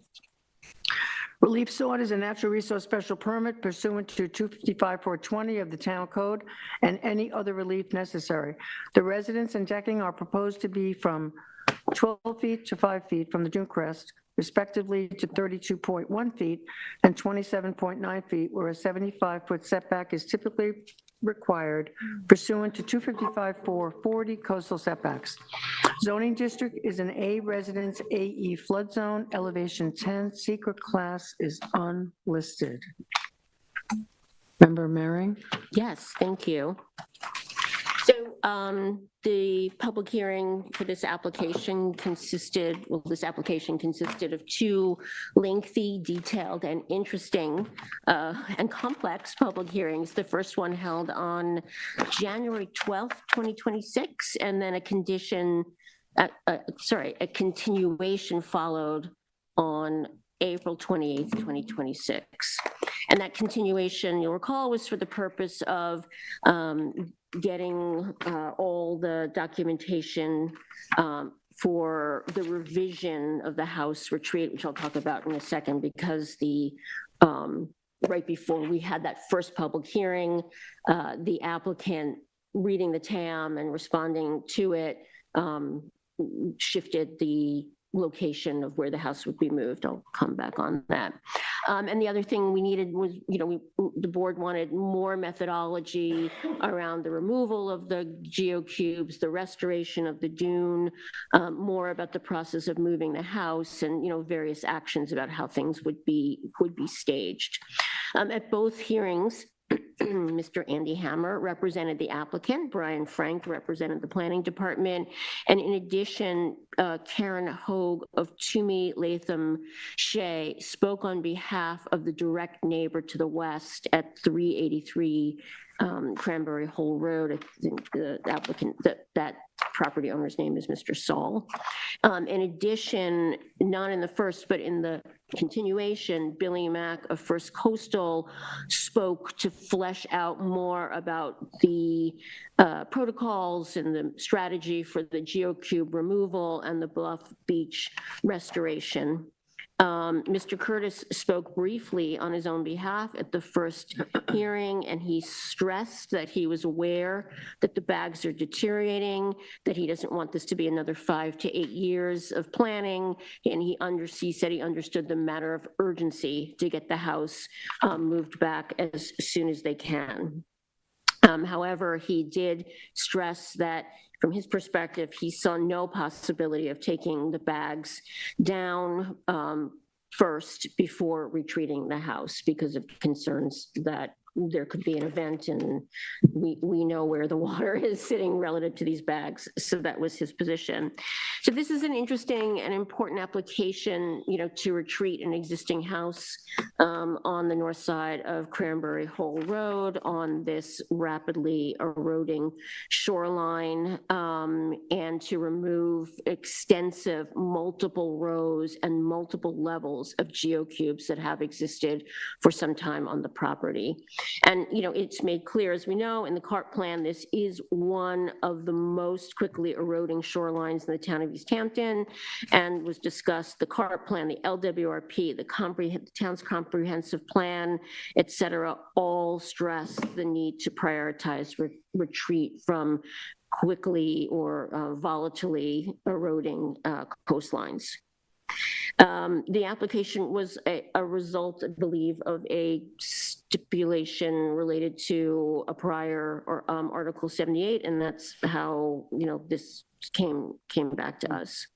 Relief sought is a natural resource special permit pursuant to 255-420 of the Town Code and any other relief necessary. The residence and decking are proposed to be from 12 feet to 5 feet from the dune crest, respectively to 32.1 feet and 27.9 feet, where a 75-foot setback is typically required pursuant to 255-440 coastal setbacks. Zoning district is an A residence AE flood zone, elevation 10, secret class is unlisted. Member Mering? Yes, thank you. So the public hearing for this application consisted of 2 lengthy, detailed, and interesting and complex public hearings. The first one held on January 12th, 2026, and then a continuation followed on April 28th, 2026. And that continuation, you'll recall, was for the purpose of getting all the documentation for the revision of the house retreat, which I'll talk about in a second, because right before we had that first public hearing, the applicant reading the TAM and responding to it shifted the location of where the house would be moved. I'll come back on that. And the other thing we needed was, the board wanted more methodology around the removal of the geocubes, the restoration of the dune, more about the process of moving the house, and various actions about how things would be staged. At both hearings, Mr. Andy Hammer represented the applicant, Brian Frank represented the planning department, and in addition, Karen Hogue of Toomey Latham Shea spoke on behalf of the direct neighbor to the west at 383 Cranberry Hole Road. I think the applicant, that property owner's name is Mr. Saul. In addition, not in the first, but in the continuation, Billy Mack of First Coastal spoke to flesh out more about the protocols and the strategy for the geocube removal and the Bluff Beach restoration. Mr. Curtis spoke briefly on his own behalf at the first hearing, and he stressed that he was aware that the bags are deteriorating, that he doesn't want this to be another 5 to 8 years of planning, and he said he understood the matter of urgency to get the house moved back as soon as they can. However, he did stress that from his perspective, he saw no possibility of taking the bags down first before retreating the house because of concerns that there could be an event, and we know where the water is sitting relative to these bags. So that was his position. So this is an interesting and important application, to retreat an existing house on the north side of Cranberry Hole Road on this rapidly eroding shoreline, and to remove extensive multiple rows and multiple levels of geocubes that have existed for some time on the property. And, it's made clear, as we know, in the CART plan, this is one of the most quickly eroding shorelines in the town of East Hampton, and was discussed, the CART plan, the LWRP, the town's comprehensive plan, et cetera, all stress the need to prioritize retreat from quickly or volatilely eroding coastlines. The application was a result, I believe, of a stipulation related to a prior or Article 78, and that's how this came back to us.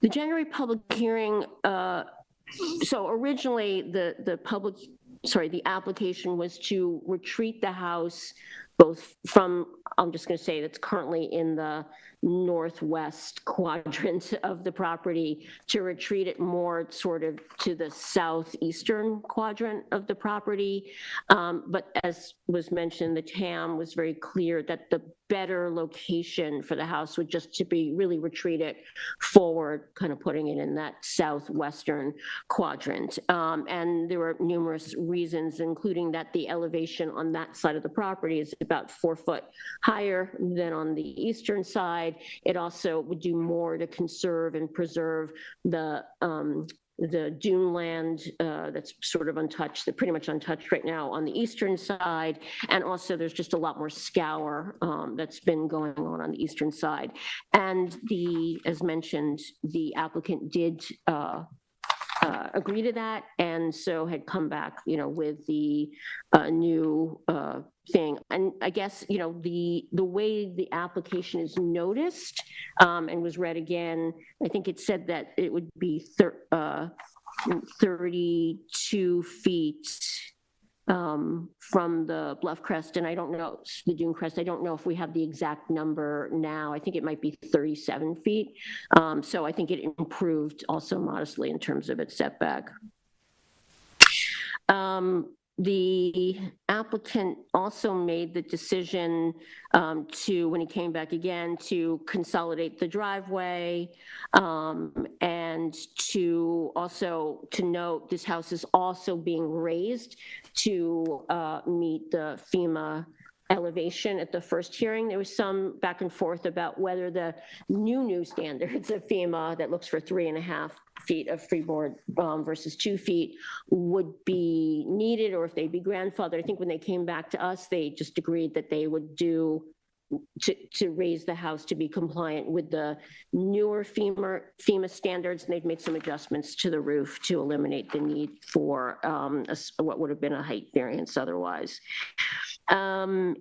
The January public hearing. So originally, the application was to retreat the house both from, I'm just going to say that's currently in the northwest quadrant of the property, to retreat it more sort of to the southeastern quadrant of the property. But as was mentioned, the TAM was very clear that the better location for the house would just to be really retreated forward, kind of putting it in that southwestern quadrant. And there were numerous reasons, including that the elevation on that side of the property is about 4 foot higher than on the eastern side. It also would do more to conserve and preserve the dune land that's sort of untouched, they're pretty much untouched right now on the eastern side. And also there's just a lot more scour that's been going on the eastern side. And as mentioned, the applicant did agree to that, and so had come back, with the new thing. And I guess, the way the application is noticed and was read again, I think it said that it would be 32 feet from the bluff crest, and I don't know, the dune crest, I don't know if we have the exact number now. I think it might be 37 feet. So I think it improved also modestly in terms of its setback. The applicant also made the decision when he came back again, to consolidate the driveway, and to note this house is also being raised to meet the FEMA elevation. At the first hearing, there was some back and forth about whether the new standards of FEMA that looks for 3.5 feet of freeboard versus 2 feet would be needed, or if they'd be grandfathered. I think when they came back to us, they just agreed that they would do to raise the house to be compliant with the newer FEMA standards, and they've made some adjustments to the roof to eliminate the need for what would have been a height variance otherwise. And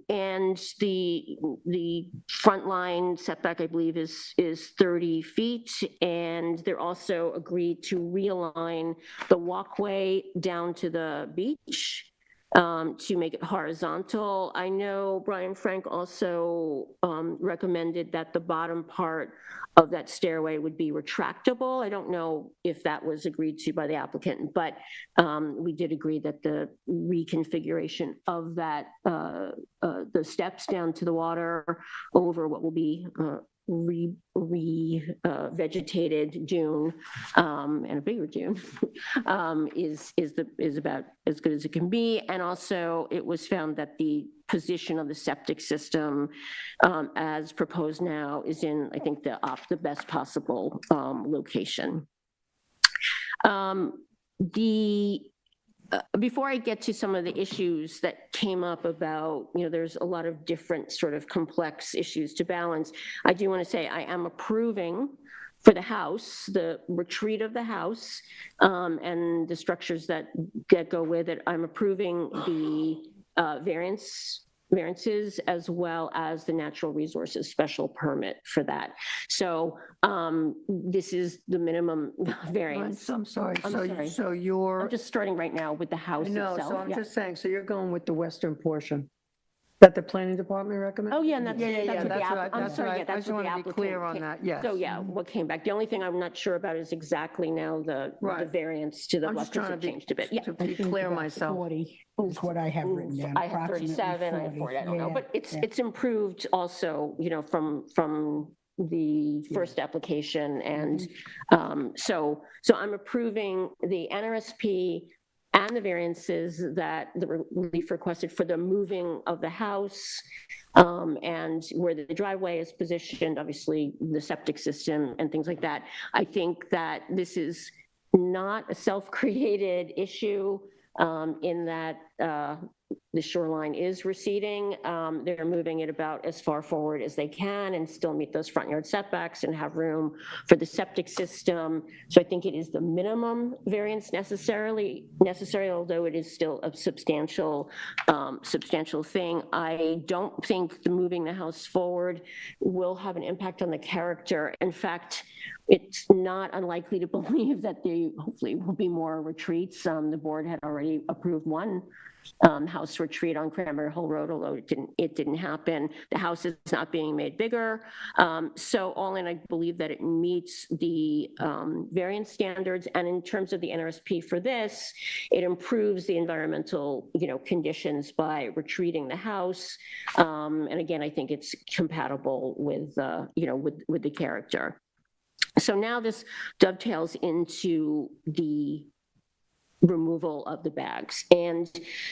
the front line setback, I believe, is 30 feet, and they're also agreed to realign the walkway down to the beach to make it horizontal. I know Brian Frank also recommended that the bottom part of that stairway would be retractable. I don't know if that was agreed to by the applicant, but we did agree that the reconfiguration of that, the steps down to the water over what will be vegetated dune and a bigger dune is about as good as it can be. And also it was found that the position of the septic system as proposed now is in, I think, the best possible location. Before I get to some of the issues that came up about, there's a lot of different sort of complex issues to balance, I do want to say I am approving for the house, the retreat of the house, and the structures that go with it. I'm approving the variances as well as the natural resources special permit for that. So this is the minimum variance. I'm sorry. I'm sorry. So you're. I'm just starting right now with the house I know, itself. so I'm Yeah. just saying, so you're going with the western portion that the planning department recommended? Oh, yeah, and that's, Yeah, that's what the what app, I'm sorry, yeah, I that's just what the want to be applicant. clear on that, yes. So, yeah, what came back. The only thing I'm not sure about is exactly now the variance to the, I'm just because trying it to be, changed a bit. Yeah. to be clear myself. 40 is what I have written down. I have approximately 37, I have 40, I don't know, Yeah, but yeah. it's improved also, from the first application. And so I'm approving the NRSP and the variances that the relief requested for the moving of the house and where the driveway is positioned, obviously the septic system and things like that. I think that this is not a self-created issue in that the shoreline is receding. They're moving it about as far forward as they can and still meet those front yard setbacks and have room for the septic system. So I think it is the minimum variance necessary, although it is still a substantial thing. I don't think moving the house forward will have an impact on the character. In fact, it's not unlikely to believe that there hopefully will be more retreats. The board had already approved one house retreat on Cranberry Hill Road, although it didn't happen. The house is not being made bigger. So all in, I believe that it meets the variance standards. And in terms of the NRSP for this, it improves the environmental, conditions by retreating the house. And again, I think it's compatible with, with the character. So now this dovetails into the removal of the bags. And,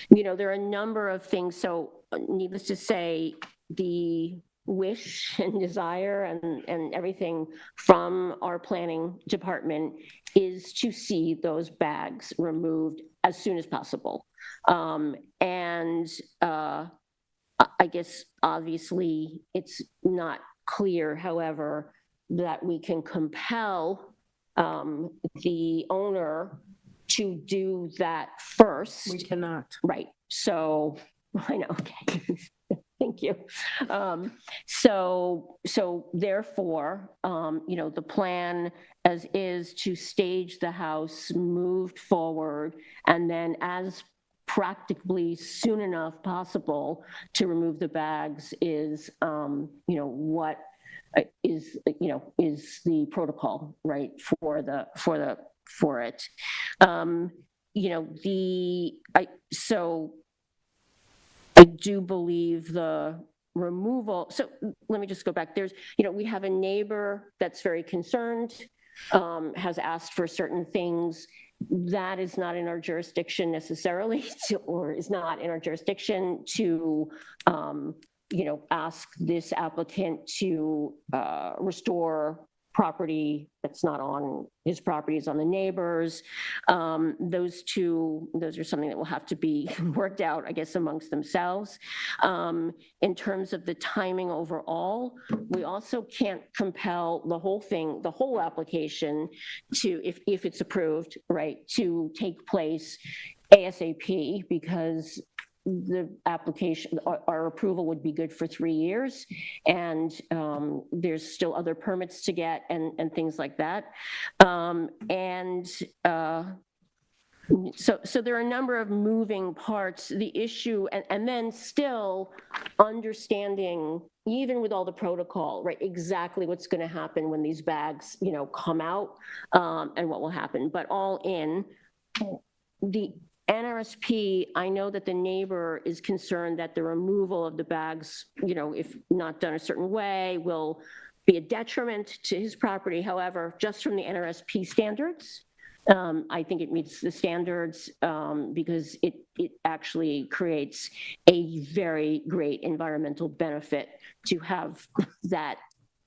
there are a number of things. So needless to say, the wish and desire and everything from our planning department is to see those bags removed as soon as possible. And I guess, obviously, it's not clear, however, that we can compel the owner to do that first. We cannot. Right. So I know. Okay. Thank you. So therefore, the plan as is to stage the house, moved forward, and then as practically soon enough possible to remove the bags is, what is the protocol, right, for it. So I do believe the removal, so let me just go back. There's, we have a neighbor that's very concerned, has asked for certain things. That is not in our jurisdiction necessarily, or is not in our jurisdiction to, ask this applicant to restore property that's not on his property, is on the neighbors. Those are something that will have to be worked out, I guess, amongst themselves. In terms of the timing overall, we also can't compel the whole thing, the whole application to, if it's approved, right, to take place ASAP, because the application, our approval would be good for 3 years, and there's still other permits to get and things like that. So there are a number of moving parts. The issue, and then still understanding, even with all the protocol, right, exactly what's going to happen when these bags, come out, and what will happen. But all in, the NRSP, I know that the neighbor is concerned that the removal of the bags, if not done a certain way, will be a detriment to his property. However, just from the NRSP standards, I think it meets the standards, because it actually creates a very great environmental benefit to have that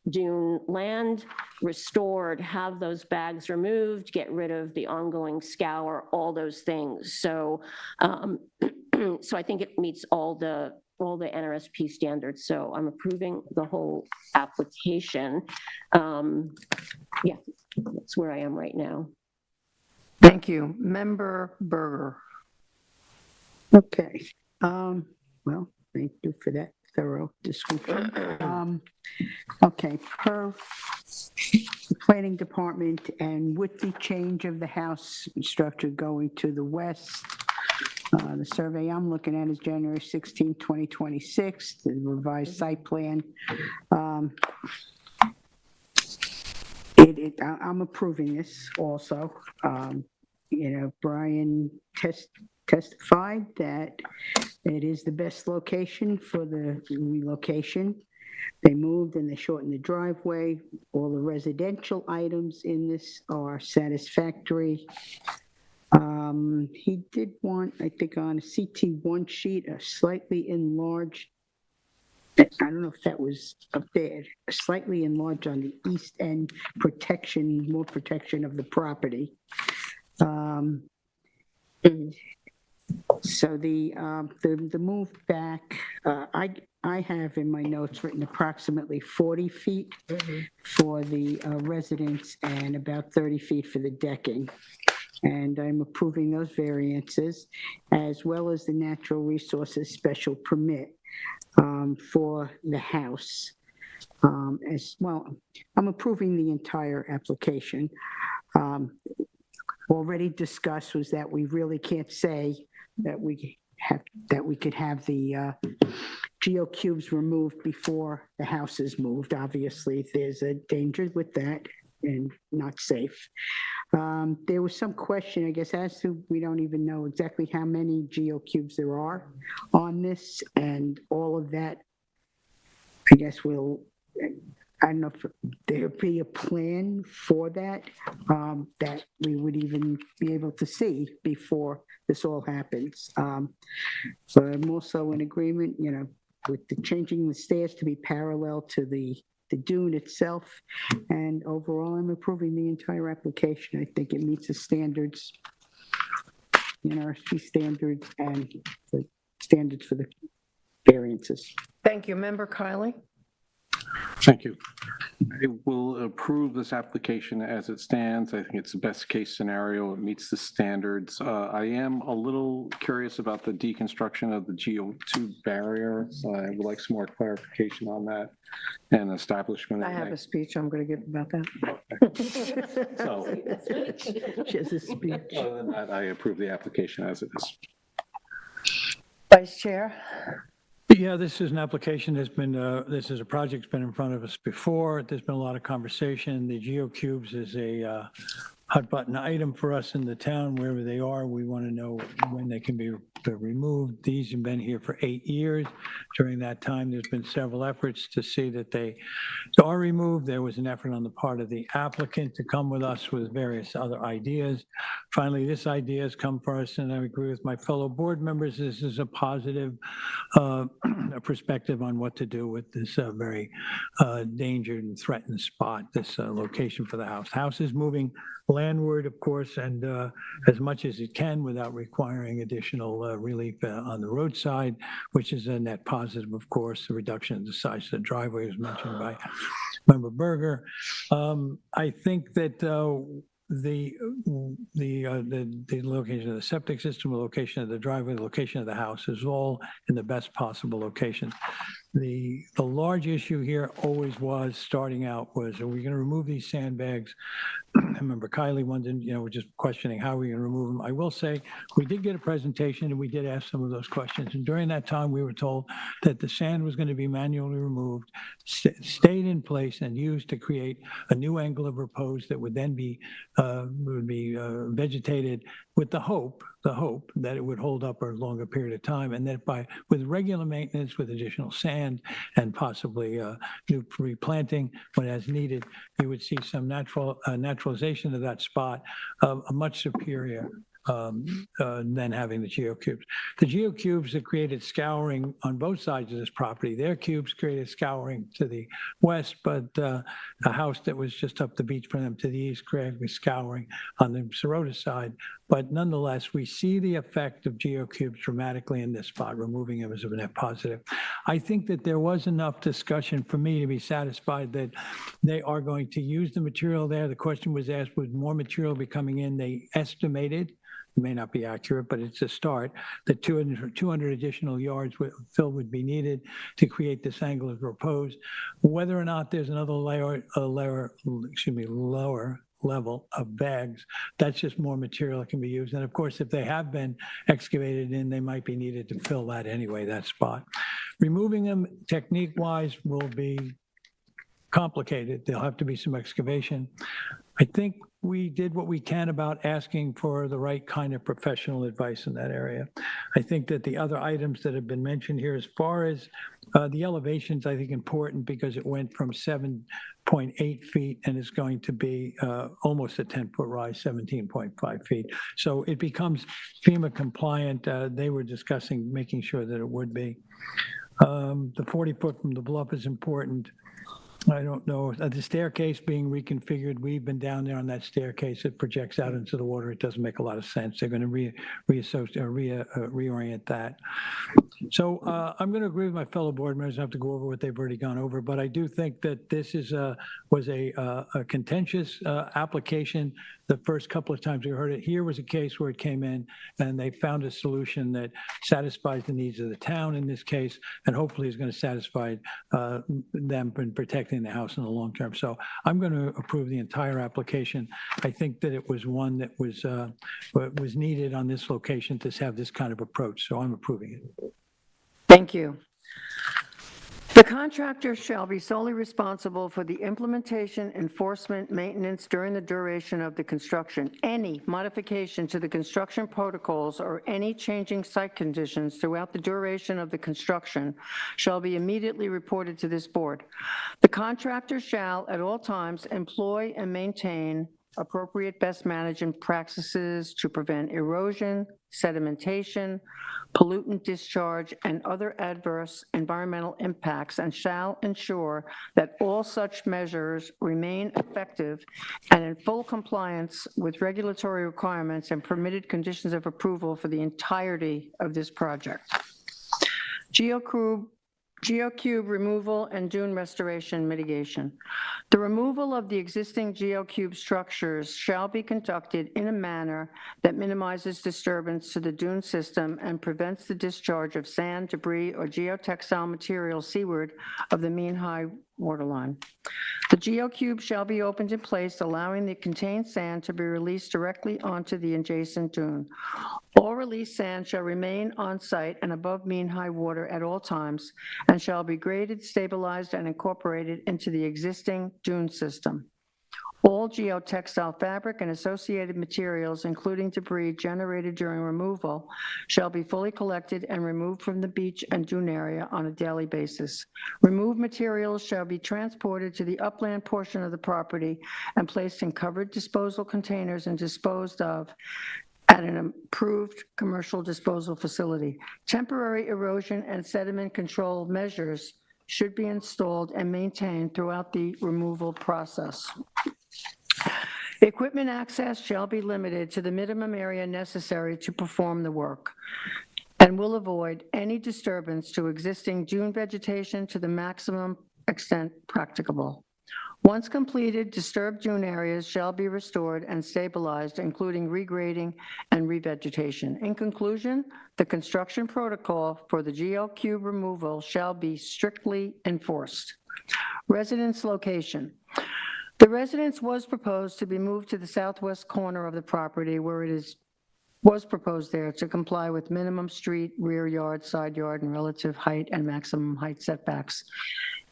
dune land restored, have those bags removed, get rid of the ongoing scour, all those things. So, so I think it meets all the NRSP standards. So I'm approving the whole application. Yeah, that's where I am right now. Thank you. Member Berger. Okay. Well, thank you for that thorough description. Okay, per the planning department, and with the change of the house structure going to the west, the survey I'm looking at is January 16, 2026, the revised site plan. I'm approving this also. Brian testified that it is the best location for the relocation. They moved and they shortened the driveway. All the residential items in this are satisfactory. He did want, I think, on a CT1 sheet, a slightly enlarged, I don't know if that was up there, slightly enlarged on the east end, more protection of the property. So the move back, I have in my notes written approximately 40 feet for the residents and about 30 feet for the decking. And I'm approving those variances, as well as the natural resources special permit for the house. As well, I'm approving the entire application. Already discussed was that we really can't say that we could have the geocubes removed before the house is moved. Obviously, there's a danger with that and not safe. There was some question, I guess, as to, we don't even know exactly how many geocubes there are on this, and all of that, I guess I don't know if there'd be a plan for that, that we would even be able to see before this all happens. So I'm also in agreement, with the changing the stairs to be parallel to the dune itself. And overall, I'm approving the entire application. I think it meets the standards, NRSP standards, and the standards for the variances. Thank you. Member Kiley. Thank you. I will approve this application as it stands. I think it's the best case scenario. It meets the standards. I am a little curious about the deconstruction of the GO2 barrier. I would like some more clarification on that and establishment. I have a speech I'm going to give about that. So, She has a speech. other than that, I approve the application as it is. Vice Chair. Yeah, this is an application that's been, this is a project that's been in front of us before. There's been a lot of conversation. The geocubes is a hot button item for us in the town. Wherever they are, we want to know when they can be They're removed. These have been here for 8 years. During that time, there's been several efforts to see that they are removed. There was an effort on the part of the applicant to come with us with various other ideas. Finally, this idea has come for us, and I agree with my fellow board members. This is a positive perspective on what to do with this very endangered and threatened spot, this location for the house. House is moving landward, of course, and as much as it can without requiring additional relief on the roadside, which is a net positive, of course. The reduction in the size of the driveway was mentioned by Member Berger. I think that the location of the septic system, the location of the driveway, the location of the house is all in the best possible location. The large issue here always was, starting out, was, are we going to remove these sandbags? I remember Kylie wondered, we're just questioning how we're going to remove them. I will say, we did get a presentation and we did ask some of those questions. And during that time, we were told that the sand was going to be manually removed, stayed in place and used to create a new angle of repose that would then be vegetated with the hope that it would hold up a longer period of time, and that with regular maintenance, with additional sand and possibly new replanting when as needed, you would see some naturalization of that spot, a much superior than having the geocubes. The geocubes that created scouring on both sides of this property, their cubes created scouring to the west, but a house that was just up the beach from them to the east created scouring on the Sirota side. But nonetheless, we see the effect of geocubes dramatically in this spot, removing them as a net positive. I think that there was enough discussion for me to be satisfied that they are going to use the material there. The question was asked, would more material be coming in? They estimated, it may not be accurate, but it's a start, that 200 additional yards fill would be needed to create this angle of repose. Whether or not there's another lower level of bags, that's just more material that can be used. And of course, if they have been excavated in, they might be needed to fill that anyway, that spot. Removing them technique-wise will be complicated. There'll have to be some excavation. I think we did what we can about asking for the right kind of professional advice in that area. I think that the other items that have been mentioned here, as far as the elevations, I think important because it went from 7.8 feet and is going to be almost a 10-foot rise, 17.5 feet. So it becomes FEMA compliant. They were discussing making sure that it would be. The 40-foot from the bluff is important. I don't know, the staircase being reconfigured, we've been down there on that staircase, it projects out into the water, it doesn't make a lot of sense. They're going to reorient that. So I'm going to agree with my fellow board members. I have to go over what they've already gone over, but I do think that this was a contentious application. The first couple of times we heard it, here was a case where it came in and they found a solution that satisfies the needs of the town in this case, and hopefully is going to satisfy them in protecting the house in the long term. So I'm going to approve the entire application. I think that it was one that was needed on this location to have this kind of approach. So I'm approving it. Thank you. The contractor shall be solely responsible for the implementation, enforcement, maintenance during the duration of the construction. Any modification to the construction protocols or any changing site conditions throughout the duration of the construction shall be immediately reported to this board. The contractor shall at all times employ and maintain appropriate best management practices to prevent erosion, sedimentation, pollutant discharge, and other adverse environmental impacts, and shall ensure that all such measures remain effective and in full compliance with regulatory requirements and permitted conditions of approval for the entirety of this project. Geocube removal and dune restoration mitigation. The removal of the existing geocube structures shall be conducted in a manner that minimizes disturbance to the dune system and prevents the discharge of sand, debris, or geotextile material seaward of the mean high waterline. The geocube shall be opened in place, allowing the contained sand to be released directly onto the adjacent dune. All released sand shall remain on site and above mean high water at all times, and shall be graded, stabilized, and incorporated into the existing dune system. All geotextile fabric and associated materials, including debris generated during removal, shall be fully collected and removed from the beach and dune area on a daily basis. Removed materials shall be transported to the upland portion of the property and placed in covered disposal containers and disposed of at an approved commercial disposal facility. Temporary erosion and sediment control measures should be installed and maintained throughout the removal process. Equipment access shall be limited to the minimum area necessary to perform the work and will avoid any disturbance to existing dune vegetation to the maximum extent practicable. Once completed, disturbed dune areas shall be restored and stabilized, including regrading and revegetation. In conclusion, the construction protocol for the GeoCube removal shall be strictly enforced. Residence location. The residence was proposed to be moved to the southwest corner of the property where it was proposed there to comply with minimum street, rear yard, side yard, and relative height and maximum height setbacks.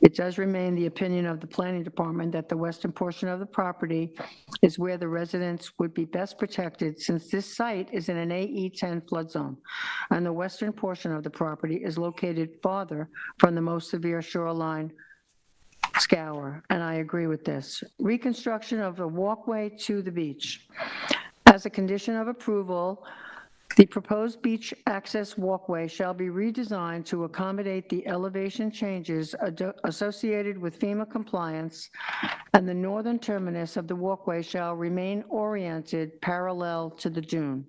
It does remain the opinion of the planning department that the western portion of the property is where the residents would be best protected, since this site is in an AE10 flood zone, and the western portion of the property is located farther from the most severe shoreline scour, and I agree with this. Reconstruction of the walkway to the beach. As a condition of approval, the proposed beach access walkway shall be redesigned to accommodate the elevation changes associated with FEMA compliance, and the northern terminus of the walkway shall remain oriented parallel to the dune.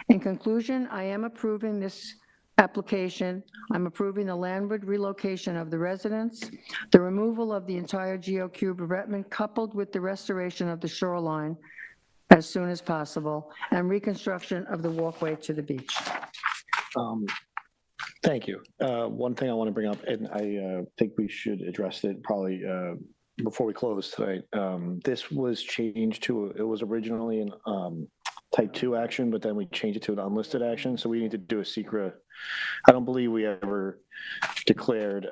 In conclusion, I am approving this application. I'm approving the landward relocation of the residents, the removal of the entire GeoCube revetment coupled with the restoration of the shoreline as soon as possible, and reconstruction of the walkway to the beach. Thank you. One thing I want to bring up, and I think we should address it probably before we close tonight. This was changed to, it was originally an type 2 action, but then we changed it to an unlisted action. So we need to do a secret. I don't believe we ever declared,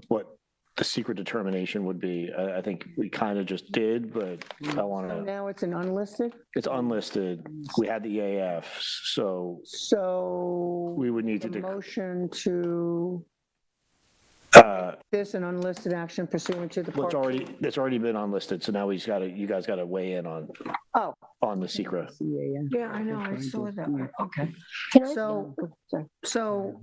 what the secret determination would be. I think we kind of just did, but I want So to, now it's an unlisted? it's unlisted. We had the EAF, so we would need to the motion to this an unlisted action pursuant to the. well, it's already been unlisted, so now you guys got to weigh in on the secret. Yeah, I know, I saw that. Okay. Can I? So,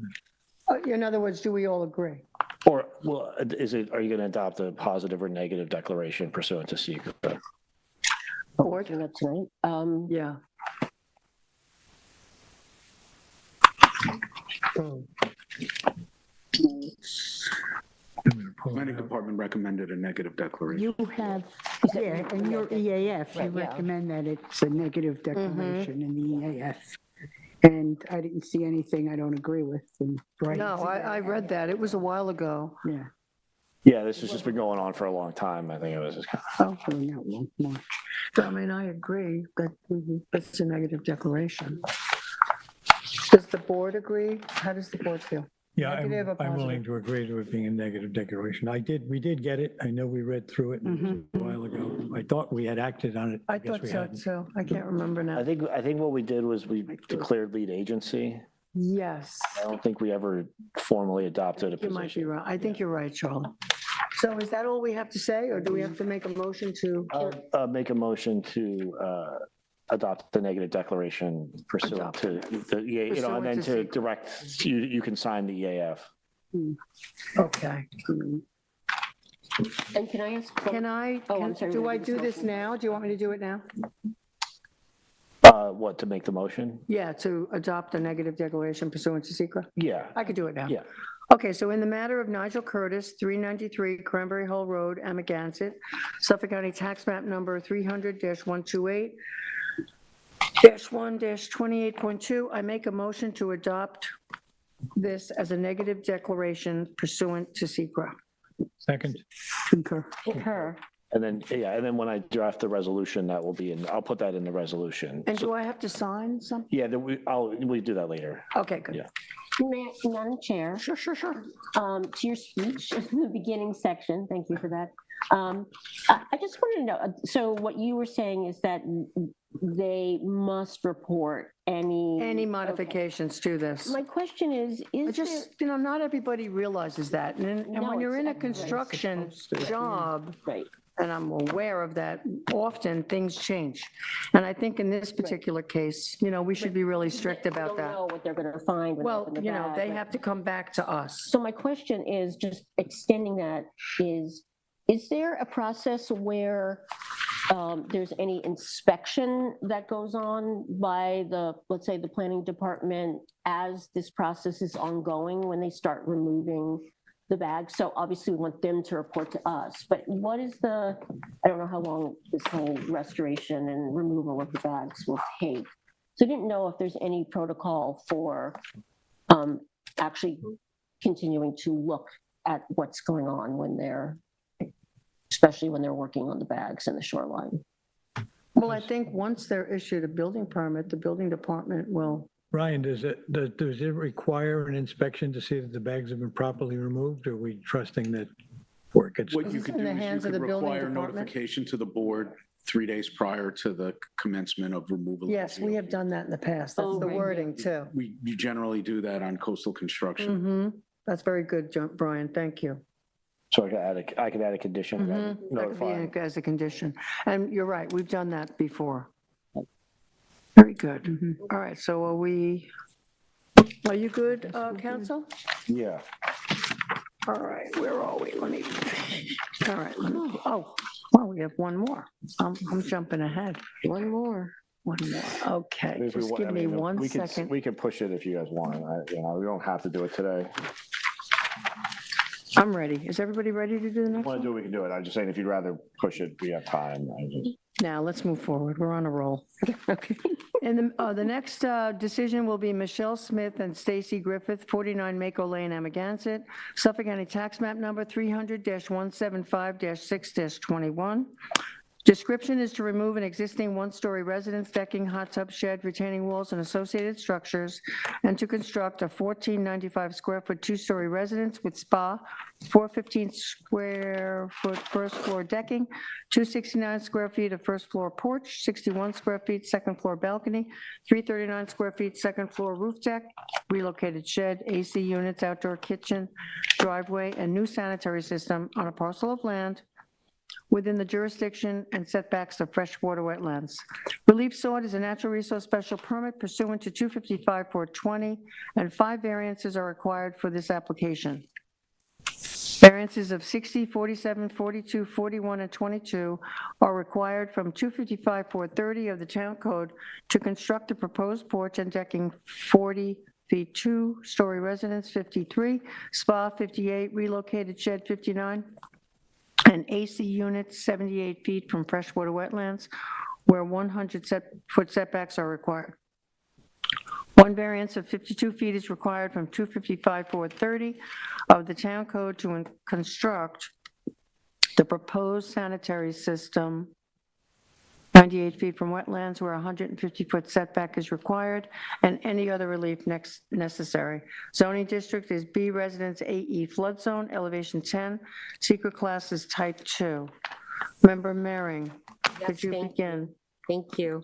in other words, do we all agree? Or, well, are you going to adopt a positive or negative declaration pursuant to secret? Or doing that tonight? Yeah. Planning department recommended a negative declaration. You have, yeah, in your EAF, you Right, yeah. recommend that it's a negative declaration in the EAF. And I didn't see anything I don't agree with. No, I read that. It was a while ago. Yeah. Yeah, this has just been going on for a long time. I think it was just kind of. Oh, not long, much. I mean, I agree that it's a negative declaration. Does the board agree? How does the board feel? Yeah, Negative or I'm willing positive? to agree to it being a negative declaration. We did get it. I know we read through it a while ago. I thought we had acted on it. I guess thought we so hadn't. too. I can't remember now. I think what we did was we declared lead agency. Yes. I don't think we ever formally adopted a You might be position. right. I think you're right, Charlie. So is that all we have to say, or do we have to make a motion to? Make a motion to adopt the negative declaration pursuant to the, and then to direct, you can sign the EAF. Okay. And can I ask? I'm sorry. Do I do this now? Do you want me to do it now? What, to make the motion? Yeah, to adopt a negative declaration pursuant to secret? Yeah. I could do it now. Yeah. Okay, so in the matter of Nigel Curtis, 393 Cranberry Hole Road, Amagansett, Suffolk County Tax Map Number 300-128, -1-28.2, I make a motion to adopt this as a negative declaration pursuant to secret. Second. Concur. And then when I draft the resolution, that will be I'll put that in the resolution. And do I have to sign something? Yeah, we do that later. Okay, good. Yeah. Madam Chair. Sure. To your speech in the beginning section, thank you for that. I just wanted to know, so what you were saying is that they must report any modifications to this. My question is Just, not everybody realizes that. And No, when you're in a it's- everybody's construction supposed to. job, Right. and I'm aware of that, often things change. And I think in this particular case, we should be really strict They about don't that. know what they're going to find. when they Well, open the they bag, have to come back to us. So my question is, just extending that, is there a process where there's any inspection that goes on by let's say the planning department as this process is ongoing when they start removing the bags? So obviously we want them to report to us, but what is I don't know how long this whole restoration and removal of the bags will take. So I didn't know if there's any protocol for actually continuing to look at what's going on especially when they're working on the bags in the shoreline. Well, I think once they're issued a building permit, the building department will. Brian, does it require an inspection to see that the bags have been properly removed, or are we trusting that before it gets? What you could in do the is you hands of could the building require department? notification to the board 3 days prior to the commencement of removal. Yes, we have done that in the past. That's Oh, the right. wording too. You generally do that on coastal construction. Mm-hmm. That's very good, Brian. Thank you. So I could add a condition. Mm-hmm. That could Notifying. be as a condition. And you're right, we've done that before. Very good. All right, so are you good, counsel? Yeah. All right, where are we? All right, well, we have one more. I'm jumping ahead. One more. Okay, If we just want- give I me mean, one we second. We can push it if you guys want. We don't have to do it today. I'm ready. Is everybody ready to do the If next you want one? to do it, we can do it. I'm just saying, if you'd rather push it, we have time. Now, let's move forward. We're on a roll. Okay. And the next decision will be Michelle Smith and Stacy Griffith, 49 Mako Lane, Amagansett, Suffolk County Tax Map Number 300-175-6-21. Description is to remove an existing one-story residence, decking, hot tub, shed, retaining walls, and associated structures, and to construct a 1,495 square foot two-story residence with spa, 415 square foot first floor decking, 269 square feet of first floor porch, 61 square feet second floor balcony, 339 square feet second floor roof deck, relocated shed, AC units, outdoor kitchen, driveway, and new sanitary system on a parcel of land within the jurisdiction and setbacks of freshwater wetlands. Relief sought is a natural resource special permit pursuant to 255-420, and 5 variances are required for this application. Variances of 60, 47, 42, 41, and 22 are required from 255-430 of the Town Code to construct a proposed porch and decking 40 feet, two-story residence 53, spa 58, relocated shed 59, and AC units 78 feet from freshwater wetlands where 100-foot setbacks are required. One variance of 52 feet is required from 255-430 of the Town Code to construct the proposed sanitary system 98 feet from wetlands where 150-foot setback is required, and any other relief necessary. Zoning district is B Residence AE flood zone, elevation 10, secret class is type 2. Member Mehring, could you begin? Thank you.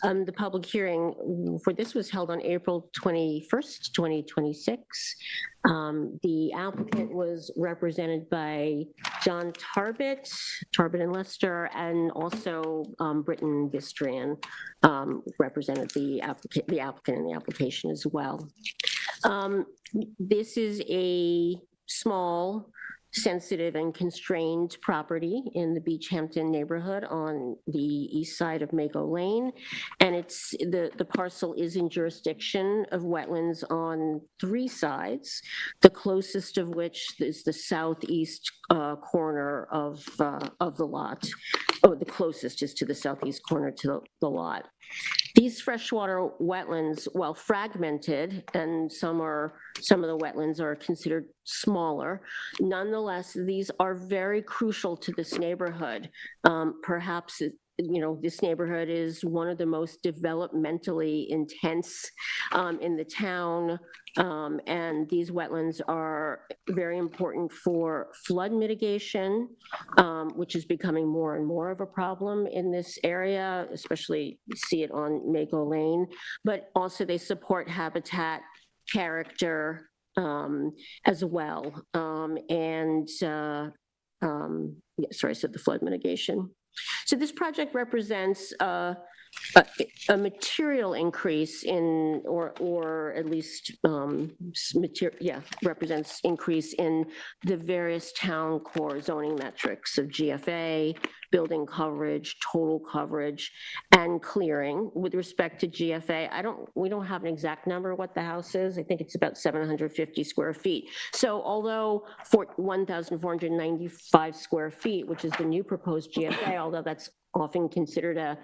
The public hearing for this was held on April 21st, 2026. The applicant was represented by John Tarbett and Lester, and also Britton Bistran represented the applicant in the application as well. This is a small, sensitive and constrained property in the Beach Hampton neighborhood on the east side of Mako Lane. And the parcel is in jurisdiction of wetlands on 3 sides, the closest of which is the southeast corner of the lot. Oh, the closest is to the southeast corner to the lot. These freshwater wetlands, while fragmented, and some of the wetlands are considered smaller, nonetheless, these are very crucial to this neighborhood. Perhaps this neighborhood is one of the most developmentally intense in the town. And these wetlands are very important for flood mitigation, which is becoming more and more of a problem in this area, especially you see it on Mako Lane, but also they support habitat character as well. Sorry, I said the flood mitigation. So this project represents a material increase in, or at least represents increase in the various town core zoning metrics of GFA, building coverage, total coverage, and clearing. With respect to GFA, we don't have an exact number of what the house is. I think it's about 750 square feet. So although 1,495 square feet, which is the new proposed GFA, although that's often considered a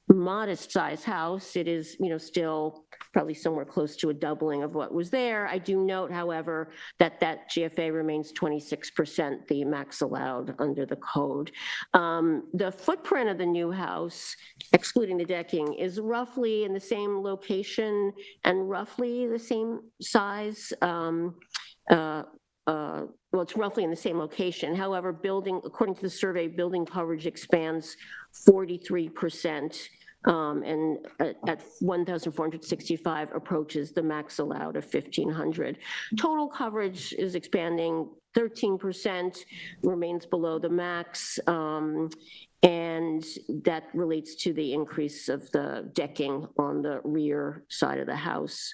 modest size house, it is, still probably somewhere close to a doubling of what was there. I do note, however, that GFA remains 26%, the max allowed under the code. The footprint of the new house, excluding the decking, is roughly in the same location and roughly the same size. Well, it's roughly in the same location. However, according to the survey, building coverage expands 43%, and at 1,465 approaches the max allowed of 1,500. Total coverage is expanding 13%, remains below the max, and that relates to the increase of the decking on the rear side of the house.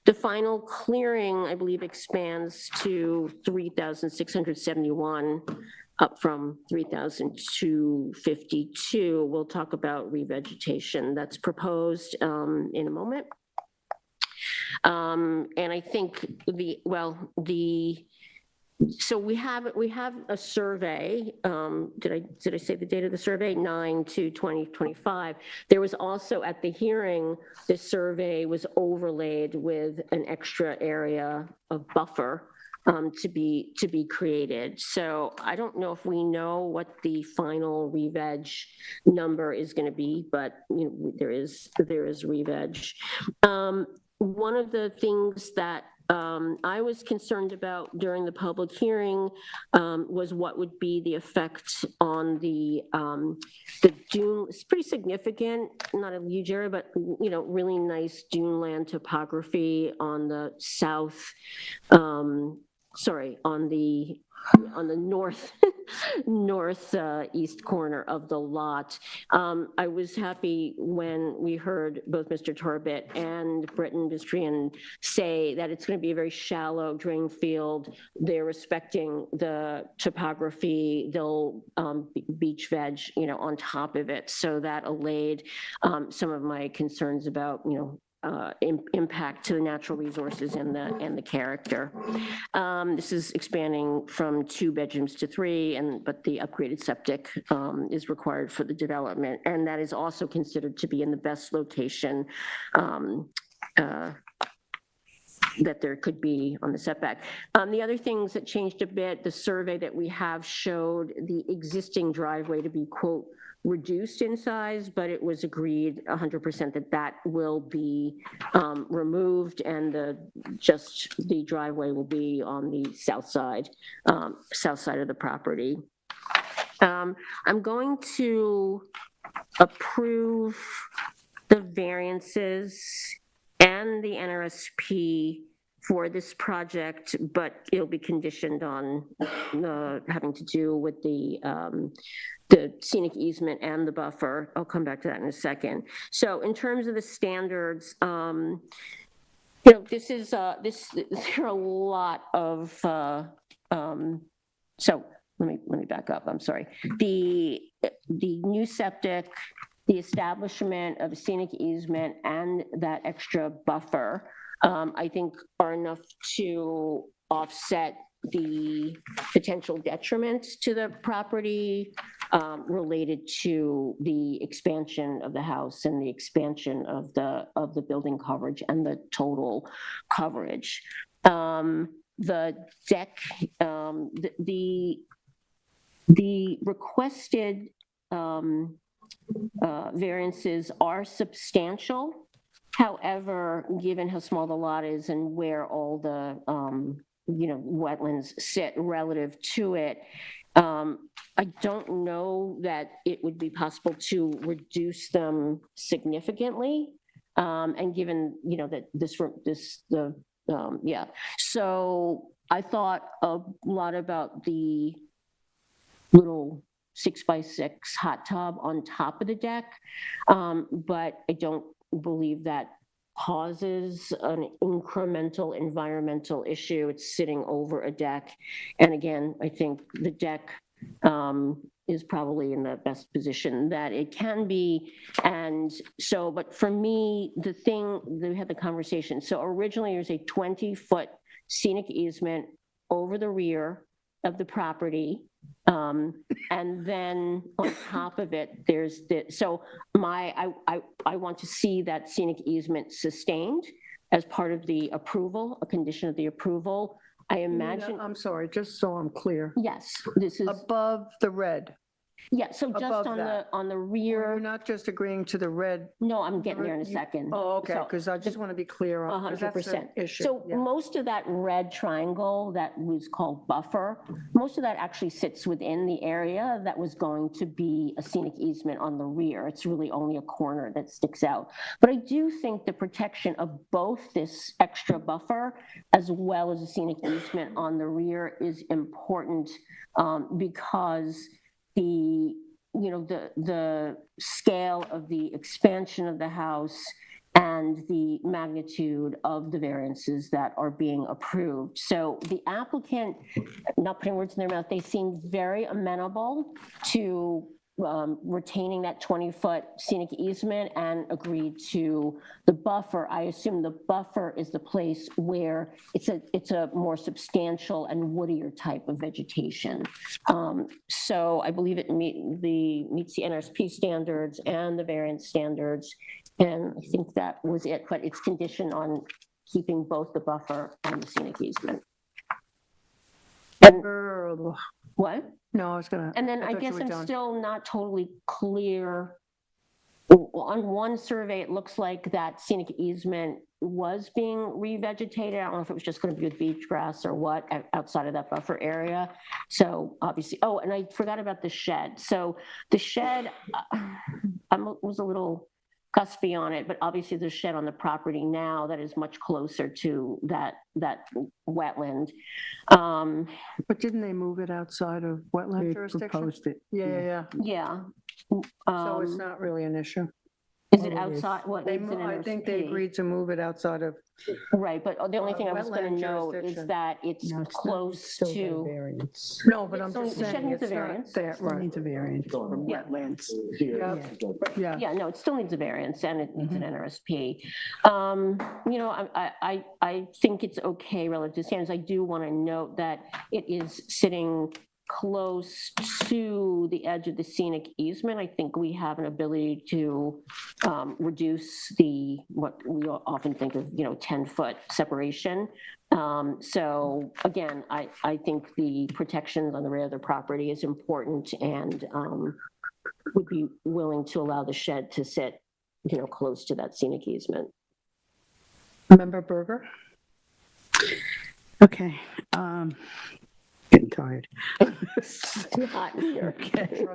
The final clearing, I believe, expands to 3,671, up from 3,252. We'll talk about revegetation that's proposed in a moment. And I think so we have a survey. Did I say the date of the survey? 9/2/2025. There was also at the hearing, the survey was overlaid with an extra area of buffer to be created. So I don't know if we know what the final re-veg number is going to be, but there is re-veg. One of the things that I was concerned about during the public hearing was what would be the effect on the dune. It's pretty significant, not a huge area, but really nice dune land topography on the south. On the northeast corner of the lot. I was happy when we heard both Mr. Torbett and Britton Bistrian say that it's going to be a very shallow drain field. They're respecting the topography. They'll beach veg, on top of it. So that allayed some of my concerns about, impact to the natural resources and the character. This is expanding from 2 bedrooms to 3, but the upgraded septic is required for the development, and that is also considered to be in the best location that there could be on the setback. The other things that changed a bit, the survey that we have showed the existing driveway to be, quote, reduced in size, but it was agreed 100% that will be removed, and the driveway will be on the south side of the property. I'm going to approve the variances and the NRSP for this project, but it'll be conditioned on having to do with the scenic easement and the buffer. I'll come back to that in a second. So in terms of the standards, this is there are a lot of so let me back up. I'm sorry. The new septic, the establishment of a scenic easement, and that extra buffer, I think are enough to offset the potential detriment to the property related to the expansion of the house and the expansion of the building coverage and the total coverage. The deck, the requested variances are substantial. However, given how small the lot is and where all the, wetlands sit relative to it, I don't know that it would be possible to reduce them significantly. And given, that yeah. So I thought a lot about the little 6x6 hot tub on top of the deck, but I don't believe that causes an incremental environmental issue. It's sitting over a deck. And again, I think the deck is probably in the best position that it can be. And so, but for me, we had the conversation. So originally there's a 20-foot scenic easement over the rear of the property. And then on top of it, there's I want to see that scenic easement sustained as part of the approval, a condition of the approval. I imagine. I'm sorry, just so I'm clear. Yes, this is. Above the red. Yeah, so just on the rear. You're not just agreeing to the red. No, I'm getting there in a second. Oh, okay, because I just want to be clear on. 100%. Issue. So most of that red triangle that was called buffer, most of that actually sits within the area that was going to be a scenic easement on the rear. It's really only a corner that sticks out. But I do think the protection of both this extra buffer as well as a scenic easement on the rear is important because the scale of the expansion of the house and the magnitude of the variances that are being approved. So the applicant, not putting words in their mouth, they seem very amenable to retaining that 20-foot scenic easement and agreed to the buffer. I assume the buffer is the place where it's a more substantial and woodier type of vegetation. So I believe it meets the NRSP standards and the variance standards, and I think that was it. But it's conditioned on keeping both the buffer and the scenic easement. And what? No, I was gonna. And then I guess I'm still not totally clear. On one survey, it looks like that scenic easement was being revegetated. I don't know if it was just going to be with beach grass or what outside of that buffer area. So obviously, oh, and I forgot about the shed. So the shed, I was a little cuspy on it, but obviously there's a shed on the property now that is much closer to that wetland. But didn't they move it outside of wetland jurisdiction? Proposed it. Yeah. So it's not really an issue. Is it outside? What? I think they agreed to move it outside of. Right, but the only thing I was going to note is that it's close to. No, but I'm just The shed saying needs a it's not variance. there, Still right? needs a variance from wetlands. Yeah. Yeah, no, it still needs a variance and it needs an NRSP. I think it's okay relative to standards. I do want to note that it is sitting close to the edge of the scenic easement. I think we have an ability to reduce what we often think of, 10-foot separation. So again, I think the protections on the rear of the property is important and would be willing to allow the shed to sit, close to that scenic easement. Member Berger? Okay. Getting tired. It's too hot in here. Okay.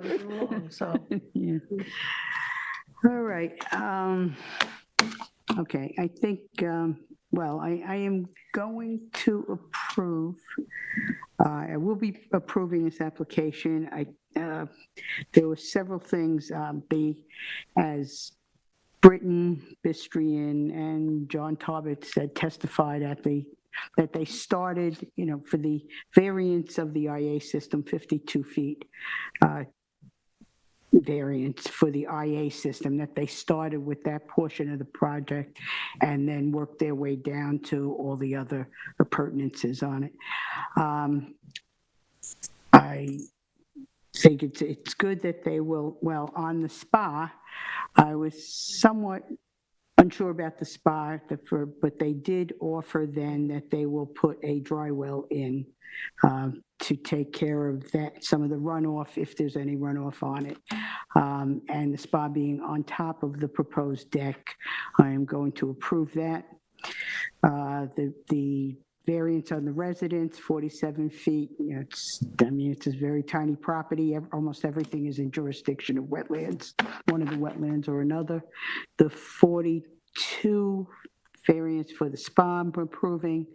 So. Yeah. All right. Okay, I think, I am going to approve, I will be approving this application. There were several things, as Britton, Bistrian, and John Tarbett said, testified that they started, for the variance of the IA system, 52 feet variance for the IA system, that they started with that portion of the project and then worked their way down to all the other appurtenances on it. I think it's good that they will, on the spa, I was somewhat unsure about the spa, but they did offer then that they will put a dry well in to take care of that, some of the runoff, if there's any runoff on it. And the spa being on top of the proposed deck, I am going to approve that. The variance on the residence, 47 feet, it's a very tiny property. Almost everything is in jurisdiction of wetlands, one of the wetlands or another. The 42 variance for the spa I'm approving.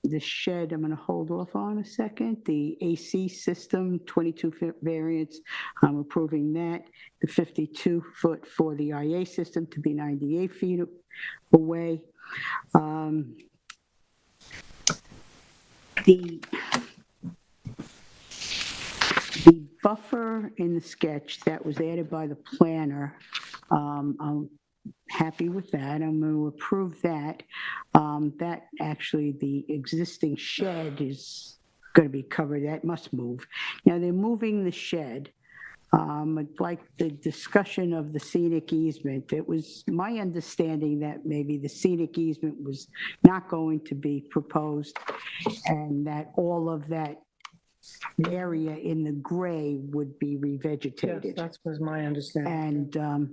The shed, I'm going to hold off on a second. The AC system, 22-foot variance, I'm approving that. The 52-foot for the IA system to be 98 feet away. The buffer in the sketch that was added by the planner, I'm happy with that. I'm going to approve that. That actually, the existing shed is going to be covered. That must move. Now, they're moving the shed. Like the discussion of the scenic easement, it was my understanding that maybe the scenic easement was not going to be proposed and that all of that area in the gray would be revegetated. Yes, that was my understanding. And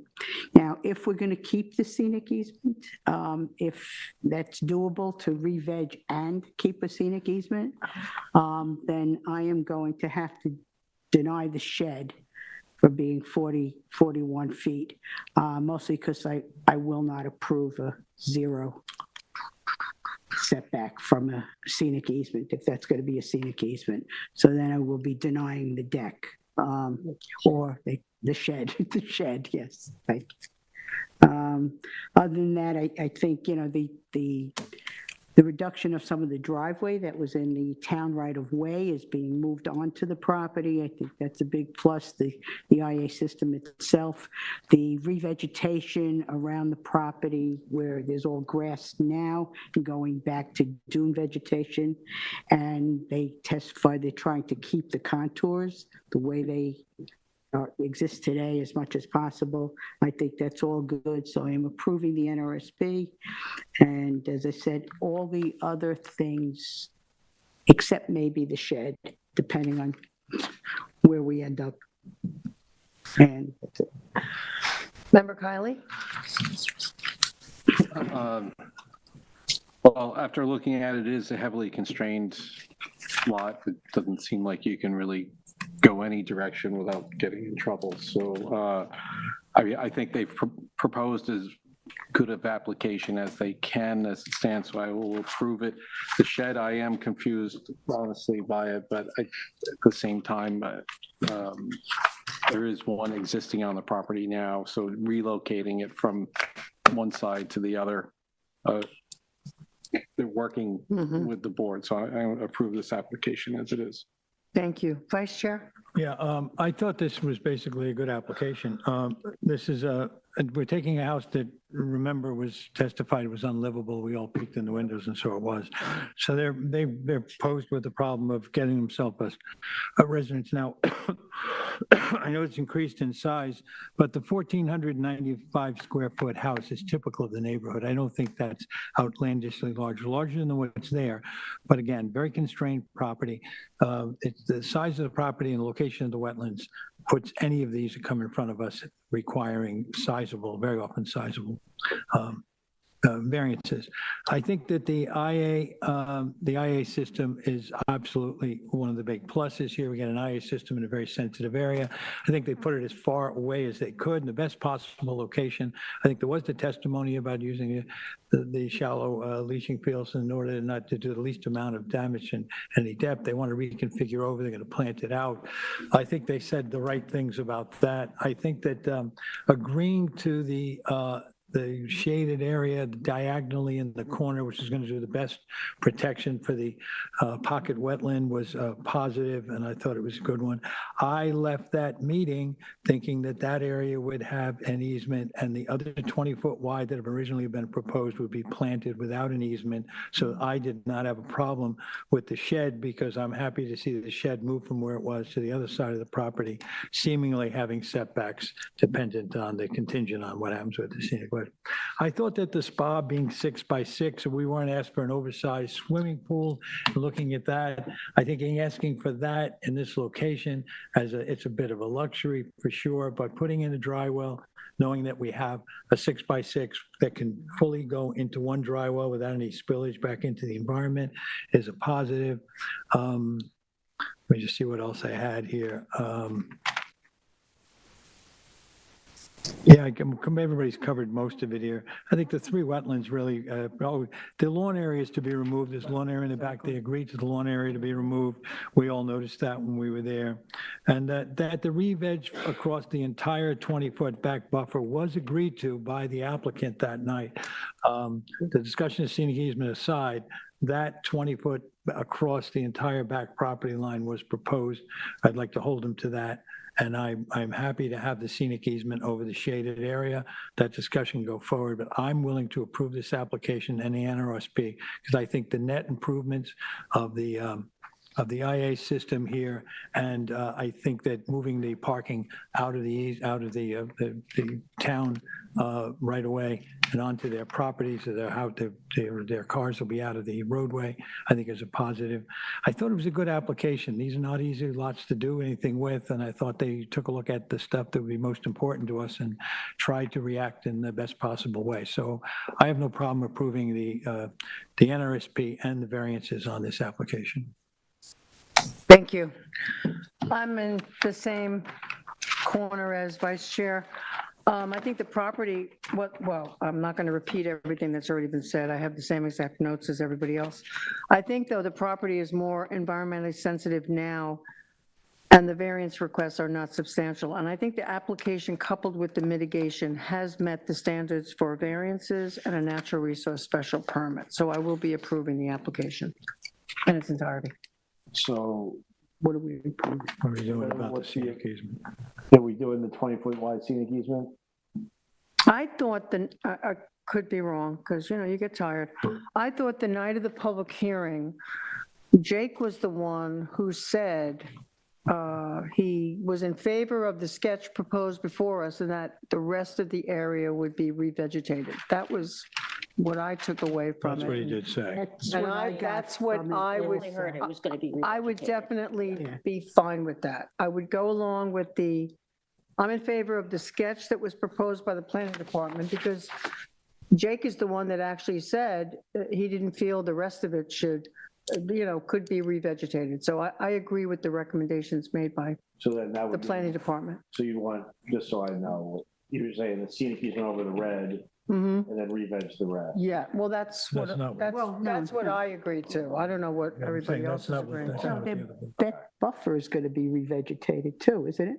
now, if we're going to keep the scenic easement, if that's doable to re-veg and keep a scenic easement, then I am going to have to deny the shed for being 41 feet, mostly because I will not approve a 0 setback from a scenic easement, if that's going to be a scenic easement. So then I will be denying the deck, or the shed, the shed, yes. Right. Other than that, I think, the reduction of some of the driveway that was in the town right-of-way is being moved onto the property. I think that's a big plus. The IA system itself, the revegetation around the property where there's all grass now and going back to dune vegetation. And they testified they're trying to keep the contours the way they exist today as much as possible. I think that's all good. So I am approving the NRSP. And as I said, all the other things, except maybe the shed, depending on where we end up. And that's it. Member Kiley? Well, after looking at it, it is a heavily constrained lot. It doesn't seem like you can really go any direction without getting in trouble. So I think they've proposed as good of application as they can as it stands, so I will approve it. The shed, I am confused honestly by it, but at the same time, there is one existing on the property now, so relocating it from one side to the other, they're working with the board, so I approve this application as it is. Thank you. Vice Chair? Yeah, I thought this was basically a good application. This is we're taking a house that, remember, was testified was unlivable. We all peeked in the windows and saw it was. So they're posed with the problem of getting themselves a residence. Now, I know it's increased in size, but the 1,495 square foot house is typical of the neighborhood. I don't think that's outlandishly larger than what's there. But again, very constrained property. It's the size of the property and the location of the wetlands puts any of these that come in front of us requiring sizable, very often sizable variances. I think that the IA system is absolutely one of the big pluses here. We got an IA system in a very sensitive area. I think they put it as far away as they could in the best possible location. I think there was the testimony about using the shallow leaching fields in order not to do the least amount of damage in any depth. They want to reconfigure over, they're going to plant it out. I think they said the right things about that. I think that agreeing to the the shaded area diagonally in the corner, which is going to do the best protection for the pocket wetland, was positive, and I thought it was a good one. I left that meeting thinking that that area would have an easement, and the other 20-foot wide that have originally been proposed would be planted without an easement. So I did not have a problem with the shed, because I'm happy to see the shed move from where it was to the other side of the property, seemingly having setbacks dependent on the contingent on what happens with the scenic way. I thought that the spa being 6 by 6, we weren't asked for an oversized swimming pool. Looking at that, I think asking for that in this location it's a bit of a luxury for sure, but putting in a dry well, knowing that we have a 6 by 6 that can fully go into one dry well without any spillage back into the environment is a positive. Let me just see what else I had here. Yeah, everybody's covered most of it here. I think the 3 wetlands really, the lawn area is to be removed. There's lawn area in the back. They agreed to the lawn area to be removed. We all noticed that when we were there. And that the re-veg across the entire 20-foot back buffer was agreed to by the applicant that night. The discussion of scenic easement aside, that 20-foot across the entire back property line was proposed. I'd like to hold them to that. And I'm happy to have the scenic easement over the shaded area. That discussion can go forward, but I'm willing to approve this application and the NRSP, because I think the net improvements of the IA system here, and I think that moving the parking out of the town right away and onto their properties, so their cars will be out of the roadway, I think is a positive. I thought it was a good application. These are not easy lots to do anything with, and I thought they took a look at the stuff that would be most important to us and tried to react in the best possible way. So I have no problem approving the NRSP and the variances on this application. Thank you. I'm in the same corner as Vice Chair. I think the property, well, I'm not going to repeat everything that's already been said. I have the same exact notes as everybody else. I think, though, the property is more environmentally sensitive now, and the variance requests are not substantial. And I think the application, coupled with the mitigation, has met the standards for variances and a natural resource special permit. So I will be approving the application in its entirety. So What are we approving? What are we doing about the scenic easement? Are we doing the 20-foot wide scenic easement? I thought I could be wrong, because, you get tired. I thought the night of the public hearing, Jake was the one who said he was in favor of the sketch proposed before us and that the rest of the area would be revegetated. That was what I took away from it. That's what he did say. That's what I would, only heard it was going to be. I would definitely be fine with that. I would go along with I'm in favor of the sketch that was proposed by the planning department, because Jake is the one that actually said he didn't feel the rest of it should, could be revegetated. So I agree with the recommendations made by the planning department. So you'd want, just so I know, you're saying the scenic easement over the red, Mm-hmm. and then re-veg the rest. Yeah, well, that's what I agreed to. I don't know what everybody else is agreeing to. That buffer is going to be revegetated too, isn't it?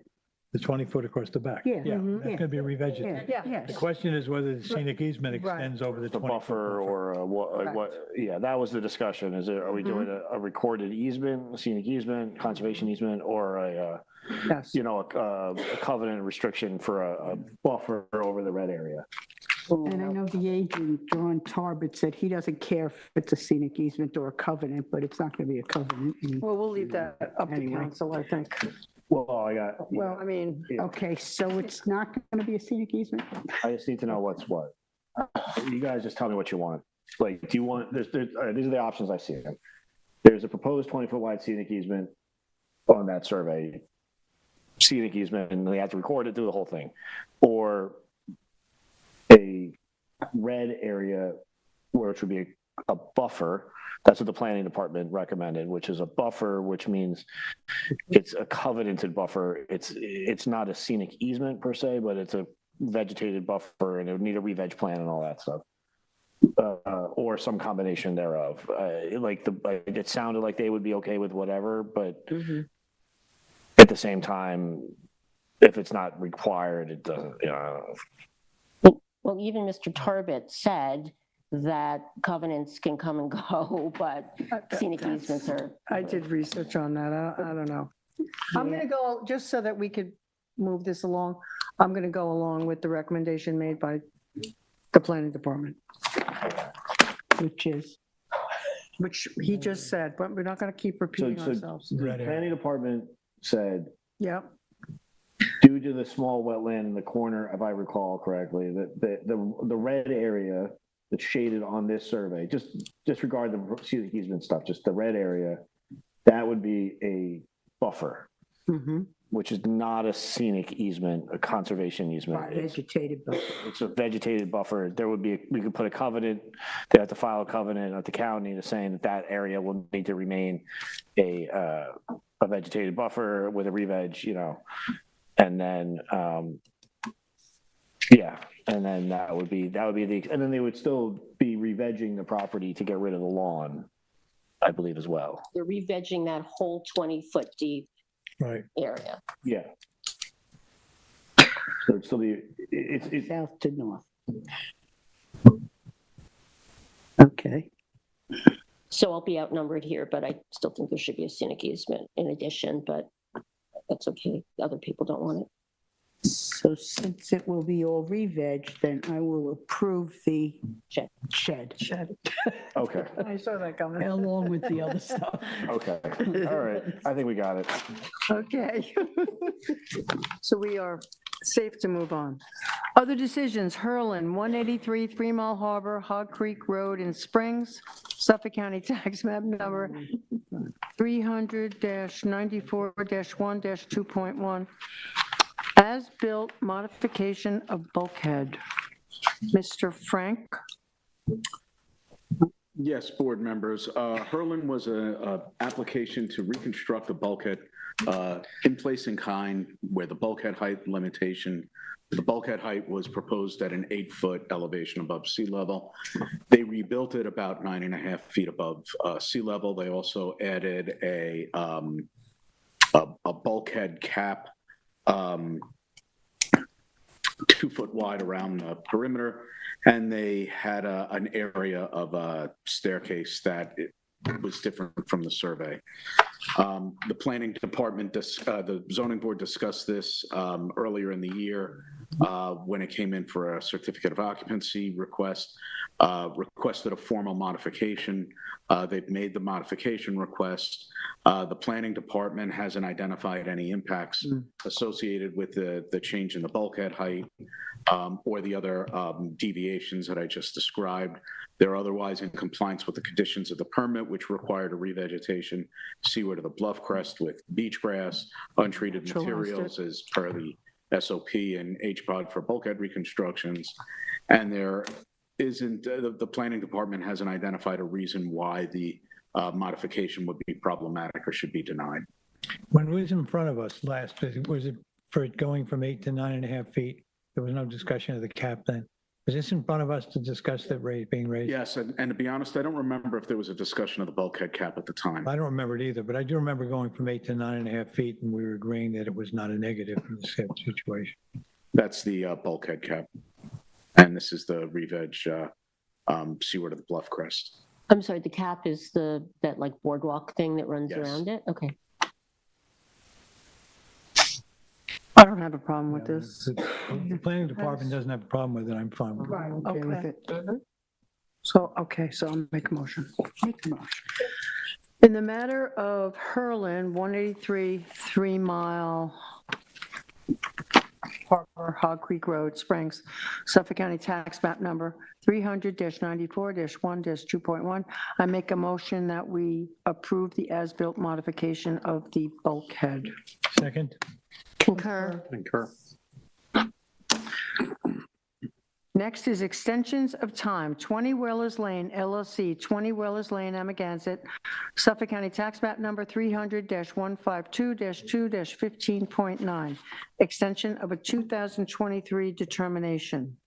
The 20-foot across the back. Yeah. That's going to be revegetated. Yeah. The question is whether the scenic easement extends over the 20-foot buffer or what, yeah, that was the discussion. Are we doing a recorded easement, a scenic easement, conservation easement, or a covenant restriction for a buffer over the red area? And I know the agent, John Tarbert, said he doesn't care if it's a scenic easement or a covenant, but it's not going to be a covenant. Well, we'll leave that up to council, I think. Well, I mean. Okay, so it's not going to be a scenic easement? I just need to know what's what. You guys just tell me what you want. Like, do you want, these are the options I see. There's a proposed 20-foot wide scenic easement on that survey, scenic easement, and they have to record it, do the whole thing. Or a red area, which would be a buffer. That's what the planning department recommended, which is a buffer, which means it's a covenanted buffer. It's not a scenic easement per se, but it's a vegetated buffer, and it would need a re-veg plan and all that stuff. Or some combination thereof. It sounded like they would be okay with whatever, but at the same time, if it's not required, it doesn't, Well, even Mr. Tarbett said that covenants can come and go, but scenic easements are. I did research on that. I don't know. I'm going to go, just so that we could move this along, I'm going to go along with the recommendation made by the planning department, Which is, which he just said, but we're not going to keep repeating ourselves. The planning department said, Yep. due to the small wetland in the corner, if I recall correctly, that the red area that's shaded on this survey, just disregard the scenic easement stuff, just the red area, that would be a buffer, which is not a scenic easement, a conservation easement. right, vegetated buffer. It's a vegetated buffer. There would be, we could put a covenant, they have to file a covenant at the county to saying that that area will need to remain a vegetated buffer with a re-veg, you know, and then, yeah, and then that would be the, and then they would still be re-vegging the property to get rid of the lawn, I believe, as well. They're re-vegging that whole 20-foot deep area. Yeah. So it'd still be, it's South to north. Okay. So I'll be outnumbered here, but I still think there should be a scenic easement in addition, but that's okay. Other people don't want it. So since it will be all re-veg, then I will approve the shed. okay. I saw that coming. Along with the other stuff. Okay. All right. I think we got it. Okay. So we are safe to move on. Other decisions, Hurlin, 183 3 Mile Harbor, Hog Creek Road in Springs, Suffolk County Tax Map Number 300-94-1-2.1. As-built modification of bulkhead. Mr. Frank? Yes, board members. Hurlin was a application to reconstruct the bulkhead in place in kind where the bulkhead height limitation, the bulkhead height was proposed at an 8-foot elevation above sea level. They rebuilt it about 9.5 feet above sea level. They also added a bulkhead cap 2 foot wide around the perimeter, and they had an area of a staircase that was different from the survey. The planning department, the zoning board discussed this earlier in the year when it came in for a certificate of occupancy request, requested a formal modification. They've made the modification request. The planning department hasn't identified any impacts associated with the change in the bulkhead height or the other deviations that I just described. They're otherwise in compliance with the conditions of the permit, which required a revegetation seaward of the bluff crest with beach grass, untreated materials as per the SOP and HPOD for bulkhead reconstructions. And there isn't, the planning department hasn't identified a reason why the modification would be problematic or should be denied. When it was in front of us last, was it for it going from 8 to 9.5 feet? There was no discussion of the cap then. Was this in front of us to discuss that rate being raised? Yes, and to be honest, I don't remember if there was a discussion of the bulkhead cap at the time. I don't remember it either, but I do remember going from 8 to 9.5 feet, and we were agreeing that it was not a negative in this situation. That's the bulkhead cap, and this is the re-veg seaward of the bluff crest. I'm sorry, the cap is that like boardwalk thing that runs around it? Okay. I don't have a problem with this. The planning department doesn't have a problem with it. I'm fine with it. Right, okay with it. So, okay, so I'll make a motion. In the matter of Hurlin, 183 3 Mile Harbor, Hog Creek Road, Springs, Suffolk County Tax Map Number 300-94-1-2.1, I make a motion that we approve the as-built modification of the bulkhead. Second? Concur. Concur. Next is extensions of time, 20 Whalers Lane LLC, 20 Whalers Lane, Amagansett, Suffolk County Tax Map Number 300-152-2-15.9, extension of a 2023 determination.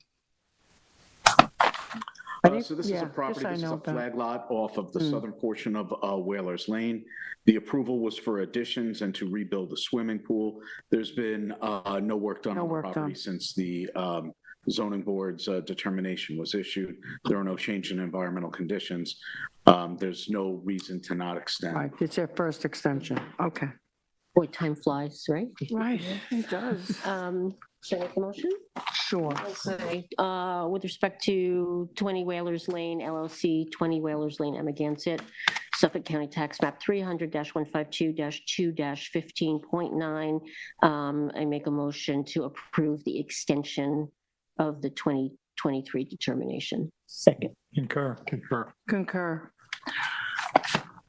So this is a property, this is a flag lot off of the southern portion of Whalers Lane. The approval was for additions and to rebuild the swimming pool. There's been no work done on the property since the zoning board's determination was issued. There are no change in environmental conditions. There's no reason to not extend. Right, it's their first extension. Okay. Boy, time flies, right? Right, it does. Should I make a motion? Sure. Okay, with respect to 20 Whalers Lane LLC, 20 Whalers Lane, Amagansett, Suffolk County Tax Map 300-152-2-15.9, I make a motion to approve the extension of the 2023 determination. Second. Concur. Concur.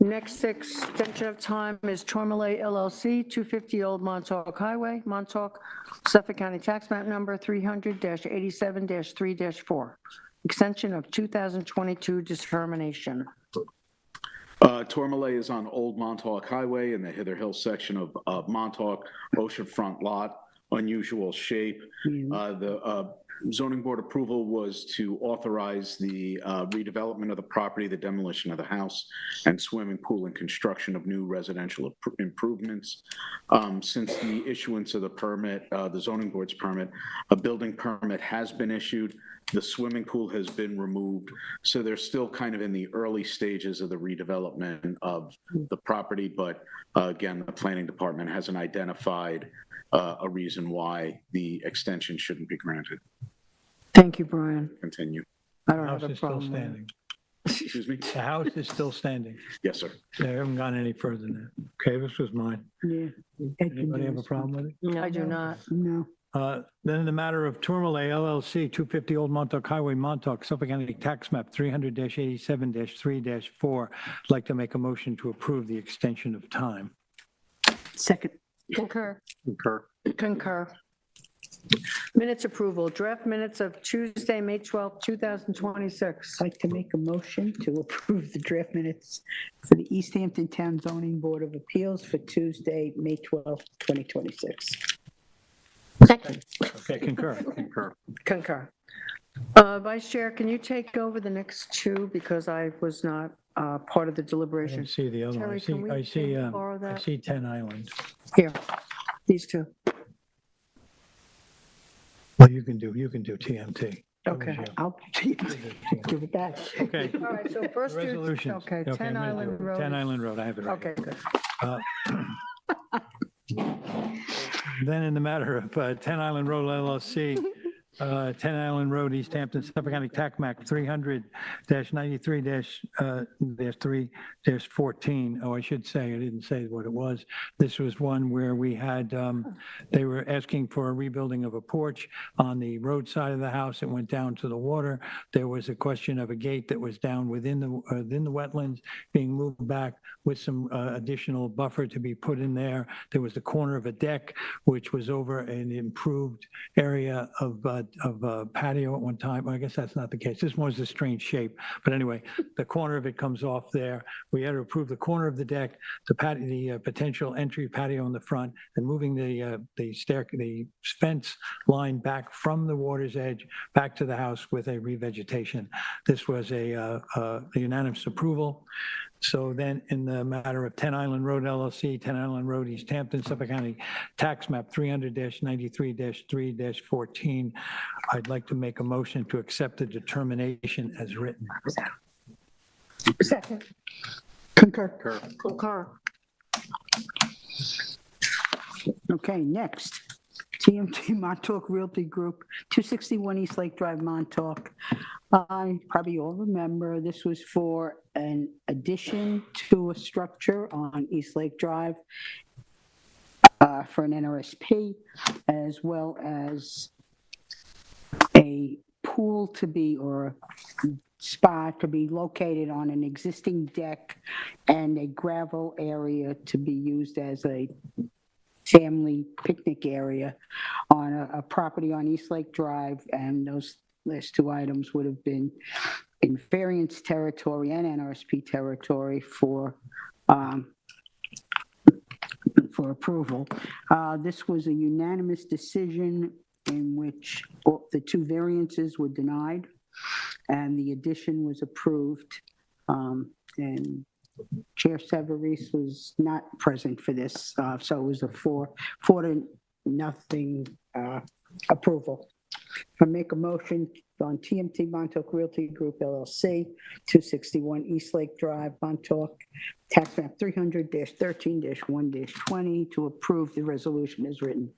Next extension of time is Tourmalet LLC, 250 Old Montauk Highway, Montauk, Suffolk County Tax Map Number 300-87-3-4. Extension of 2022 determination. Tourmalet is on Old Montauk Highway in the Hither Hill section of Montauk, oceanfront lot, unusual shape. The zoning board approval was to authorize the redevelopment of the property, the demolition of the house, and swimming pool and construction of new residential improvements. Since the issuance of the permit, the zoning board's permit, a building permit has been issued. The swimming pool has been removed. So they're still kind of in the early stages of the redevelopment of the property. But again, the planning department hasn't identified a reason why the extension shouldn't be granted. Thank you, Brian. Continue. I don't The have house a is still problem with it. standing. Excuse me? The house is still standing. Yes, sir. They haven't gone any further than that. Okay, this was mine. Yeah. Anybody have a problem with it? I do not. No. Then in the matter of Tourmalet LLC, 250 Old Montauk Highway, Montauk, Suffolk County Tax Map 300-87-3-4, I'd like to make a motion to approve the extension of time. Second. Concur. Concur. Minutes approval, draft minutes of Tuesday, May 12th, 2026. I'd like to make a motion to approve the draft minutes for the East Hampton Town Zoning Board of Appeals for Tuesday, May 12th, 2026. Second. Okay, concur. Concur. Vice Chair, can you take over the next two because I was not part of the I deliberation? didn't see the other one. Terry, can we borrow I that? see 10 Island. Here, these two. Well, you can do TMT. Okay. I'll give it back. Okay. All right, so first two, Resolutions. okay, 10 Island Road. 10 Island Road, I have it right. Okay, good. Then in the matter of 10 Island Road LLC, 10 Island Road, East Hampton, Suffolk County Tax Map 300-93-3-14. Oh, I should say, I didn't say what it was. This was one where we had, they were asking for a rebuilding of a porch on the roadside of the house. It went down to the water. There was a question of a gate that was down within the wetlands being moved back with some additional buffer to be put in there. There was the corner of a deck, which was over an improved area of patio at one time. Well, I guess that's not the case. This one was a strange shape. But anyway, the corner of it comes off there. We had to approve the corner of the deck, the potential entry patio in the front, and moving the fence line back from the water's edge back to the house with a revegetation. This was a unanimous approval. So then in the matter of 10 Island Road LLC, 10 Island Road, East Hampton, Suffolk County Tax Map 300-93-3-14, I'd like to make a motion to accept the determination as written. Second. Concur. Okay, next. TMT Montauk Realty Group, 261 East Lake Drive, Montauk. I probably all remember this was for an addition to a structure on East Lake Drive for an NRSP, as well as a pool to be, or a spa to be located on an existing deck and a gravel area to be used as a family picnic area on a property on East Lake Drive, and those last two items would have been in variance territory and NRSP territory for approval. This was a unanimous decision in which the two variances were denied and the addition was approved. And Chair Severese was not present for this, so it was a 4-0 approval. I make a motion on TMT Montauk Realty Group LLC, 261 East Lake Drive, Montauk, tax map 300-13-1-20, to approve the resolution as written.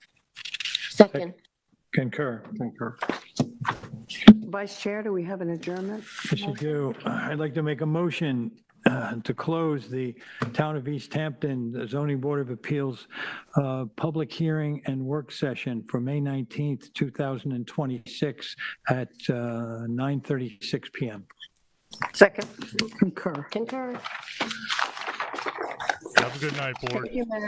Second. Concur. Vice Chair, do we have an adjournment? Yes, you do. I'd like to make a motion to close the Town of East Hampton Zoning Board of Appeals public hearing and work session for May 19th, 2026 at 9:36 PM. Second. Concur. Concur. Have a good night, board. Thank you, Mayor.